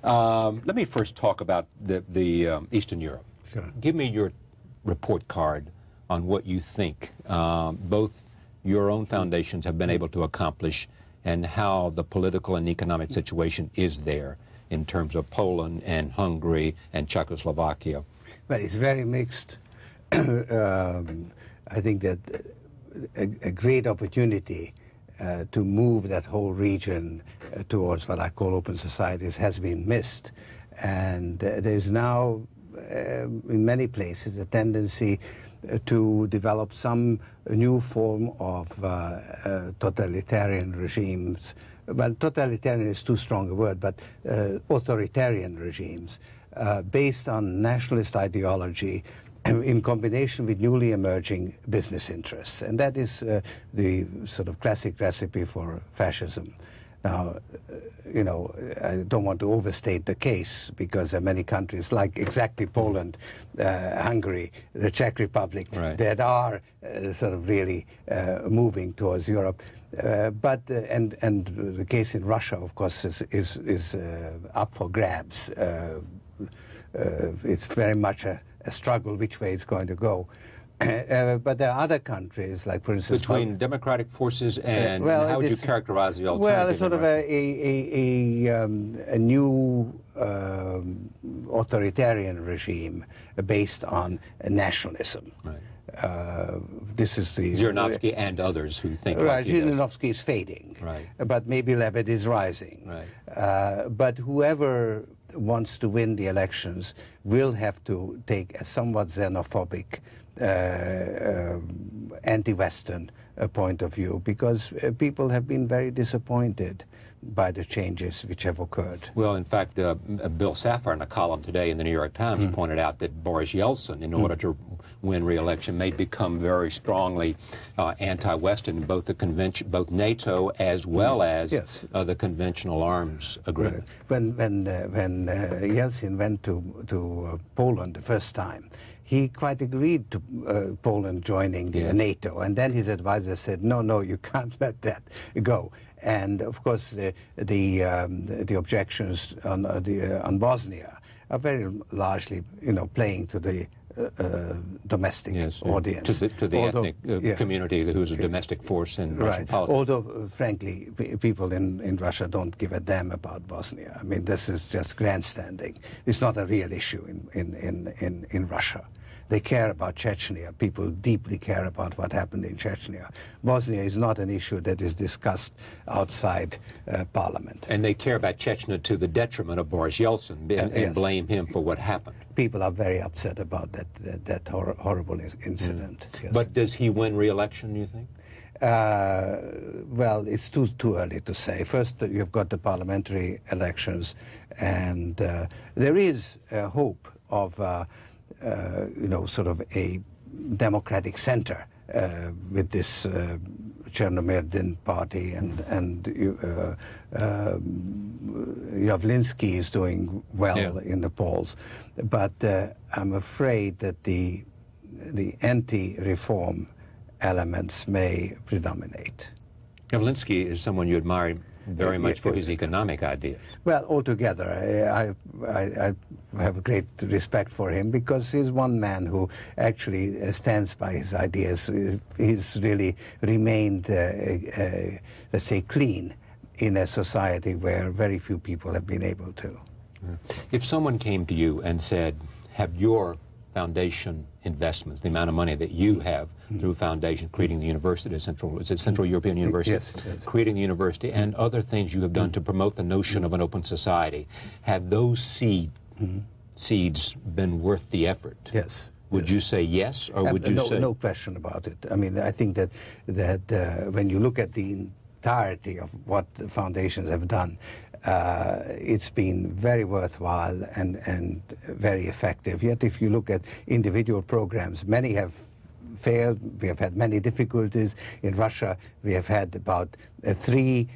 Let me first talk about the Eastern Europe.
Sure.
Give me your report card on what you think both your own foundations have been able to accomplish, and how the political and economic situation is there in terms of Poland and Hungary and Czechoslovakia.
Well, it's very mixed. I think that a great opportunity to move that whole region towards what I call open societies has been missed. And there's now, in many places, a tendency to develop some new form of totalitarian regimes. Well, totalitarian is too strong a word, but authoritarian regimes based on nationalist ideology in combination with newly emerging business interests. And that is the sort of classic recipe for fascism. Now, you know, I don't want to overstate the case, because there are many countries like exactly Poland, Hungary, the Czech Republic, that are sort of really moving towards Europe. But the case in Russia, of course, is up for grabs. It's very much a struggle which way it's going to go. But there are other countries, like, for instance...
Between democratic forces and how would you characterize the alternative?
Well, it's sort of a new authoritarian regime based on nationalism.
Right.
This is the...
Zhirinovsky and others who think like he does.
Zhirinovsky is fading,
right.
But maybe Levitt is rising.
Right.
But whoever wants to win the elections will have to take a somewhat xenophobic, anti-Western point of view, because people have been very disappointed by the changes which have occurred.
Well, in fact, Bill Safar, in a column today in the New York Times, pointed out that Boris Yeltsin, in order to win re-election, may become very strongly anti-Western in both the convention, both NATO as well as the conventional arms agreement.
When Yeltsin went to Poland the first time, he quite agreed to Poland joining NATO, and then his advisor said, no, you can't let that go. And of course, the objections on Bosnia are very largely, playing to the domestic audience.
To the ethnic community who's a domestic force in Russian politics.
Although, frankly, people in Russia don't give a damn about Bosnia. I mean, this is just grandstanding. It's not a real issue in Russia. They care about Chechnya. People deeply care about what happened in Chechnya. Bosnia is not an issue that is discussed outside Parliament.
And they care about Chechnya to the detriment of Boris Yeltsin and blame him for what happened.
People are very upset about that horrible incident. Yes.
But does he win re-election, you think?
Well, it's too early to say. First, you've got the parliamentary elections, and there is a hope of sort of a democratic center with this Chernomyrdin party, and Yavlinsky is doing well in the polls. But I'm afraid that the anti-reform elements may predominate.
Yavlinsky is someone you admire very much for his economic ideas.
Well, altogether, I have great respect for him, because he's one man who actually stands by his ideas. He's really remained, let's say, clean in a society where very few people have been able to.
If someone came to you and said, have your foundation investments, the amount of money that you have through foundation, creating the university, Central European University,
yes.
Creating the university, and other things you have done to promote the notion of an open society, have those seeds been worth the effort?
Yes.
Would you say yes, or would you say...
No question about it. I mean, I think that when you look at the entirety of what the foundations have done, it's been very worthwhile and very effective. Yet if you look at individual programs, many have failed. We have had many difficulties. In Russia, we have had about 3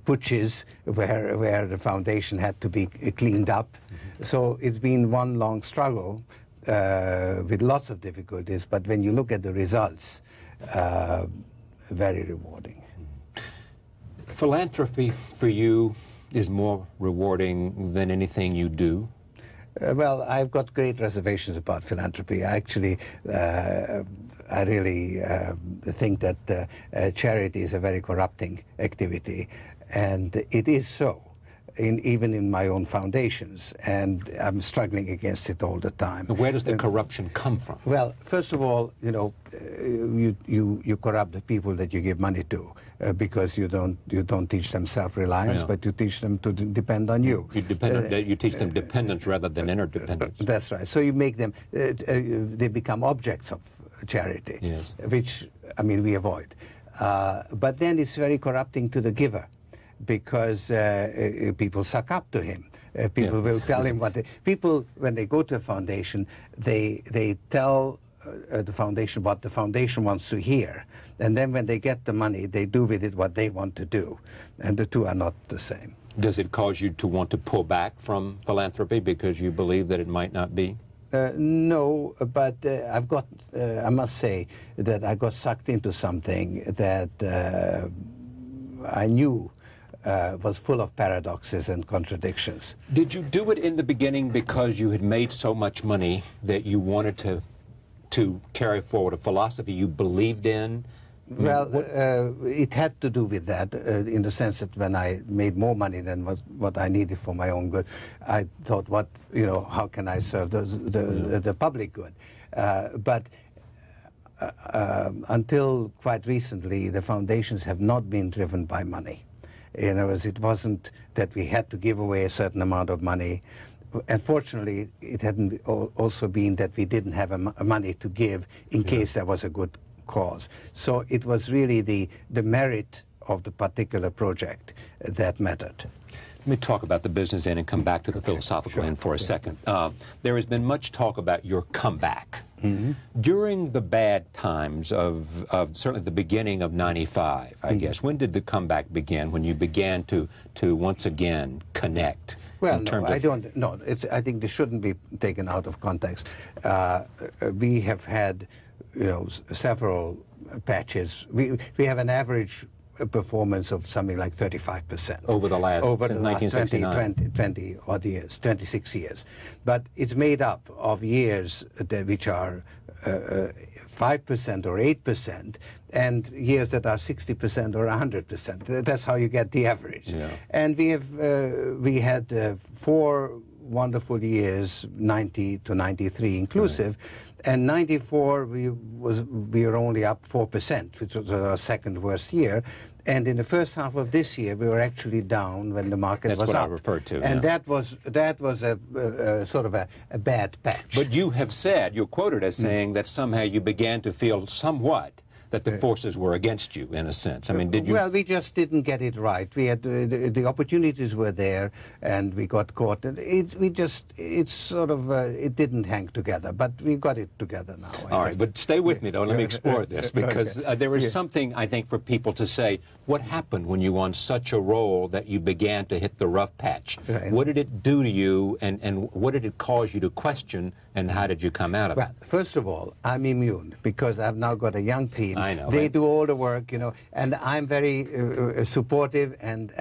putsches where the foundation had to be cleaned up. So it's been one long struggle with lots of difficulties, but when you look at the results, very rewarding.
Philanthropy for you is more rewarding than anything you do?
Well, I've got great reservations about philanthropy. Actually, I really think that charity is a very corrupting activity, and it is so, even in my own foundations, and I'm struggling against it all the time.
Where does the corruption come from?
Well, first of all, you know, you corrupt the people that you give money to, because you don't teach them self-reliance, but you teach them to depend on you.
You teach them dependence rather than interdependence.
That's right. So you make them, they become objects of charity,
yes,
which, I mean, we avoid. But then it's very corrupting to the giver, because people suck up to him. People will tell him what people, when they go to a foundation, they tell the foundation what the foundation wants to hear. And then when they get the money, they do with it what they want to do. And the two are not the same.
Does it cause you to want to pull back from philanthropy because you believe that it might not be?
No, but I've got, I must say that I got sucked into something that I knew was full of paradoxes and contradictions.
Did you do it in the beginning because you had made so much money that you wanted to carry forward a philosophy you believed in?
Well, it had to do with that, in the sense that when I made more money than what I needed for my own good, I thought, how can I serve the public good? But until quite recently, the foundations have not been driven by money. In other words, it wasn't that we had to give away a certain amount of money. Unfortunately, it hadn't also been that we didn't have money to give in case there was a good cause. So it was really the merit of the particular project that mattered.
Let me talk about the business end and come back to the philosophical end for a second. There has been much talk about your comeback. During the bad times of certainly the beginning of '95, I guess, when did the comeback begin, when you began to once again connect?
Well, no, I don't. No, I think this shouldn't be taken out of context. We have had, several patches. We have an average performance of something like 35%
over the last
20 odd years, 26 years. But it's made up of years which are 5% or 8%, and years that are 60% or 100%. That's how you get the average.
Yeah.
And we had 4 wonderful years, 90 to 93 inclusive, and 94 we were only up 4%, which was our second worst year. And in the first half of this year, we were actually down when the market was up.
That's what I referred to.
And that was a sort of a bad patch.
But you have said, you're quoted as saying that somehow you began to feel somewhat that the forces were against you, in a sense. I mean, did you?
Well, we just didn't get it right. We had the opportunities were there, and we got caught. And it didn't hang together. But we got it together now.
All right, but stay with me though. Let me explore this, because there is something I think for people to say. What happened when you were on such a roll that you began to hit the rough patch? Right. What did it do to you, and what did it cause you to question, and how did you come out of it?
Well, first of all, I'm immune because I've now got a young team.
I know.
They do all the work, and I'm very supportive, and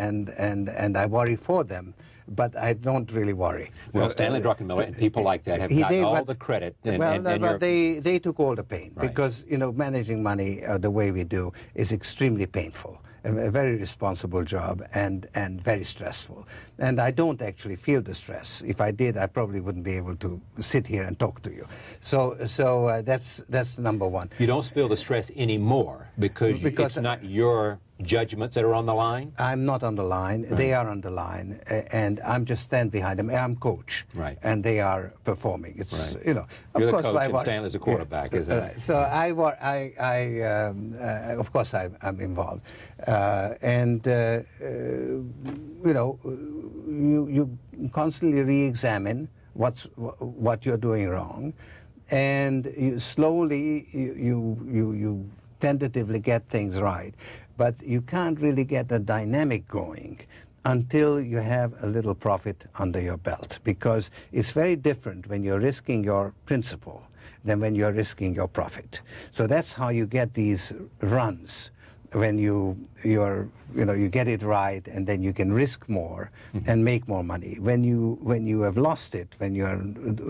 I worry for them. But I don't really worry.
Well, Stanley Druckenmiller and people like that have gotten all the credit.
But they took all the pain, because managing money the way we do is extremely painful. A very responsible job and very stressful. And I don't actually feel the stress. If I did, I probably wouldn't be able to sit here and talk to you. So that's number one.
You don't feel the stress anymore because it's not your judgments that are on the line?
I'm not on the line. Right. They are on the line, and I'm just stand behind them. I'm coach,
right?
And they are performing. It's
right.
Of
You're
course,
the coach, and Stanley's a quarterback, isn't it?
Right. So of course I'm involved, you constantly re-examine what you're doing wrong. and you slowly, you tentatively get things right, but you can't really get a dynamic going until you have a little profit under your belt, because it's very different when you're risking your principal than when you're risking your profit. So that's how you get these runs, when you get it right, and then you can risk more and make more money. When you have lost it, when you are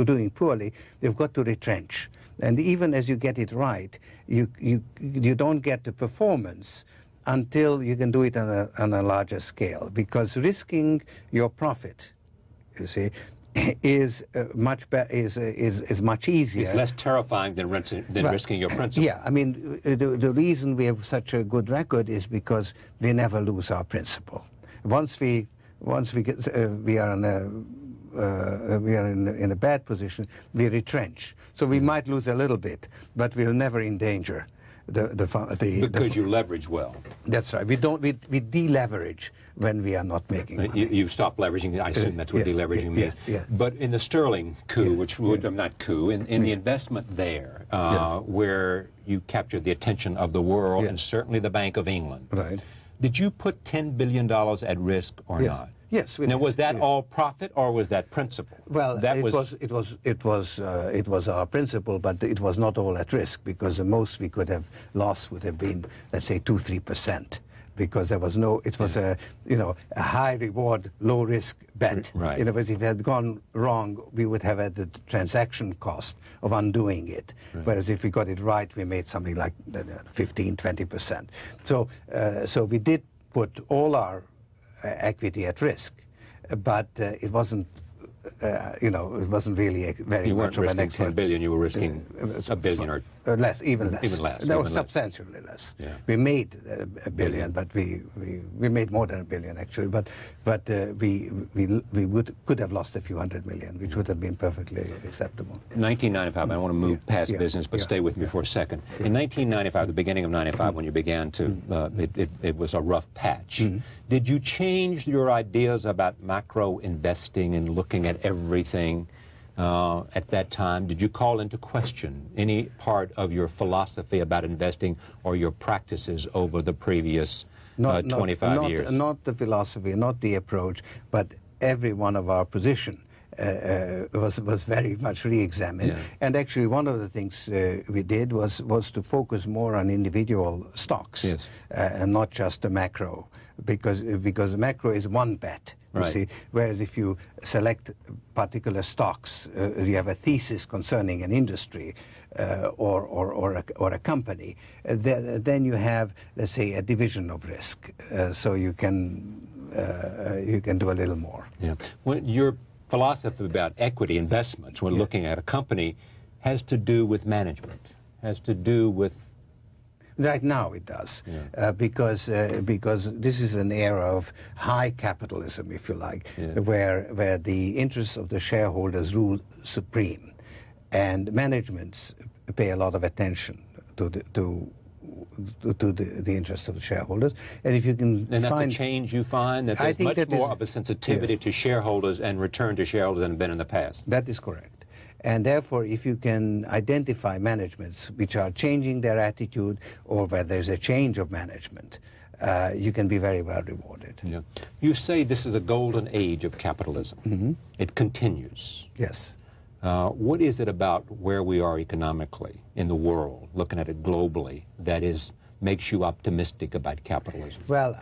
doing poorly, you've got to retrench. And even as you get it right, you don't get the performance until you can do it on a larger scale, because risking your profit, you see, is much easier.
It's less terrifying than risking your principal.
Yeah, I mean, the reason we have such a good record is because we never lose our principal. Once we are in a bad position, we retrench. So we might lose a little bit, but we'll never endanger
because you leverage well.
That's right. We deleverage when we are not making money.
You stop leveraging. I assume that's what deleveraging means.
Yeah.
But in the sterling coup, which would not coup, in the investment there, where you captured the attention of the world and certainly the Bank of England.
Right.
Did you put $10 billion at risk or not?
Yes.
Now, was that all profit or was that principal?
Well, it was our principal, but it was not all at risk, because the most we could have lost would have been, let's say, 2-3%, because there was no. It was a high reward, low risk bet.
Right.
In other words, if it had gone wrong, we would have had the transaction cost of undoing it. Right. Whereas if we got it right, we made something like 15-20%. So we did put all our equity at risk, but it wasn't, it wasn't really very much of an excellent.
You weren't risking $10 billion, you were risking $1 billion or
less, even less.
Even less.
That was substantially less. Yeah. We made $1 billion, but we made more than $1 billion actually. But we could have lost a few $100 million, which would have been perfectly acceptable.
1995. I want to move past business, but stay with me for a second. In 1995, the beginning of '95, when you began to, it was a rough patch. Did you change your ideas about macro investing and looking at everything at that time? Did you call into question any part of your philosophy about investing or your practices over the previous 25 years?
Not the philosophy, not the approach, but every one of our position was very much re-examined. Yeah. And actually one of the things we did was to focus more on individual stocks, and not just the macro, because the macro is one bet. You see, whereas if you select particular stocks, you have a thesis concerning an industry or a company, then you have, let's say, a division of risk, so you can do a little more.
Yeah. When your philosophy about equity investments when looking at a company has to do with management, has to do with.
Right now it does, because this is an era of high capitalism, if you like, where the interests of the shareholders rule supreme, and managements pay a lot of attention to the interests of the shareholders. And if you can
and that's a change you find, that there's much more of a sensitivity to shareholders and return to shareholders than been in the past.
That is correct. And therefore, if you can identify managements which are changing their attitude, or where there's a change of management, you can be very well rewarded.
Yeah. You say this is a golden age of capitalism. It continues.
Yes.
What is it about where we are economically in the world, looking at it globally, that makes you optimistic about capitalism?
Well,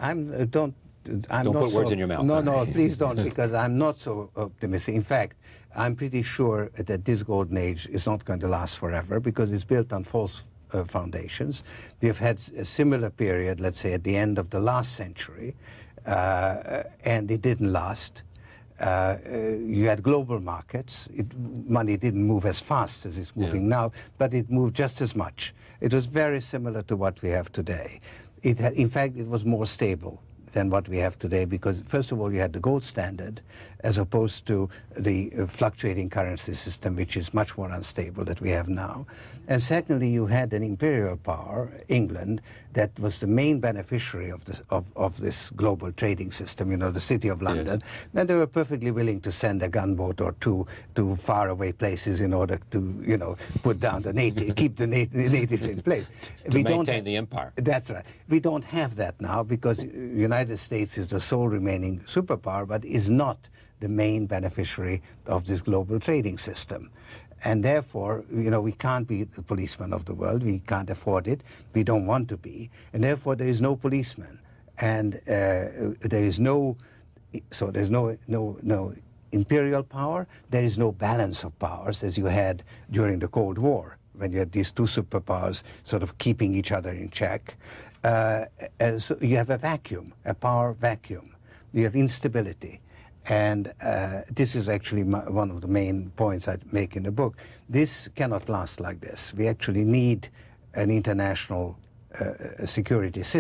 don't
put words in your mouth.
No, please don't, because I'm not so optimistic. In fact, I'm pretty sure that this golden age is not going to last forever, because it's built on false foundations. We've had a similar period, let's say, at the end of the last century, and it didn't last. You had global markets. Money didn't move as fast as it's moving now, but it moved just as much. It was very similar to what we have today. In fact, it was more stable than what we have today because, first of all, you had the gold standard as opposed to the fluctuating currency system, which is much more unstable that we have now. And secondly, you had an imperial power, England, that was the main beneficiary of this global trading system, you know, the City of London. Yes. And they were perfectly willing to send a gunboat or two to faraway places in order to, you know, put down the native, keep the natives in place.
To maintain the empire.
That's right. We don't have that now because the United States is the sole remaining superpower, but is not the main beneficiary of this global trading system. And therefore, you know, we can't be the policeman of the world. We can't afford it. We don't want to be. And therefore, there is no policeman. And there is no, so there's no imperial power. There is no balance of powers as you had during the Cold War, when you had these two superpowers sort of keeping each other in check. So you have a vacuum, a power vacuum. You have instability. And this is actually one of the main points I make in the book. This cannot last like this. We actually need an international security system.